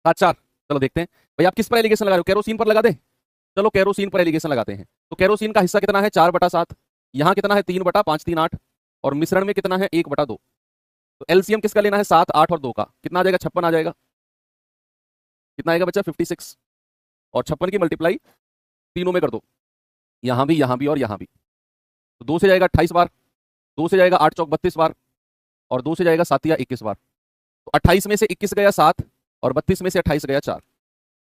अच्छा चलो देखते हैं भाई, आप किस पर एलिगेशन लगा रहे हो, केरोसिन पर लगा दे। चलो केरोसिन पर एलिगेशन लगाते हैं। तो केरोसिन का हिस्सा कितना है 4/7, यहां कितना है 3/5 3 8, और मिश्रण में कितना है 1/2। तो एलसीएम किसका लेना है 7 8 और 2 का, कितना आ जाएगा 56 आ जाएगा। कितना आएगा बच्चा 56, और 56 की मल्टीप्लाई तीनों में कर दो, यहां भी और यहां भी। तो 2 से जाएगा 28 बार, 2 से जाएगा 8 चौक 32 बार, और 2 से जाएगा 7 या 21 बार। तो 28 में से 21 गया 7, और 32 में से 28 गया 4।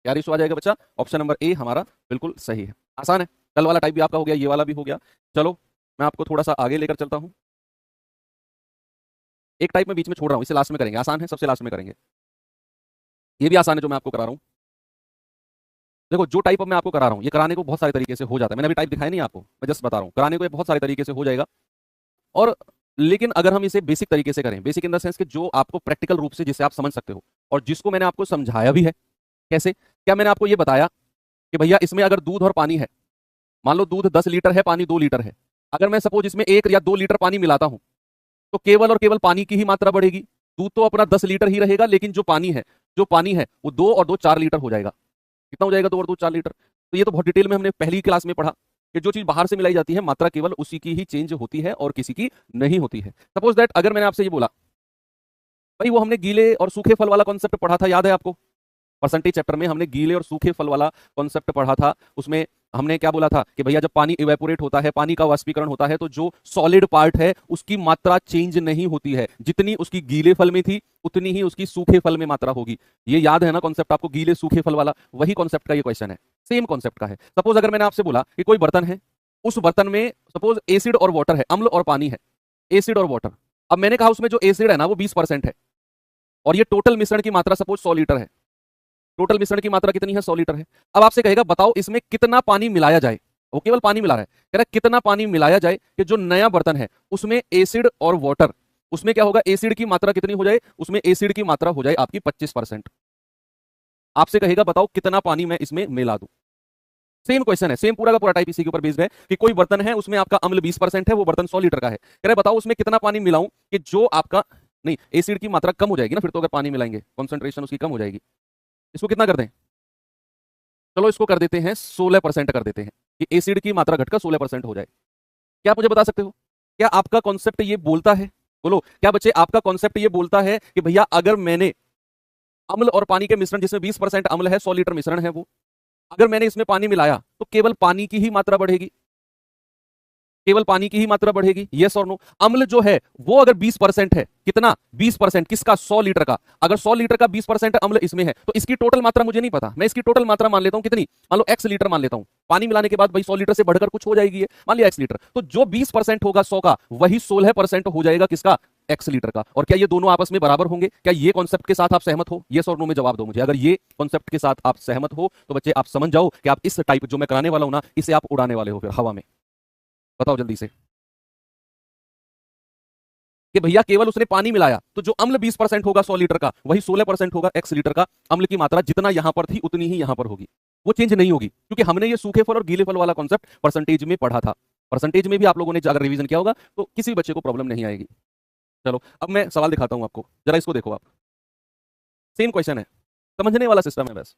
क्या रेशो आ जाएगा बच्चा, ऑप्शन नंबर ए हमारा बिल्कुल सही है। आसान है, कल वाला टाइप भी आपका हो गया, ये वाला भी हो गया। चलो मैं आपको थोड़ा सा आगे लेकर चलता हूं। एक टाइप में बीच में छोड़ रहा हूं, इसे लास्ट में करेंगे, आसान है, सबसे लास्ट में करेंगे। ये भी आसान है जो मैं आपको करा रहा हूं। देखो जो टाइप अब मैं आपको करा रहा हूं, ये कराने को बहुत सारे तरीके से हो जाता है। मैंने अभी टाइप दिखाया नहीं आपको, मैं जस्ट बता रहा हूं, कराने को ये बहुत सारे तरीके से हो जाएगा। और लेकिन अगर हम इसे बेसिक तरीके से करें, बेसिक इन द सेंस कि जो आपको प्रैक्टिकल रूप से जिसे आप समझ सकते हो, और जिसको मैंने आपको समझाया भी है। कैसे, क्या मैंने आपको ये बताया कि भैया इसमें अगर दूध और पानी है, मान लो दूध 10 लीटर है, पानी 2 लीटर है, अगर मैं सपोज इसमें 1 या 2 लीटर पानी मिलाता हूं, तो केवल और केवल पानी की ही मात्रा बढ़ेगी। दूध तो अपना 10 लीटर ही रहेगा, लेकिन जो पानी है वो 2 और 2 4 लीटर हो जाएगा। कितना हो जाएगा 2 और 2 4 लीटर। तो ये तो बहुत डिटेल में हमने पहली क्लास में पढ़ा कि जो चीज बाहर से मिलाई जाती है मात्रा केवल उसी की ही चेंज होती है और किसी की नहीं होती है। सपोज दैट अगर मैंने आपसे ये बोला भाई, वो हमने गीले और सूखे फल वाला कॉन्सेप्ट पढ़ा था, याद है आपको? परसेंटेज चैप्टर में हमने गीले और सूखे फल वाला कॉन्सेप्ट पढ़ा था। उसमें हमने क्या बोला था कि भैया जब पानी इवेपोरेट होता है, पानी का वाष्पीकरण होता है, तो जो सॉलिड पार्ट है उसकी मात्रा चेंज नहीं होती है। जितनी उसकी गीले फल में थी उतनी ही उसकी सूखे फल में मात्रा होगी। ये याद है ना कॉन्सेप्ट आपको, गीले सूखे फल वाला? वही कॉन्सेप्ट का ये क्वेश्चन है, सेम कॉन्सेप्ट का है। सपोज अगर मैंने आपसे बोला कि कोई बर्तन है, उस बर्तन में सपोज एसिड और वाटर है, अम्ल और पानी है, एसिड और वाटर। अब मैंने कहा उसमें जो एसिड है ना वो 20% है, और ये टोटल मिश्रण की मात्रा सपोज 100 लीटर है। टोटल मिश्रण की मात्रा कितनी है? 100 लीटर है। अब आपसे कहेगा बताओ इसमें कितना पानी मिलाया जाए। वो केवल पानी मिला रहा है, कह रहा है कितना पानी मिलाया जाए कि जो नया बर्तन है उसमें एसिड और वाटर, उसमें क्या होगा, एसिड की मात्रा कितनी हो जाए? उसमें एसिड की मात्रा हो जाए आपकी 25%। आपसे कहेगा बताओ कितना पानी मैं इसमें मिला दूं। सेम क्वेश्चन है, सेम पूरा का पूरा टाइप इसी के ऊपर बेस्ड है कि कोई बर्तन है उसमें आपका अम्ल 20% है, वो बर्तन 100 लीटर का है। कह रहे बताओ उसमें कितना पानी मिलाऊं कि जो आपका, नहीं एसिड की मात्रा कम हो जाएगी ना फिर तो, अगर पानी मिलाएंगे कॉन्सेंट्रेशन उसकी कम हो जाएगी। इसको कितना कर दें? चलो इसको कर देते हैं 16% कर देते हैं कि एसिड की मात्रा घटकर 16% हो जाए। क्या आप मुझे बता सकते हो, क्या आपका कॉन्सेप्ट ये बोलता है, बोलो क्या बच्चे, आपका कॉन्सेप्ट ये बोलता है कि भैया अगर मैंने अम्ल और पानी के मिश्रण जिसमें 20% अम्ल है, 100 लीटर मिश्रण है, वो अगर मैंने इसमें पानी मिलाया तो केवल पानी की ही मात्रा बढ़ेगी, केवल पानी की ही मात्रा बढ़ेगी? यस और नो? अम्ल जो है वो अगर 20% है, कितना 20%? किसका? 100 लीटर का। अगर 100 लीटर का 20% अम्ल इसमें है तो इसकी टोटल मात्रा मुझे नहीं पता, मैं इसकी टोटल मात्रा मान लेता हूं कितनी, मान लो x लीटर मान लेता हूं। पानी मिलाने के बाद भाई 100 लीटर से बढ़कर कुछ हो जाएगी, ये मान लिया x लीटर, तो जो 20% होगा 100 का वही 16% हो जाएगा किसका? x लीटर का। और क्या ये दोनों आपस में बराबर होंगे? क्या ये कॉन्सेप्ट के साथ आप सहमत हो? यस और नो में जवाब दो मुझे। अगर ये कॉन्सेप्ट के साथ आप सहमत हो तो बच्चे आप समझ जाओ कि आप इस टाइप जो मैं कराने वाला हूं ना, इसे आप उड़ाने वाले हो फिर हवा में। बताओ जल्दी से कि भैया केवल उसने पानी मिलाया तो जो अम्ल 20% होगा 100 लीटर का वही 16% होगा x लीटर का। अम्ल की मात्रा जितना यहां पर थी उतनी ही यहां पर होगी, वो चेंज नहीं होगी, क्योंकि हमने ये सूखे फल और गीले फल वाला कॉन्सेप्ट परसेंटेज में पढ़ा था। परसेंटेज में भी आप लोगों ने अगर रिवीजन किया होगा तो किसी बच्चे को प्रॉब्लम नहीं आएगी। चलो अब मैं सवाल दिखाता हूं आपको, जरा इसको देखो आप। सेम क्वेश्चन है, समझने वाला सिस्टम है बस।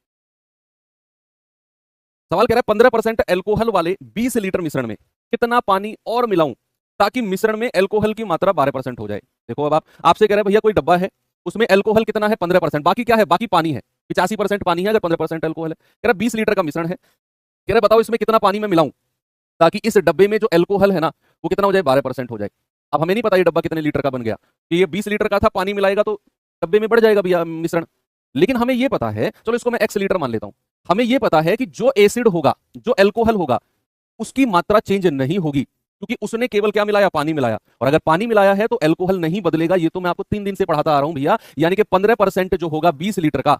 सवाल कह रहा है 15% एल्कोहल वाले 20 लीटर मिश्रण में कितना पानी और मिलाऊं ताकि मिश्रण में एल्कोहल की मात्रा 12% हो जाए। देखो अब आपसे कह रहे हैं भैया कोई डब्बा है उसमें एल्कोहल कितना है? 15%। बाकी क्या है? बाकी पानी है, 85% पानी है अगर 15% एल्कोहल है। कह रहा 20 लीटर का मिश्रण है, कह रहे बताओ इसमें कितना पानी मैं मिलाऊं ताकि इस डब्बे में जो एल्कोहल है ना वो कितना हो जाए? 12% हो जाए। अब हमें नहीं पता ये डब्बा कितने लीटर का बन गया, कि ये 20 लीटर का था, पानी मिलाएगा तो डब्बे में बढ़ जाएगा भैया मिश्रण। लेकिन हमें ये पता है, चलो इसको मैं x लीटर मान लेता हूं, हमें ये पता है कि जो एसिड होगा, जो एल्कोहल होगा, उसकी मात्रा चेंज नहीं होगी, क्योंकि उसने केवल क्या मिलाया? पानी मिलाया। और अगर पानी मिलाया है तो एल्कोहल नहीं बदलेगा, ये तो मैं आपको 3 दिन से पढ़ाता आ रहा हूं भैया। यानी कि 15% जो होगा 20 लीटर का,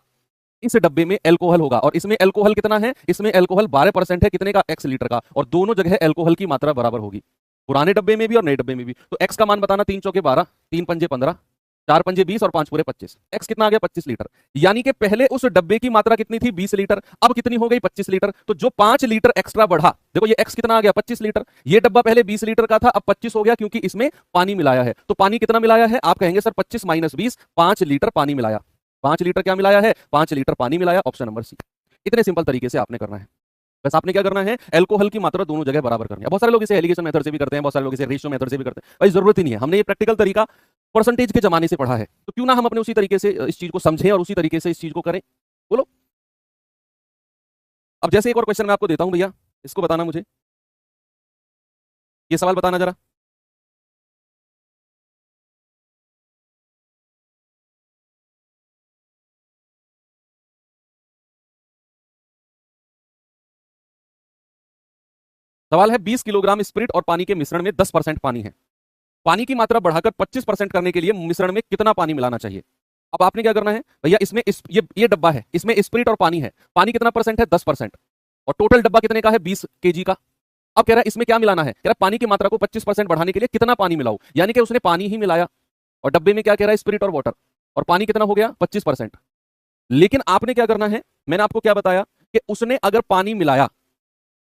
इस डब्बे में एल्कोहल होगा, और इसमें एल्कोहल कितना है? इसमें एल्कोहल 12% है, कितने का? x लीटर का। और दोनों जगह एल्कोहल की मात्रा बराबर होगी, पुराने डब्बे में भी और नए डब्बे में भी। तो x का मान बताना, 3 चौके 12, 3 पंजे 15, 4 पंजे 20 और 5 पूरे 25। x कितना आ गया? 25 लीटर। यानी कि पहले उस डब्बे की मात्रा कितनी थी? 20 लीटर, अब कितनी हो गई? 25 लीटर। तो जो 5 लीटर एक्स्ट्रा बढ़ा, देखो ये x कितना आ गया? 25 लीटर। ये डब्बा पहले 20 लीटर का था, अब 25 हो गया, क्योंकि इसमें पानी मिलाया है। तो पानी कितना मिलाया है? आप कहेंगे सर 25 माइनस 20, 5 लीटर पानी मिलाया। 5 लीटर क्या मिलाया है? 5 लीटर पानी मिलाया, ऑप्शन नंबर सी। इतने सिंपल तरीके से आपने करना है। बस आपने क्या करना है? एल्कोहल की मात्रा दोनों जगह बराबर करनी है। बहुत सारे लोग इसे एलिगेशन मेथड से भी करते हैं, बहुत सारे लोग इसे रेशियो मेथड से भी करते हैं। भाई जरूरत ही नहीं है, हमने ये प्रैक्टिकल तरीका परसेंटेज के जमाने से पढ़ा है, तो क्यों ना हम अपने उसी तरीके से इस चीज को समझें और उसी तरीके से इस चीज को करें। बोलो। अब जैसे एक और क्वेश्चन मैं आपको देता हूं भैया, इसको बताना मुझे, ये सवाल बताना जरा। सवाल है 20 किलोग्राम स्पिरिट और पानी के मिश्रण में 10% पानी है, पानी की मात्रा बढ़ाकर 25% करने के लिए मिश्रण में कितना पानी मिलाना चाहिए? अब आपने क्या करना है भैया, इसमें ये डब्बा है, इसमें स्पिरिट और पानी है, पानी कितना परसेंट है? 10%, और टोटल डब्बा कितने का है? 20 केजी का। अब कह रहा है इसमें क्या मिलाना है? कह रहा है पानी की मात्रा को 25% बढ़ाने के लिए कितना पानी मिलाओ, यानी कि उसने पानी ही मिलाया, और डब्बे में क्या कह रहा है? स्पिरिट और वाटर, और पानी कितना हो गया? 25%। लेकिन आपने क्या करना है, मैंने आपको क्या बताया कि उसने अगर पानी मिलाया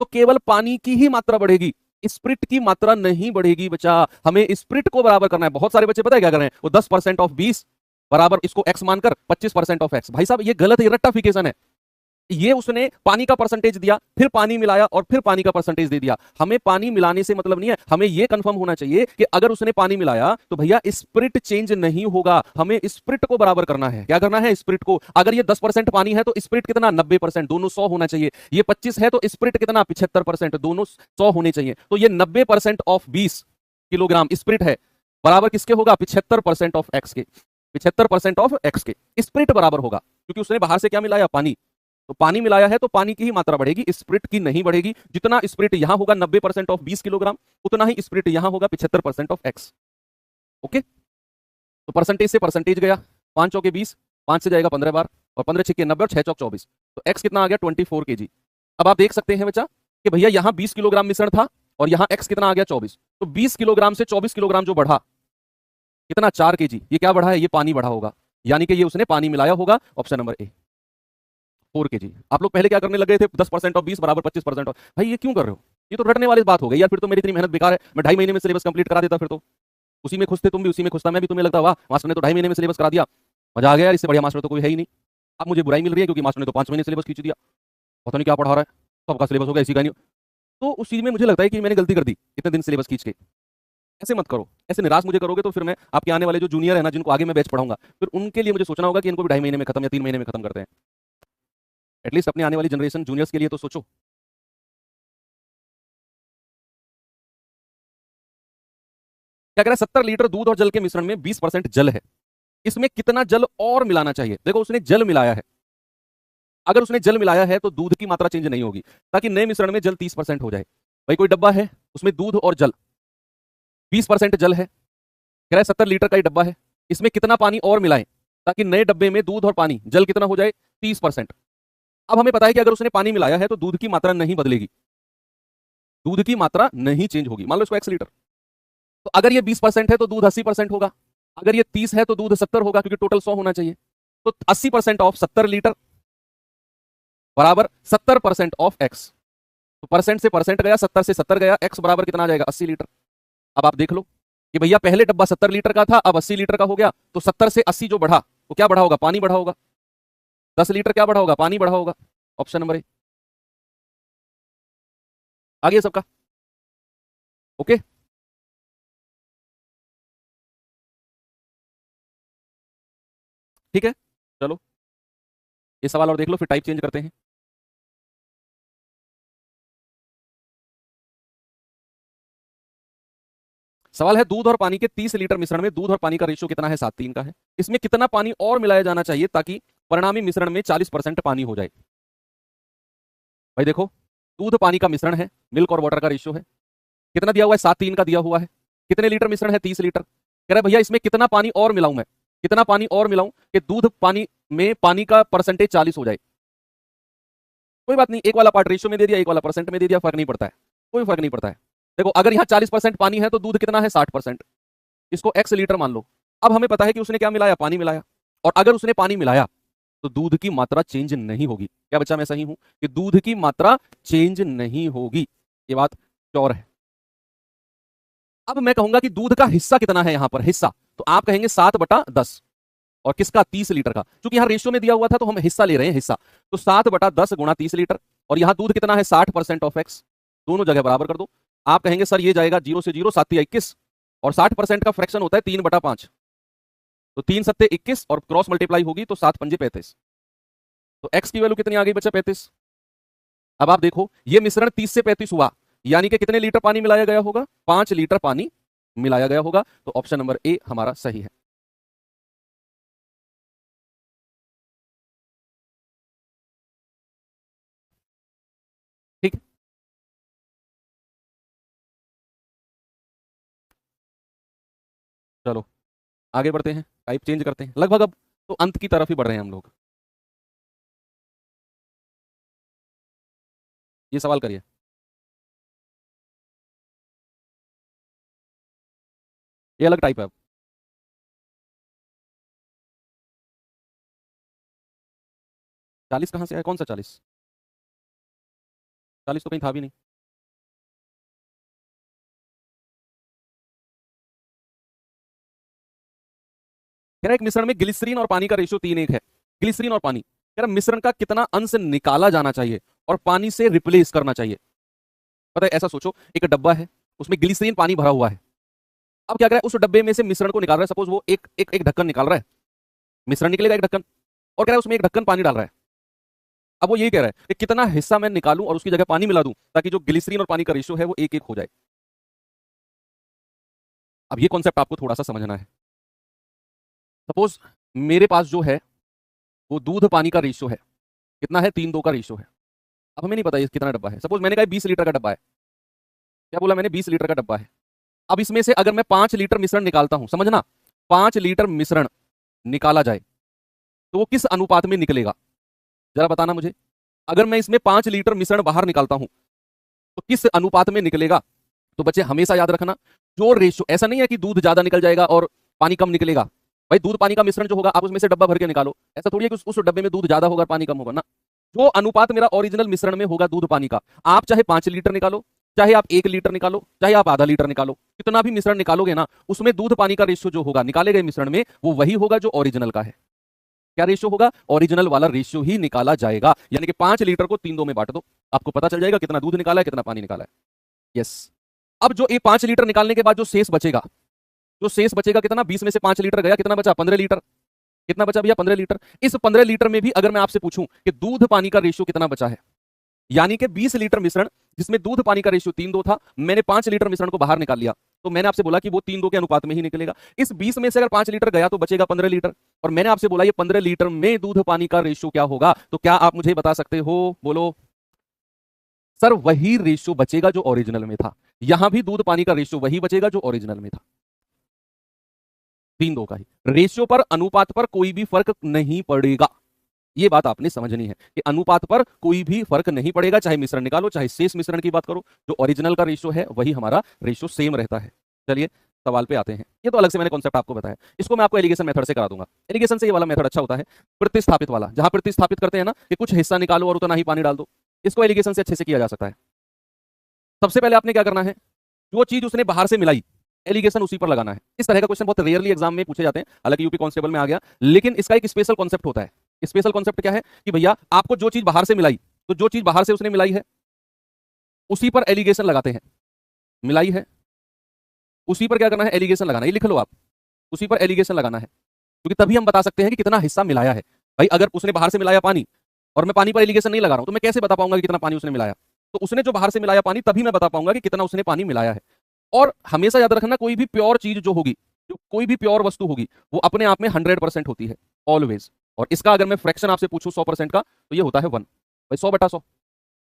तो केवल पानी की ही मात्रा बढ़ेगी, स्प्रिट की मात्रा नहीं बढ़ेगी बच्चा। हमें स्प्रिट को बराबर करना है। बहुत सारे बच्चे पता है क्या कर रहे हैं? वो 10% ऑफ 20 बराबर इसको x मानकर 25% ऑफ x। भाई साहब ये गलत है, रट्टाफिकेशन है। ये उसने पानी का परसेंटेज दिया, फिर पानी मिलाया और फिर पानी का परसेंटेज दे दिया। हमें पानी मिलाने से मतलब नहीं है, हमें यह कंफर्म होना चाहिए कि अगर उसने पानी मिलाया तो भैया स्प्रिट चेंज नहीं होगा। हमें स्प्रिट को बराबर करना है। क्या करना है? स्प्रिट को। अगर ये 10% पानी है तो स्प्रिट कितना? 90%, दोनों 100 होना चाहिए। ये 25 है तो स्प्रिट कितना? 75%, दोनों 100 होने चाहिए। तो ये 90% ऑफ 20 किलोग्राम स्प्रिट है, बराबर किसके होगा? 75% ऑफ एक्स के। 75% ऑफ एक्स के स्प्रिट बराबर होगा, क्योंकि उसने बाहर से क्या मिलाया? पानी। तो पानी मिलाया है तो पानी की ही मात्रा बढ़ेगी, स्प्रिट की नहीं बढ़ेगी। जितना स्प्रिट यहां होगा 90% ऑफ 20 किलोग्राम, उतना ही स्प्रिट यहां होगा 75% ऑफ एक्स। ओके, तो परसेंटेज से परसेंटेज गया, 5 चौके 20, 5 से जाएगा 15 बार, और 15 छिक्के 90 और 6 चौक 24। तो एक्स कितना आ गया? 24 kg। अब आप देख सकते हैं बच्चा कि भैया यहां 20 किलोग्राम मिश्रण था और यहां एक्स कितना आ गया? 24। तो 20 किलोग्राम से 24 किलोग्राम जो बढ़ा, कितना? 4 kg। ये क्या बढ़ा है? ये पानी बढ़ा होगा, यानी कि ये उसने पानी मिलाया होगा। Option number A, 4 kg। आप लोग पहले क्या करने लगे थे? 10% ऑफ 20 बराबर 25% ऑफ। भाई ये क्यों कर रहे हो? ये तो रटने वाली बात हो गई यार। फिर तो मेरी इतनी मेहनत बेकार है। मैं 2.5 महीने में सिलेबस कंप्लीट करा देता। फिर तो उसी में खुश थे, तुम भी उसी में खुश था, मैं भी। तुम्हें लगता वाह मास्टर ने तो 2.5 महीने में सिलेबस करा दिया, मजा आ गया यार, इससे बढ़िया मास्टर तो कोई है ही नहीं। अब मुझे बुराई मिल रही है क्योंकि मास्टर ने तो 5 महीने सिलेबस खींच दिया, पता नहीं क्या पढ़ा रहा है, सबका सिलेबस हो गया, इसी का नहीं। तो उस चीज में मुझे लगता है कि मैंने गलती कर दी इतने दिन सिलेबस खींच के। ऐसे मत करो, ऐसे निराश मुझे करोगे तो फिर मैं आपके आने वाले जो जूनियर है ना, जिनको आगे मैं बैच पढ़ाऊंगा, फिर उनके लिए मुझे सोचना होगा कि इनको भी 2.5 महीने में खत्म या 3 महीने में खत्म करते हैं। एटलीस्ट अपने आने वाली जनरेशन जूनियर्स के लिए तो सोचो। क्या कह रहा है? 70 लीटर दूध और जल के मिश्रण में 20% जल है, इसमें कितना जल और मिलाना चाहिए? देखो उसने जल मिलाया है, अगर उसने जल मिलाया है तो दूध की मात्रा चेंज नहीं होगी, ताकि नए मिश्रण में जल 30% हो जाए। भाई कोई डब्बा है, उसमें दूध और जल, 20% जल है, कह रहा है 70 लीटर का ही डब्बा है, इसमें कितना पानी और मिलाएं ताकि नए डब्बे में दूध और पानी जल कितना हो जाए? 30%। अब हमें पता है कि अगर उसने पानी मिलाया है तो दूध की मात्रा नहीं बदलेगी, दूध की मात्रा नहीं चेंज होगी। मान लो इसको 100 लीटर, तो अगर ये 20% है तो दूध 80% होगा, अगर ये 30 है तो दूध 70 होगा, क्योंकि टोटल 100 होना चाहिए। तो 80% ऑफ 70 लीटर बराबर 70% ऑफ एक्स। तो परसेंट से परसेंट गया, 70 से 70 गया, एक्स बराबर कितना आ जाएगा? 80 लीटर। अब आप देख लो कि भैया पहले डब्बा 70 लीटर का था, अब 80 लीटर का हो गया, तो 70 से 80 जो बढ़ा वो क्या बढ़ा होगा? पानी बढ़ा होगा। 10 लीटर क्या बढ़ा होगा? पानी बढ़ा होगा। Option number A. आ गया सबका? ओके, ठीक है। चलो ये सवाल और देख लो, फिर टाइप चेंज करते हैं। सवाल है, दूध और पानी के 30 लीटर मिश्रण में दूध और पानी का रेशियो कितना है? 7:3 का है। इसमें कितना पानी और मिलाया जाना चाहिए ताकि परिणामी मिश्रण में 40% पानी हो जाए? भाई देखो, दूध पानी का मिश्रण है, मिल्क और वाटर का रेशियो है, कितना दिया हुआ है? 7:3 का दिया हुआ है। कितने लीटर मिश्रण है? 30 लीटर। कह रहा है भैया इसमें कितना पानी और मिलाऊं मैं, कितना पानी और मिलाऊं कि दूध पानी में पानी का परसेंटेज 40 हो जाए? कोई बात नहीं, एक वाला पार्ट रेशियो में दे दिया, एक वाला परसेंट में दे दिया, फर्क नहीं पड़ता है, कोई फर्क नहीं पड़ता है। देखो अगर यहाँ 40% पानी है तो दूध कितना है? 60%। इसको एक्स लीटर मान लो। अब हमें पता है कि उसने क्या मिलाया? पानी मिलाया। और अगर उसने पानी मिलाया तो दूध की मात्रा चेंज नहीं होगी। क्या बच्चा मैं सही हूं कि दूध की मात्रा चेंज नहीं होगी? ये बात श्योर है। अब मैं कहूंगा कि दूध का हिस्सा कितना है यहां पर? हिस्सा तो आप कहेंगे 7/10, और किसका? 30 लीटर का। क्योंकि यहां रेशियो में दिया हुआ था तो हम हिस्सा ले रहे हैं, हिस्सा। तो 7/10 गुणा 30 लीटर, और यहां दूध कितना है? 60% ऑफ एक्स। दोनों जगह बराबर कर दो। आप कहेंगे सर ये जाएगा 0 से 0, 7 21, और 60% का फ्रैक्शन होता है 3/5। तो 3 सत्ते 21, और क्रॉस मल्टीप्लाई होगी तो 7 पंजे 35। तो एक्स की वैल्यू कितनी आ गई बच्चा? 35। अब आप देखो ये मिश्रण 30 से 35 हुआ, यानी कि कितने लीटर पानी मिलाया गया होगा? 5 लीटर पानी मिलाया गया होगा। तो ऑप्शन नंबर ए हमारा सही है। ठीक है, चलो आगे बढ़ते हैं, टाइप चेंज करते हैं, लगभग अब तो अंत की तरफ ही बढ़ रहे हैं हम लोग। ये सवाल करिए। ये अलग टाइप है अब। 40 कहां से आया? कौन सा 40? 40 तो कहीं था भी नहीं। कह रहा है एक मिश्रण में ग्लिसरीन और पानी का रेशियो 3:1 है। ग्लिसरीन और पानी, कह रहा मिश्रण का कितना अंश निकाला जाना चाहिए और पानी से रिप्लेस करना चाहिए। पता है, ऐसा सोचो, एक डब्बा है, उसमें ग्लिसरीन पानी भरा हुआ है। अब क्या कर रहा है, उस डब्बे में से मिश्रण को निकाल रहा है। सपोज वो एक ढक्कन निकाल रहा है, मिश्रण निकलेगा एक ढक्कन, और कह रहा है उसमें एक ढक्कन पानी डाल रहा है। अब वो यही कह रहा है कि कितना हिस्सा मैं निकालूं और उसकी जगह पानी मिला दूं ताकि जो ग्लिसरीन और पानी का रेशियो है वो एक एक हो जाए। अब ये कॉन्सेप्ट आपको थोड़ा सा समझना है। सपोज मेरे पास जो है वो दूध पानी का रेशियो है, कितना है, 3:2 का रेशियो है। अब हमें नहीं पता ये कितना डब्बा है। सपोज मैंने कहा 20 लीटर का डब्बा है। क्या बोला मैंने, 20 लीटर का डब्बा है। अब इसमें से अगर मैं 5 लीटर मिश्रण निकालता हूं, समझना, 5 लीटर मिश्रण निकाला जाए तो वो किस अनुपात में निकलेगा, जरा बताना मुझे। अगर मैं इसमें 5 लीटर मिश्रण बाहर निकालता हूं तो किस अनुपात में निकलेगा। तो बच्चे हमेशा याद रखना, जो रेशियो, ऐसा नहीं है कि दूध ज्यादा निकल जाएगा और पानी कम निकलेगा। भाई दूध पानी का मिश्रण जो होगा आप उसमें से डब्बा भर के निकालो, ऐसा थोड़ी है कि उस डब्बे में दूध ज्यादा होगा पानी कम होगा ना। जो अनुपात मेरा ओरिजिनल मिश्रण में होगा दूध पानी का, आप चाहे 5 लीटर निकालो, चाहे आप 1 लीटर निकालो, चाहे आप आधा लीटर निकालो, कितना भी मिश्रण निकालोगे ना, उसमें दूध पानी का रेशियो जो होगा निकाले गए मिश्रण में वो वही होगा जो ओरिजिनल का है। क्या रेशियो होगा, ओरिजिनल वाला रेशियो ही निकाला जाएगा। यानी कि 5 लीटर को 3:2 में बांट दो, आपको पता चल जाएगा कितना दूध निकाला है, कितना पानी निकाला है। यस। अब जो ये 5 लीटर निकालने के बाद जो शेष बचेगा, जो शेष बचेगा कितना, 20 में से 5 लीटर गया, कितना बचा, 15 लीटर। कितना बचा भैया, 15 लीटर। इस 15 लीटर में भी अगर मैं आपसे पूछूं कि दूध पानी का रेशियो कितना बचा है, यानी कि 20 लीटर मिश्रण जिसमें दूध पानी का रेशियो 3:2 था, मैंने 5 लीटर मिश्रण को बाहर निकाल लिया, तो मैंने आपसे बोला कि वो 3:2 के अनुपात में ही निकलेगा। इस 20 में से अगर 5 लीटर गया तो बचेगा 15 लीटर, और मैंने आपसे बोला ये 15 लीटर में दूध पानी का रेशियो क्या होगा। तो क्या आप मुझे बता सकते हो, बोलो सर। वही रेशियो बचेगा जो ओरिजिनल में था। यहां भी दूध पानी का रेशियो वही बचेगा जो ओरिजिनल में था, 3:2 का ही रेशियो पर, अनुपात पर कोई भी फर्क नहीं पड़ेगा। ये बात आपने समझनी है कि अनुपात पर कोई भी फर्क नहीं पड़ेगा, चाहे मिश्रण निकालो, चाहे शेष मिश्रण की बात करो, जो ओरिजिनल का रेशियो है वही हमारा रेशियो सेम रहता है। चलिए सवाल पे आते हैं। ये तो अलग से मैंने कॉन्सेप्ट आपको बताया, इसको मैं आपको एलिगेशन मेथड से करा दूंगा। एलिगेशन से ये वाला मेथड अच्छा होता है, प्रतिस्थापित वाला, जहां प्रतिस्थापित करते हैं ना कि कुछ हिस्सा निकालो और उतना ही पानी डाल दो, इसको एलिगेशन से अच्छे से किया जा सकता है। सबसे पहले आपने क्या करना है, जो चीज उसने बाहर से मिलाई एलिगेशन उसी पर लगाना है। इस तरह का क्वेश्चन बहुत रेयरली एग्जाम में पूछे जाते हैं, हालांकि यूपी कांस्टेबल में आ गया, लेकिन इसका एक स्पेशल कॉन्सेप्ट होता है। स्पेशल कॉन्सेप्ट क्या है कि भैया आपको जो चीज बाहर से मिलाई, तो जो चीज बाहर से उसने मिलाई है उसी पर एलिगेशन लगाते हैं। मिलाई है उसी पर क्या करना है, एलिगेशन लगाना है। ये लिख लो आप, उसी पर एलिगेशन लगाना है, क्योंकि तभी हम बता सकते हैं कि कितना हिस्सा मिलाया है। भाई अगर उसने बाहर से मिलाया पानी और मैं पानी पर एलिगेशन नहीं लगा रहा हूं तो मैं कैसे बता पाऊंगा कि कितना पानी उसने मिलाया। तो उसने जो बाहर से मिलाया पानी, तभी मैं बता पाऊंगा कि कितना उसने पानी मिलाया है। और हमेशा याद रखना, कोई भी प्योर चीज जो होगी, जो कोई भी प्योर वस्तु होगी, वो अपने आप में 100% होती है ऑलवेज। और इसका अगर मैं फ्रैक्शन आपसे पूछूं 100% का, तो ये होता है 1। भाई 100/100।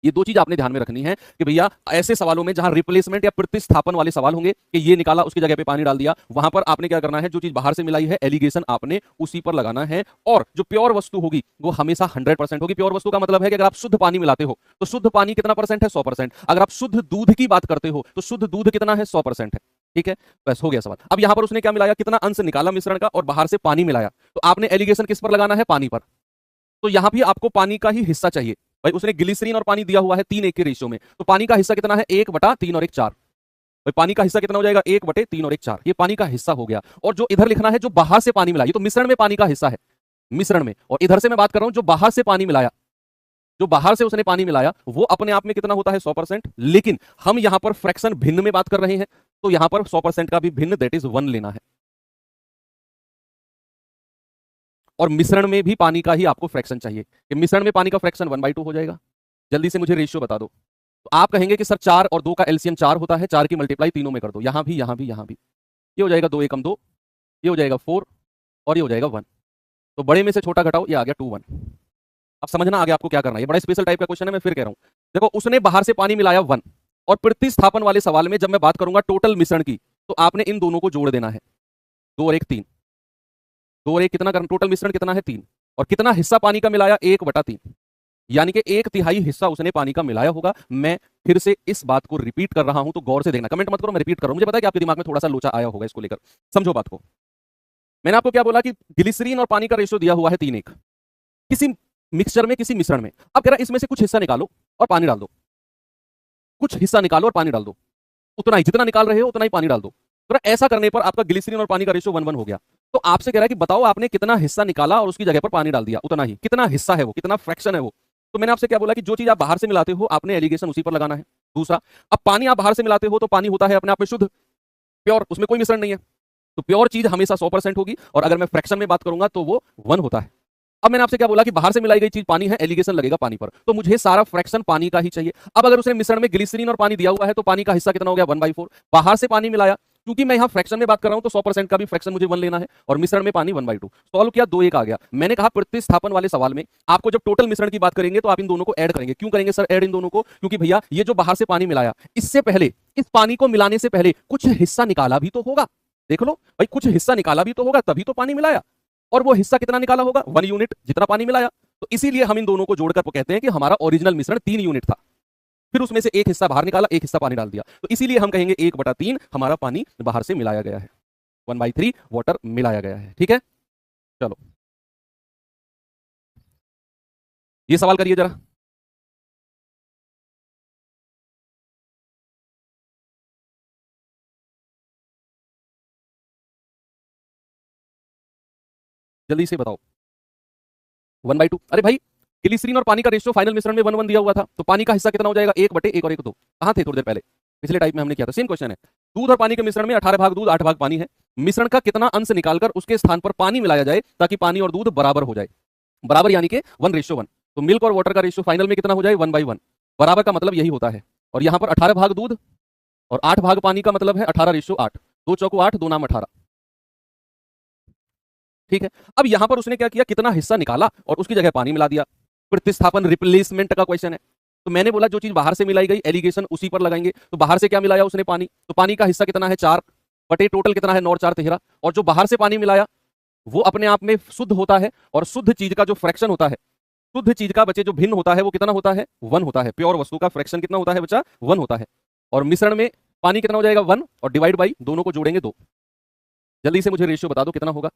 ये दो चीज आपने ध्यान में रखनी है कि भैया ऐसे सवालों में जहां रिप्लेसमेंट या प्रतिस्थापन वाले सवाल होंगे कि ये निकाला उसकी जगह पे पानी डाल दिया, वहां पर आपने क्या करना है, जो चीज बाहर से मिलाई है एलिगेशन आपने उसी पर लगाना है। और जो प्योर वस्तु होगी वो हमेशा 100% होगी। प्योर वस्तु का मतलब है कि अगर आप शुद्ध पानी मिलाते हो तो शुद्ध पानी कितना परसेंट है, 100%। अगर आप शुद्ध दूध की बात करते हो तो शुद्ध दूध कितना है, 100% है। ठीक है, बस हो गया सवाल। अब यहां पर उसने क्या मिलाया, कितना अंश निकाला मिश्रण का और बाहर से पानी मिलाया, तो आपने एलिगेशन किस पर लगाना है, पानी पर। तो यहां भी आपको पानी का ही हिस्सा चाहिए। भाई उसने ग्लिसरीन और पानी दिया हुआ है 3:1 के रेशियो में, तो पानी का हिस्सा कितना है, 1/3 और 1/4। भाई पानी का हिस्सा कितना हो जाएगा, 1/3 और 1/4। ये पानी का हिस्सा हो गया। और जो इधर लिखना है, जो बाहर से पानी मिला, ये तो मिश्रण में पानी का हिस्सा है, मिश्रण में। और इधर से मैं बात कर रहा हूं जो बाहर से पानी मिलाया, जो बाहर से उसने पानी मिलाया वो अपने आप में कितना होता है, 100%। लेकिन हम यहां पर फ्रैक्शन भिन्न में बात कर रहे हैं, तो यहां पर 100% का भी भिन्न, दैट इज 1 लेना है। और मिश्रण में भी पानी का ही आपको फ्रैक्शन चाहिए, कि मिश्रण में पानी का फ्रैक्शन 1/2 हो जाएगा। जल्दी से मुझे रेशियो बता दो। तो आप कहेंगे कि सर 4 और 2 का एलसीएम 4 होता है, 4 की मल्टीप्लाई तीनों में कर दो, यहां भी, यहां भी, यहां भी। ये हो जाएगा 2 एकम 2, ये हो जाएगा 4 और ये हो जाएगा 1। तो बड़े में से छोटा घटाओ, ये आ गया 2 1। अब समझना आ गया आपको क्या करना है। ये बड़ा स्पेशल टाइप का क्वेश्चन है, मैं फिर कह रहा हूं। देखो उसने बाहर से पानी मिलाया 1, और प्रतिस्थापन वाले सवाल में जब मैं बात करूंगा टोटल मिश्रण की, तो आपने इन दोनों को जोड़ देना है। 2 और 1 3, 2 और 1 कितना, टोटल मिश्रण कितना है 3। और कितना हिस्सा पानी का मिलाया, 1/3, यानी कि 1/3 हिस्सा उसने पानी का मिलाया होगा। मैं फिर से इस बात को रिपीट कर रहा हूं, तो गौर से देखना, कमेंट मत करो, मैं रिपीट कर रहा हूं। मुझे पता है कि आपके दिमाग में थोड़ा सा लोचा आया होगा इसको लेकर, समझो बात को। मैंने आपको क्या बोला कि ग्लिसरीन और पानी का रेशियो दिया हुआ है 3:1 किसी मिक्सचर में, किसी मिश्रण में। अब कह रहा है इसमें से कुछ हिस्सा निकालो और पानी डाल दो, कुछ हिस्सा निकालो और पानी डाल दो, उतना ही जितना निकाल रहे हो उतना ही पानी डाल दो। तो ऐसा करने पर आपका ग्लिसरीन और पानी का रेशियो 1:1 हो गया। तो आपसे कह रहा है कि बताओ आपने कितना हिस्सा निकाला और उसकी जगह पर पानी डाल दिया, उतना ही, कितना हिस्सा है वो, कितना फ्रैक्शन है वो। तो मैंने आपसे क्या बोला कि जो चीज आप बाहर से मिलाते हो आपने एलिगेशन उसी पर लगाना है। दूसरा, अब पानी आप बाहर से मिलाते हो तो पानी होता है अपने आप में शुद्ध, प्योर, उसमें कोई मिश्रण नहीं है, तो प्योर चीज हमेशा 100% होगी, और अगर मैं फ्रैक्शन में बात करूंगा तो वो 1 होता है। अब मैंने आपसे क्या बोला कि बाहर से मिलाई गई चीज पानी है, एलिगेशन लगेगा पानी पर, तो मुझे सारा फ्रैक्शन पानी का ही चाहिए। अब अगर उसने मिश्रण में ग्लिसरीन और पानी दिया हुआ है तो पानी का हिस्सा कितना हो गया, 1/4। बाहर से पानी मिलाया, क्योंकि मैं यहाँ फ्रैक्शन में बात कर रहा हूं तो 100% का भी फ्रैक्शन मुझे 1 लेना है, और मिश्रण में पानी 1/2। सॉल्व किया, 2 1 आ गया। मैंने कहा प्रतिस्थापन वाले सवाल में आपको जब टोटल मिश्रण की बात करेंगे तो आप इन दोनों को ऐड करेंगे। क्यों करेंगे सर ऐड इन दोनों को? क्योंकि भैया ये जो बाहर से पानी मिलाया, इससे पहले, इस पानी को मिलाने से पहले कुछ हिस्सा निकाला भी तो होगा। देख लो भाई, कुछ हिस्सा निकाला भी तो होगा, तभी तो पानी मिलाया, और वो हिस्सा कितना निकाला होगा, 1 यूनिट, जितना पानी मिलाया। तो इसीलिए हम इन दोनों को जोड़कर कहते हैं कि हमारा ओरिजिनल मिश्रण 3 यूनिट था, फिर उसमें से एक हिस्सा बाहर निकाला, एक हिस्सा पानी डाल दिया, तो इसीलिए हम कहेंगे 1/3 हमारा पानी बाहर से मिलाया गया है, 1/3 वाटर मिलाया गया है। ठीक है, चलो ये सवाल करिए जरा। जल्दी से बताओ। 1/2, अरे भाई ग्लिसरीन और पानी का रेशियो फाइनल मिश्रण में 1:1 दिया हुआ था, तो पानी का हिस्सा कितना हो जाएगा, 1/1 और 1/2। कहां थे थोड़ी देर पहले, पिछले टाइप में हमने किया था, सेम क्वेश्चन है। दूध और पानी के मिश्रण में 18 भाग दूध 8 भाग पानी है, मिश्रण का कितना अंश निकालकर उसके स्थान पर पानी मिलाया जाए ताकि पानी और दूध बराबर हो जाए। बराबर यानी कि 1:1, तो मिल्क और वाटर का रेशियो फाइनल में कितना हो जाए, 1/1। बराबर का मतलब यही होता है, और यहां पर 18 भाग दूध और 8 भाग पानी का मतलब है 18:8, 2 चौको 8, 2 नाम 18। ठीक है, अब यहां पर उसने क्या किया, कितना हिस्सा निकाला और उसकी जगह पानी मिला दिया। प्रतिस्थापन रिप्लेसमेंट का क्वेश्चन है, तो मैंने बोला जो चीज बाहर से मिलाई गई एलिगेशन उसी पर लगाएंगे। तो बाहर से क्या मिलाया उसने, पानी, तो पानी का हिस्सा कितना है, 4 बटे टोटल कितना है, 9 4 13, और जो बाहर से पानी मिलाया वो अपने आप में शुद्ध होता है, और शुद्ध चीज का जो फ्रैक्शन होता है, शुद्ध चीज का बच्चे जो भिन्न होता है वो कितना होता है, 1 होता है। प्योर वस्तु का फ्रैक्शन कितना होता है बच्चा, 1 होता है। और मिश्रण में पानी कितना हो जाएगा, 1, और डिवाइड बाई दोनों को जोड़ेंगे 2। जल्दी से मुझे रेशियो बता दो कितना होगा।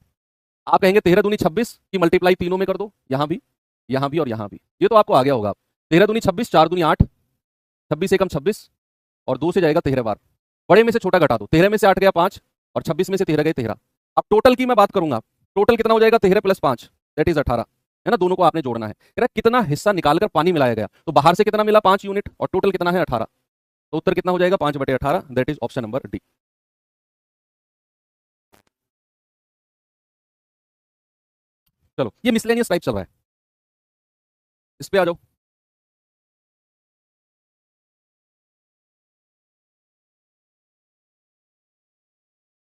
आप कहेंगे 13 दूनी 26 की मल्टीप्लाई तीनों में कर दो, यहां भी और यहां भी, ये तो आपको आ गया होगा। 13 दूनी 26, 4 दूनी 8, 26 एकम 26, और 2 से जाएगा 13 बार। बड़े में से छोटा घटा दो, 13 में से 8 गया 5, और 26 में से 13 गए 13। अब टोटल की मैं बात करूंगा, टोटल कितना हो जाएगा, 13 + 5 दैट इज 18, है ना। दोनों को आपने जोड़ना है, कह रहा कितना हिस्सा निकालकर पानी मिलाया गया, तो बाहर से कितना मिला, 5 यूनिट, और टोटल कितना है 18, तो उत्तर कितना हो जाएगा, 5/18, that is option number D. चलो ये मिसलेनियस टाइप चल रहा है, इस पे आ जाओ।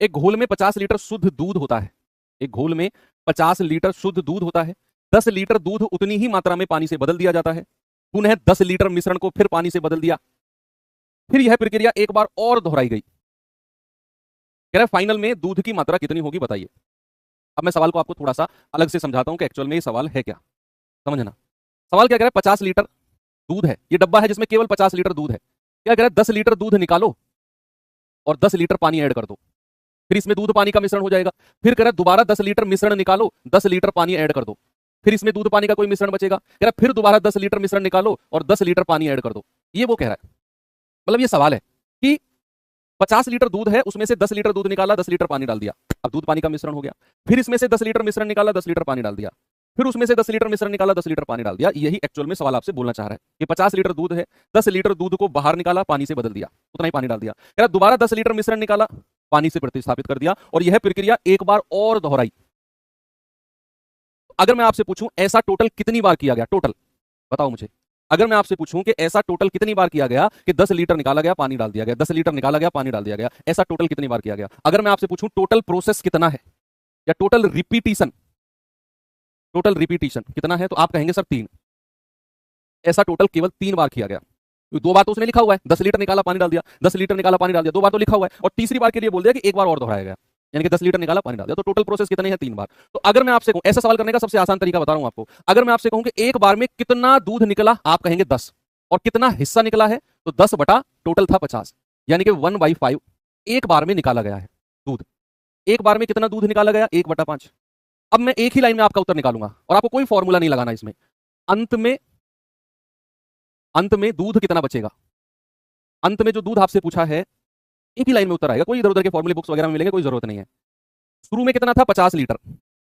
एक घोल में 50 लीटर शुद्ध दूध होता है, एक घोल में 50 लीटर शुद्ध दूध होता है। 10 लीटर दूध उतनी ही मात्रा में पानी से बदल दिया जाता है, पुनः 10 लीटर मिश्रण को फिर पानी से बदल दिया, फिर यह प्रक्रिया एक बार और दोहराई गई। कह रहा है फाइनल में दूध की मात्रा कितनी होगी बताइए। अब मैं सवाल को आपको थोड़ा सा अलग से समझाता हूं कि एक्चुअल में ये सवाल है क्या, समझना। सवाल क्या कह रहा है, 50 लीटर दूध है, ये डब्बा है जिसमें केवल 50 लीटर दूध है। क्या कह रहा है, 10 लीटर दूध निकालो और 10 लीटर पानी ऐड कर दो, फिर इसमें दूध पानी का मिश्रण हो जाएगा। फिर कह रहा है दोबारा 10 लीटर मिश्रण निकालो, 10 लीटर पानी ऐड कर दो, फिर इसमें दूध पानी का कोई मिश्रण बचेगा। कह रहा है फिर दोबारा 10 लीटर मिश्रण निकालो और 10 लीटर पानी ऐड कर दो। ये वो कह रहा है, मतलब ये सवाल है कि 50 लीटर दूध है, उसमें से 10 लीटर दूध निकाला, 10 लीटर पानी डाल दिया, अब दूध पानी का मिश्रण हो गया। फिर इसमें से 10 लीटर मिश्रण निकाला, 10 लीटर पानी डाल दिया, फिर उसमें से 10 लीटर मिश्रण निकाला, 10 लीटर पानी डाल दिया। यही एक्चुअल में सवाल आपसे बोलना चाह रहा है कि 50 लीटर दूध है, 10 लीटर दूध को बाहर निकाला, पानी से बदल दिया, उतना ही पानी डाल दिया। कह रहा दोबारा 10 लीटर मिश्रण निकाला, पानी से प्रतिस्थापित कर दिया, और यह प्रक्रिया एक बार और दोहराई। अगर मैं आपसे पूछूं ऐसा टोटल कितनी बार किया गया, टोटल बताओ मुझे। अगर मैं आपसे पूछूं कि ऐसा टोटल कितनी बार किया गया कि 10 लीटर निकाला गया, पानी डाल दिया गया, 10 लीटर निकाला गया, पानी डाल दिया गया, ऐसा टोटल कितनी बार किया गया। अगर मैं आपसे पूछूं टोटल प्रोसेस कितना है, या टोटल रिपीटिशन कितना है, तो आप कहेंगे सर 3। ऐसा टोटल केवल 3 बार किया गया। 2 बार तो उसने लिखा हुआ है, 10 लीटर निकाला पानी डाल दिया, 10 लीटर निकाला पानी डाल दिया, 2 बार तो लिखा हुआ है, और तीसरी बार के लिए बोल दिया कि एक बार और दोहराया गया, यानी कि 10 लीटर निकाला पानी डाल दिया। तो टोटल प्रोसेस कितनी है, 3 बार। तो अगर मैं आपसे कहूं, ऐसा सवाल करने का सबसे आसान तरीका बता रहा हूं आपको, अगर मैं आपसे कहूं कि एक बार में कितना दूध निकला, आप कहेंगे 10, और कितना हिस्सा निकला है, तो 10 बटा टोटल था 50, यानी कि 1/5 एक बार में निकाला गया है दूध। एक बार में कितना दूध निकाला गया, 1/5। अब मैं एक ही लाइन में आपका उत्तर निकालूंगा, और आपको कोई फॉर्मूला नहीं लगाना इसमें। अंत में दूध कितना बचेगा, अंत में जो दूध आपसे पूछा है, एक ही लाइन में उत्तर आएगा, कोई इधर उधर के फॉर्मूले बुक्स वगैरह में मिलेंगे, कोई जरूरत नहीं है। शुरू में कितना था 50 लीटर।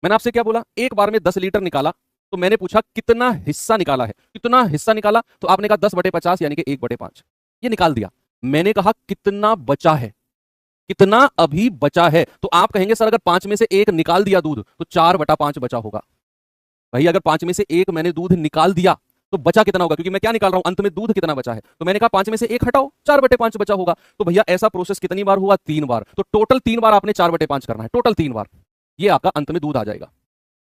मैंने आपसे क्या बोला, एक बार में 10 लीटर निकाला, तो मैंने पूछा कितना हिस्सा निकाला है, कितना हिस्सा निकाला, तो आपने कहा 10/50 यानी कि 1/5, ये निकाल दिया। मैंने कहा कितना बचा है, कितना अभी बचा है, तो आप कहेंगे सर अगर 5 में से 1 निकाल दिया दूध तो 4/5 बचा होगा। भाई अगर 5 में से 1 मैंने दूध निकाल दिया तो बचा कितना होगा, क्योंकि मैं क्या निकाल रहा हूं, अंत में दूध कितना बचा है, तो मैंने कहा 5 में से 1 हटाओ, 4/5 बचा होगा। तो भैया ऐसा प्रोसेस कितनी बार हुआ, 3 बार, तो टोटल 3 बार आपने 4/5 करना है, टोटल 3 बार, ये आपका अंत में दूध आ जाएगा।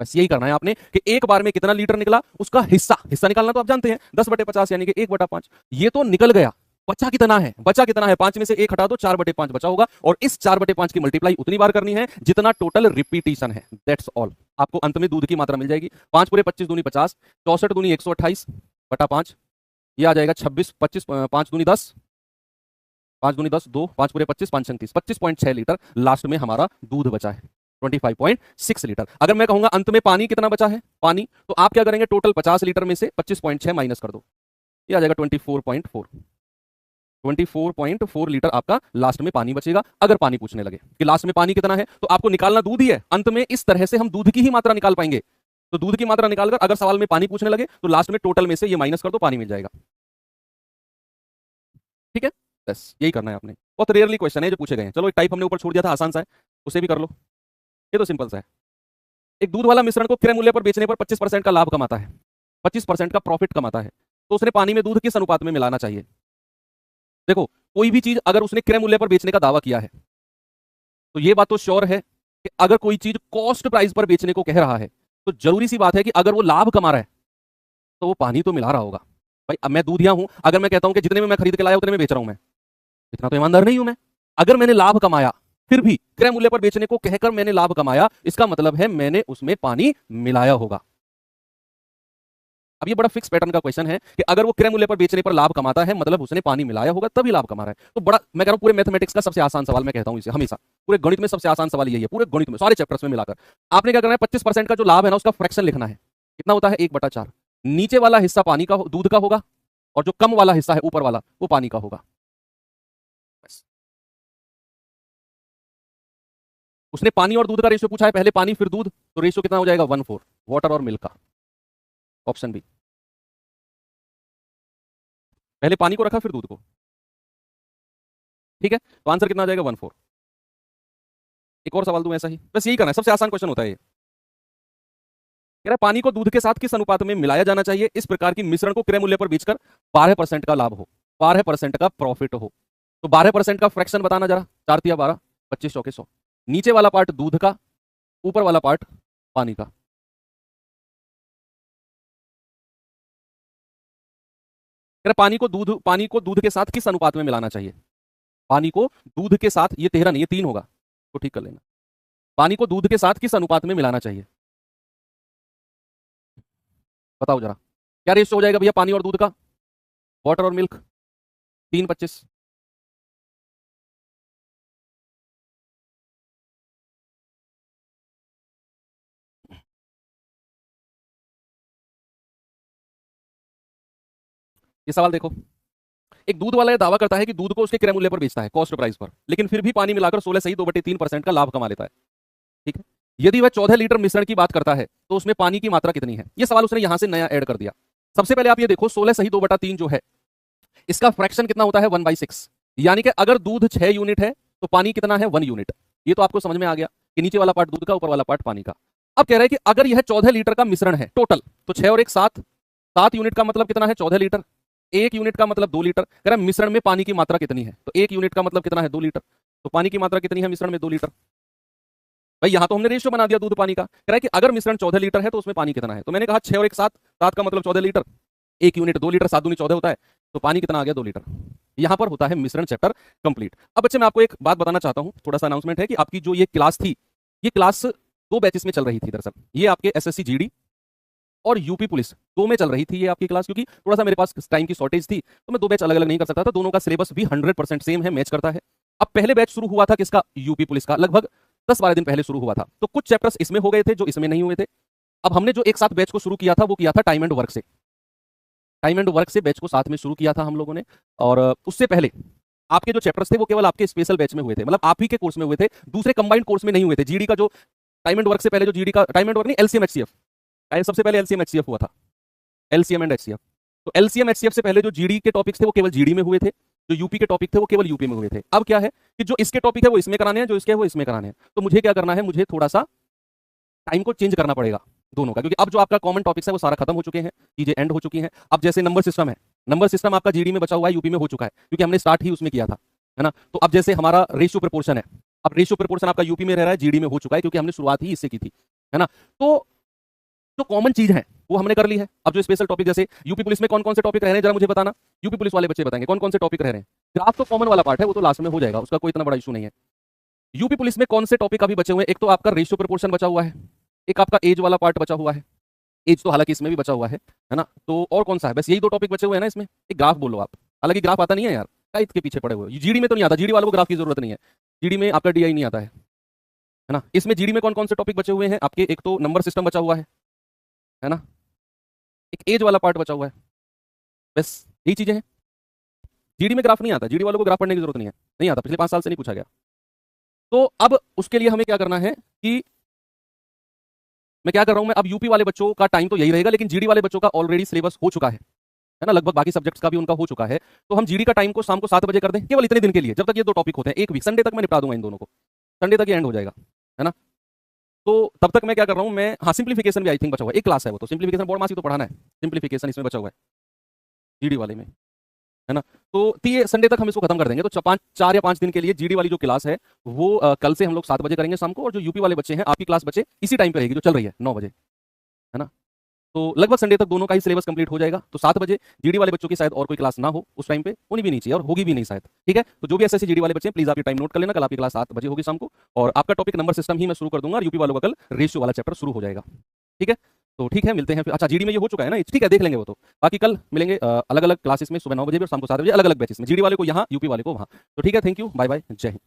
बस यही करना है आपने कि एक बार में कितना लीटर निकला, उसका हिस्सा हिस्सा निकालना तो आप जानते हैं, 10/50 यानी कि 1/5। ये तो निकल गया, बचा कितना है, बचा कितना है, 5 में से 1 हटा दो, 4/5 बचा होगा, और इस 4/5 की मल्टीप्लाई उतनी बार करनी है जितना टोटल रिपीटिशन है, दैट्स ऑल। आपको अंत में दूध की मात्रा मिल जाएगी। 5 पूरे 25 दूनी 50, 64 दूनी 128/5, ये आ जाएगा 26, 25 5 दूनी 10, 5 दूनी 10 2, 5 पूरे 25 5 30, 25.6 लीटर लास्ट में हमारा दूध बचा है, 25.6 लीटर। अगर मैं कहूंगा अंत में पानी कितना बचा है, पानी, तो आप क्या करेंगे, टोटल 50 लीटर में से 25.6 माइनस कर दो, ये आ जाएगा 24.4, 24.4 लीटर आपका लास्ट में पानी बचेगा। अगर पानी पूछने लगे कि लास्ट में पानी कितना है, तो आपको निकालना दूध ही है, अंत में इस तरह से हम दूध की ही मात्रा निकाल पाएंगे। तो दूध की मात्रा निकालकर अगर सवाल में पानी पूछने लगे तो लास्ट में टोटल में से ये माइनस कर दो, पानी मिल जाएगा। ठीक है, बस यही करना है आपने। बहुत रेयरली क्वेश्चन है जो पूछे गए हैं। चलो एक टाइप हमने ऊपर छोड़ दिया था, आसान सा है, उसे भी कर लो, ये तो सिंपल सा है। एक दूध वाला मिश्रण को क्रय मूल्य पर बेचने पर 25% का लाभ कमाता है, 25% का प्रॉफिट कमाता है, तो उसने पानी में दूध किस अनुपात में मिलाना चाहिए। देखो कोई भी चीज अगर उसने क्रय मूल्य पर बेचने का दावा किया है, तो ये बात तो श्योर है कि अगर कोई चीज कॉस्ट प्राइस पर बेचने को कह रहा है, तो जरूरी सी बात है कि अगर वो लाभ कमा रहा है तो वो पानी तो मिला रहा होगा। भाई अब मैं दूधिया हूं, अगर मैं कहता हूं कि जितने में मैं खरीद के लाया उतने में बेच रहा हूं, मैं इतना तो ईमानदार नहीं हूं मैं। अगर मैंने लाभ कमाया, फिर भी क्रय मूल्य पर बेचने को कहकर मैंने लाभ कमाया, इसका मतलब है मैंने उसमें पानी मिलाया होगा। अब ये बड़ा फिक्स पैटर्न का क्वेश्चन है कि अगर वो क्रय मूल्य पर बेचने पर लाभ कमाता है, मतलब उसने पानी मिलाया होगा तभी लाभ कमा रहा है। तो बड़ा मैं कह रहा हूं पूरे मैथमेटिक्स का सबसे आसान सवाल, मैं कहता हूं इसे हमेशा, पूरे गणित में सबसे आसान सवाल यही है, पूरे गणित में सारे चैप्टर्स में मिलाकर। आपने क्या करना है, 25% का जो लाभ है ना, उसका फ्रैक्शन लिखना है, कितना होता है 1/4। नीचे वाला हिस्सा पानी का दूध का होगा, और जो कम वाला हिस्सा है ऊपर वाला वो पानी का होगा। उसने पानी और दूध का रेशियो पूछा है, पहले पानी फिर दूध, तो रेशियो कितना हो जाएगा 1/4, वाटर और मिल्क का, ऑप्शन बी। पहले पानी को रखा फिर दूध को, ठीक है, तो आंसर कितना आ जाएगा 1/4। एक और सवाल दूं ऐसा ही, बस यही करना है, सबसे आसान क्वेश्चन होता है ये। कह रहा है पानी को दूध के साथ किस अनुपात में मिलाया जाना चाहिए इस प्रकार की मिश्रण को क्रय मूल्य पर बेचकर 12% का लाभ हो, 12% का प्रॉफिट हो। तो 12% का फ्रैक्शन बताना जरा, 4 तिया 12, 25 चौके 100। नीचे वाला पार्ट दूध का, ऊपर वाला पार्ट पानी का। कह रहा पानी को दूध के साथ किस अनुपात में मिलाना चाहिए, पानी को दूध के साथ, ये 13 नहीं ये 3 होगा, तो ठीक कर लेना। पानी को दूध के साथ किस अनुपात में मिलाना चाहिए, बताओ जरा, क्या रेशियो हो जाएगा भैया पानी और दूध का, वाटर और मिल्क, 3:25। ये सवाल देखो, एक दूध वाला यह दावा करता है कि दूध को उसके क्रय मूल्य पर बेचता है, कॉस्ट प्राइस पर, लेकिन फिर भी पानी मिलाकर 16 सही 2/3% का लाभ कमा लेता है। ठीक है, यदि वह 14 लीटर मिश्रण की बात करता है तो उसमें पानी की मात्रा कितनी है। यह सवाल उसने यहां से नया ऐड कर दिया। सबसे पहले आप ये देखो 16 सही 2/3 जो है, इसका फ्रैक्शन कितना होता है 1/6, यानी कि अगर दूध 6 यूनिट है तो पानी कितना है 1 यूनिट। ये तो आपको समझ में आ गया कि नीचे वाला पार्ट दूध का, ऊपर वाला पार्ट पानी का। अब कह रहे हैं कि अगर यह 14 लीटर का मिश्रण है टोटल, तो 6 और 1 7, 7 यूनिट का मतलब कितना है 14 लीटर, 1 यूनिट का मतलब 2 लीटर। कह रहा है मिश्रण में पानी की मात्रा कितनी है, तो 1 यूनिट का मतलब कितना है 2 लीटर, तो पानी की मात्रा कितनी है मिश्रण में 2 लीटर। भाई यहां तो हमने रेशियो बना दिया दूध पानी का। कह रहा है कि अगर मिश्रण 14 लीटर है तो उसमें पानी कितना है, तो मैंने कहा 6 और 1 7, 7 का मतलब 14 लीटर, 1 यूनिट 2 लीटर, 7 दूनी 14 होता है, तो पानी कितना आ गया 2 लीटर। यहां पर होता है मिश्रण चैप्टर कंप्लीट। अब बच्चे मैं आपको एक बात बताना चाहता हूं, थोड़ा सा अनाउंसमेंट है कि आपकी जो ये क्लास थी, ये क्लास 2 बैचेस में चल रही थी दरअसल। ये आपके एसएससी जीडी और यूपी पुलिस 2 में चल रही थी ये आपकी क्लास, क्योंकि थोड़ा सा मेरे पास टाइम की शॉर्टेज थी, तो मैं 2 बैच अलग अलग नहीं कर सकता था। दोनों का सिलेबस भी 100% सेम है, मैच करता है। अब पहले बैच शुरू हुआ था किसका, यूपी पुलिस का, लगभग 10-12 दिन पहले शुरू हुआ था, तो कुछ चैप्टर्स इसमें हो गए थे जो इसमें नहीं हुए थे। अब हमने जो एक साथ बैच को शुरू किया था वो किया था टाइम एंड वर्क से, टाइम एंड वर्क से बैच को साथ में शुरू किया था हम लोगों ने। और उससे पहले आपके जो चैप्टर्स थे वो केवल आपके स्पेशल बैच में हुए थे, मतलब आप ही के कोर्स में हुए थे, दूसरे कंबाइंड कोर्स में नहीं हुए थे। जीडी का जो टाइम एंड वर्क से पहले जो जीडी का टाइम एंड वर्क नहीं, एलसीएम एचसीएफ, सबसे पहले एलसीएम एचसीएफ हुआ था, एलसीएम एंड एचसीएफ। तो एलसीएम एचसीएफ से पहले जो जीडी के टॉपिक्स थे वो केवल जीडी में हुए थे, जो यूपी के टॉपिक थे वो केवल यूपी में हुए थे। अब क्या है कि जो इसके टॉपिक है वो इसमें कराने हैं, जो इसके है वो इसमें कराने हैं। तो मुझे क्या करना है, मुझे थोड़ा सा टाइम को चेंज करना पड़ेगा दोनों का, क्योंकि अब जो आपका कॉमन टॉपिक्स है वो सारा खत्म हो चुके हैं, चीजें एंड हो चुकी हैं। अब जैसे नंबर सिस्टम है, नंबर सिस्टम आपका जीडी में बचा हुआ है, यूपी में हो चुका है, क्योंकि हमने स्टार्ट ही उसमें किया था, है ना। तो अब जैसे हमारा रेशियो प्रोपोर्शन है, अब रेशियो प्रोपोर्शन आपका यूपी में रह रहा है, जीडी में हो चुका है, क्योंकि हमने शुरुआत ही इससे की थी, है ना। तो जो कॉमन चीज है वो हमने कर ली है। अब जो स्पेशल टॉपिक, जैसे यूपी पुलिस में कौन कौन से टॉपिक रह रहे हैं जरा मुझे बताना, यूपी पुलिस वाले बच्चे बताएंगे कौन कौन से टॉपिक रह रहे हैं। ग्राफ तो कॉमन वाला पार्ट है, वो तो लास्ट में हो जाएगा, उसका कोई इतना बड़ा इशू नहीं है। यूपी पुलिस में कौन से टॉपिक अभी बचे हुए हैं, एक तो आपका रेशियो प्रोपोर्शन बचा हुआ है, एक आपका एज वाला पार्ट बचा हुआ है, एज तो हालांकि इसमें भी बचा हुआ है ना। तो और कौन सा है, बस यही दो टॉपिक बचे हुए हैं ना इसमें। एक ग्राफ बोलो आप, हालांकि ग्राफ आता नहीं है यार, क्या इसके पीछे पड़े हुए, जीडी में तो नहीं आता, जीडी वालों को ग्राफ की जरूरत नहीं है, जीडी में आपका डीआई नहीं आता है ना। इसमें जीडी में कौन कौन से टॉपिक बचे हुए हैं आपके, एक तो नंबर सिस्टम बचा हुआ है ना, एक एज वाला पार्ट बचा हुआ है, बस यही चीजें हैं। जीडी में ग्राफ नहीं आता, जीडी वालों को ग्राफ पढ़ने की जरूरत नहीं है, नहीं आता, पिछले 5 साल से नहीं पूछा गया। तो अब उसके लिए हमें क्या करना है कि मैं क्या कर रहा हूं, मैं अब यूपी वाले बच्चों का टाइम तो यही रहेगा, लेकिन जीडी वाले बच्चों का ऑलरेडी सिलेबस हो चुका है ना, लगभग बाकी सब्जेक्ट्स का भी उनका हो चुका है। तो हम जीडी का टाइम को शाम को 7 बजे कर दें, केवल इतने दिन के लिए, जब तक ये 2 टॉपिक होते हैं, एक वीक, संडे तक मैं निपटा दूंगा इन दोनों को, संडे तक ये एंड हो जाएगा, है ना। तो तब तक मैं क्या कर रहा हूं, मैं हाँ सिंप्लीफिकेशन भी आई थिंक बचा हुआ है, एक क्लास है वो, तो सिंप्लीफिकेशन बोर्ड मासी तो पढ़ाना है, सिंप्लीफिकेशन इसमें बचा हुआ है जीडी वाले में, है ना। तो ये संडे तक हम इसको खत्म कर देंगे। तो 4 या 5 दिन के लिए जीडी वाली जो क्लास है वो कल से हम लोग 7 बजे करेंगे शाम को, और जो यूपी वाले बच्चे हैं आपकी क्लास बच्चे इसी टाइम पे रहेगी जो चल रही है 9 बजे, है ना। तो लगभग संडे तक दोनों का ही सिलेबस कंप्लीट हो जाएगा। तो 7 बजे जीडी वाले बच्चों की शायद और कोई क्लास ना हो उस टाइम पे, होनी भी नहीं चाहिए और होगी भी नहीं शायद, ठीक है। तो जो भी ऐसे जीडी वाले बच्चे हैं प्लीज आप ये टाइम नोट कर लेना, कल आपकी क्लास 7 बजे होगी शाम को, और आपका टॉपिक नंबर सिस्टम ही मैं शुरू कर दूंगा, और यूपी वालों का कल रेशियो वाला चैप्टर शुरू हो जाएगा, ठीक है। तो ठीक है, मिलते हैं फिर। अच्छा जीडी में ये हो चुका है ना, ठीक है, देख लेंगे वो तो। बाकी कल मिलेंगे अलग अलग क्लासेस में, सुबह 9 बजे भी और शाम को 7 बजे, अलग अलग बैचेस में, जीडी वाले को यहाँ, यूपी वाले को वहाँ। तो ठीक है, थैंक यू, बाय बाय, जय हिंद।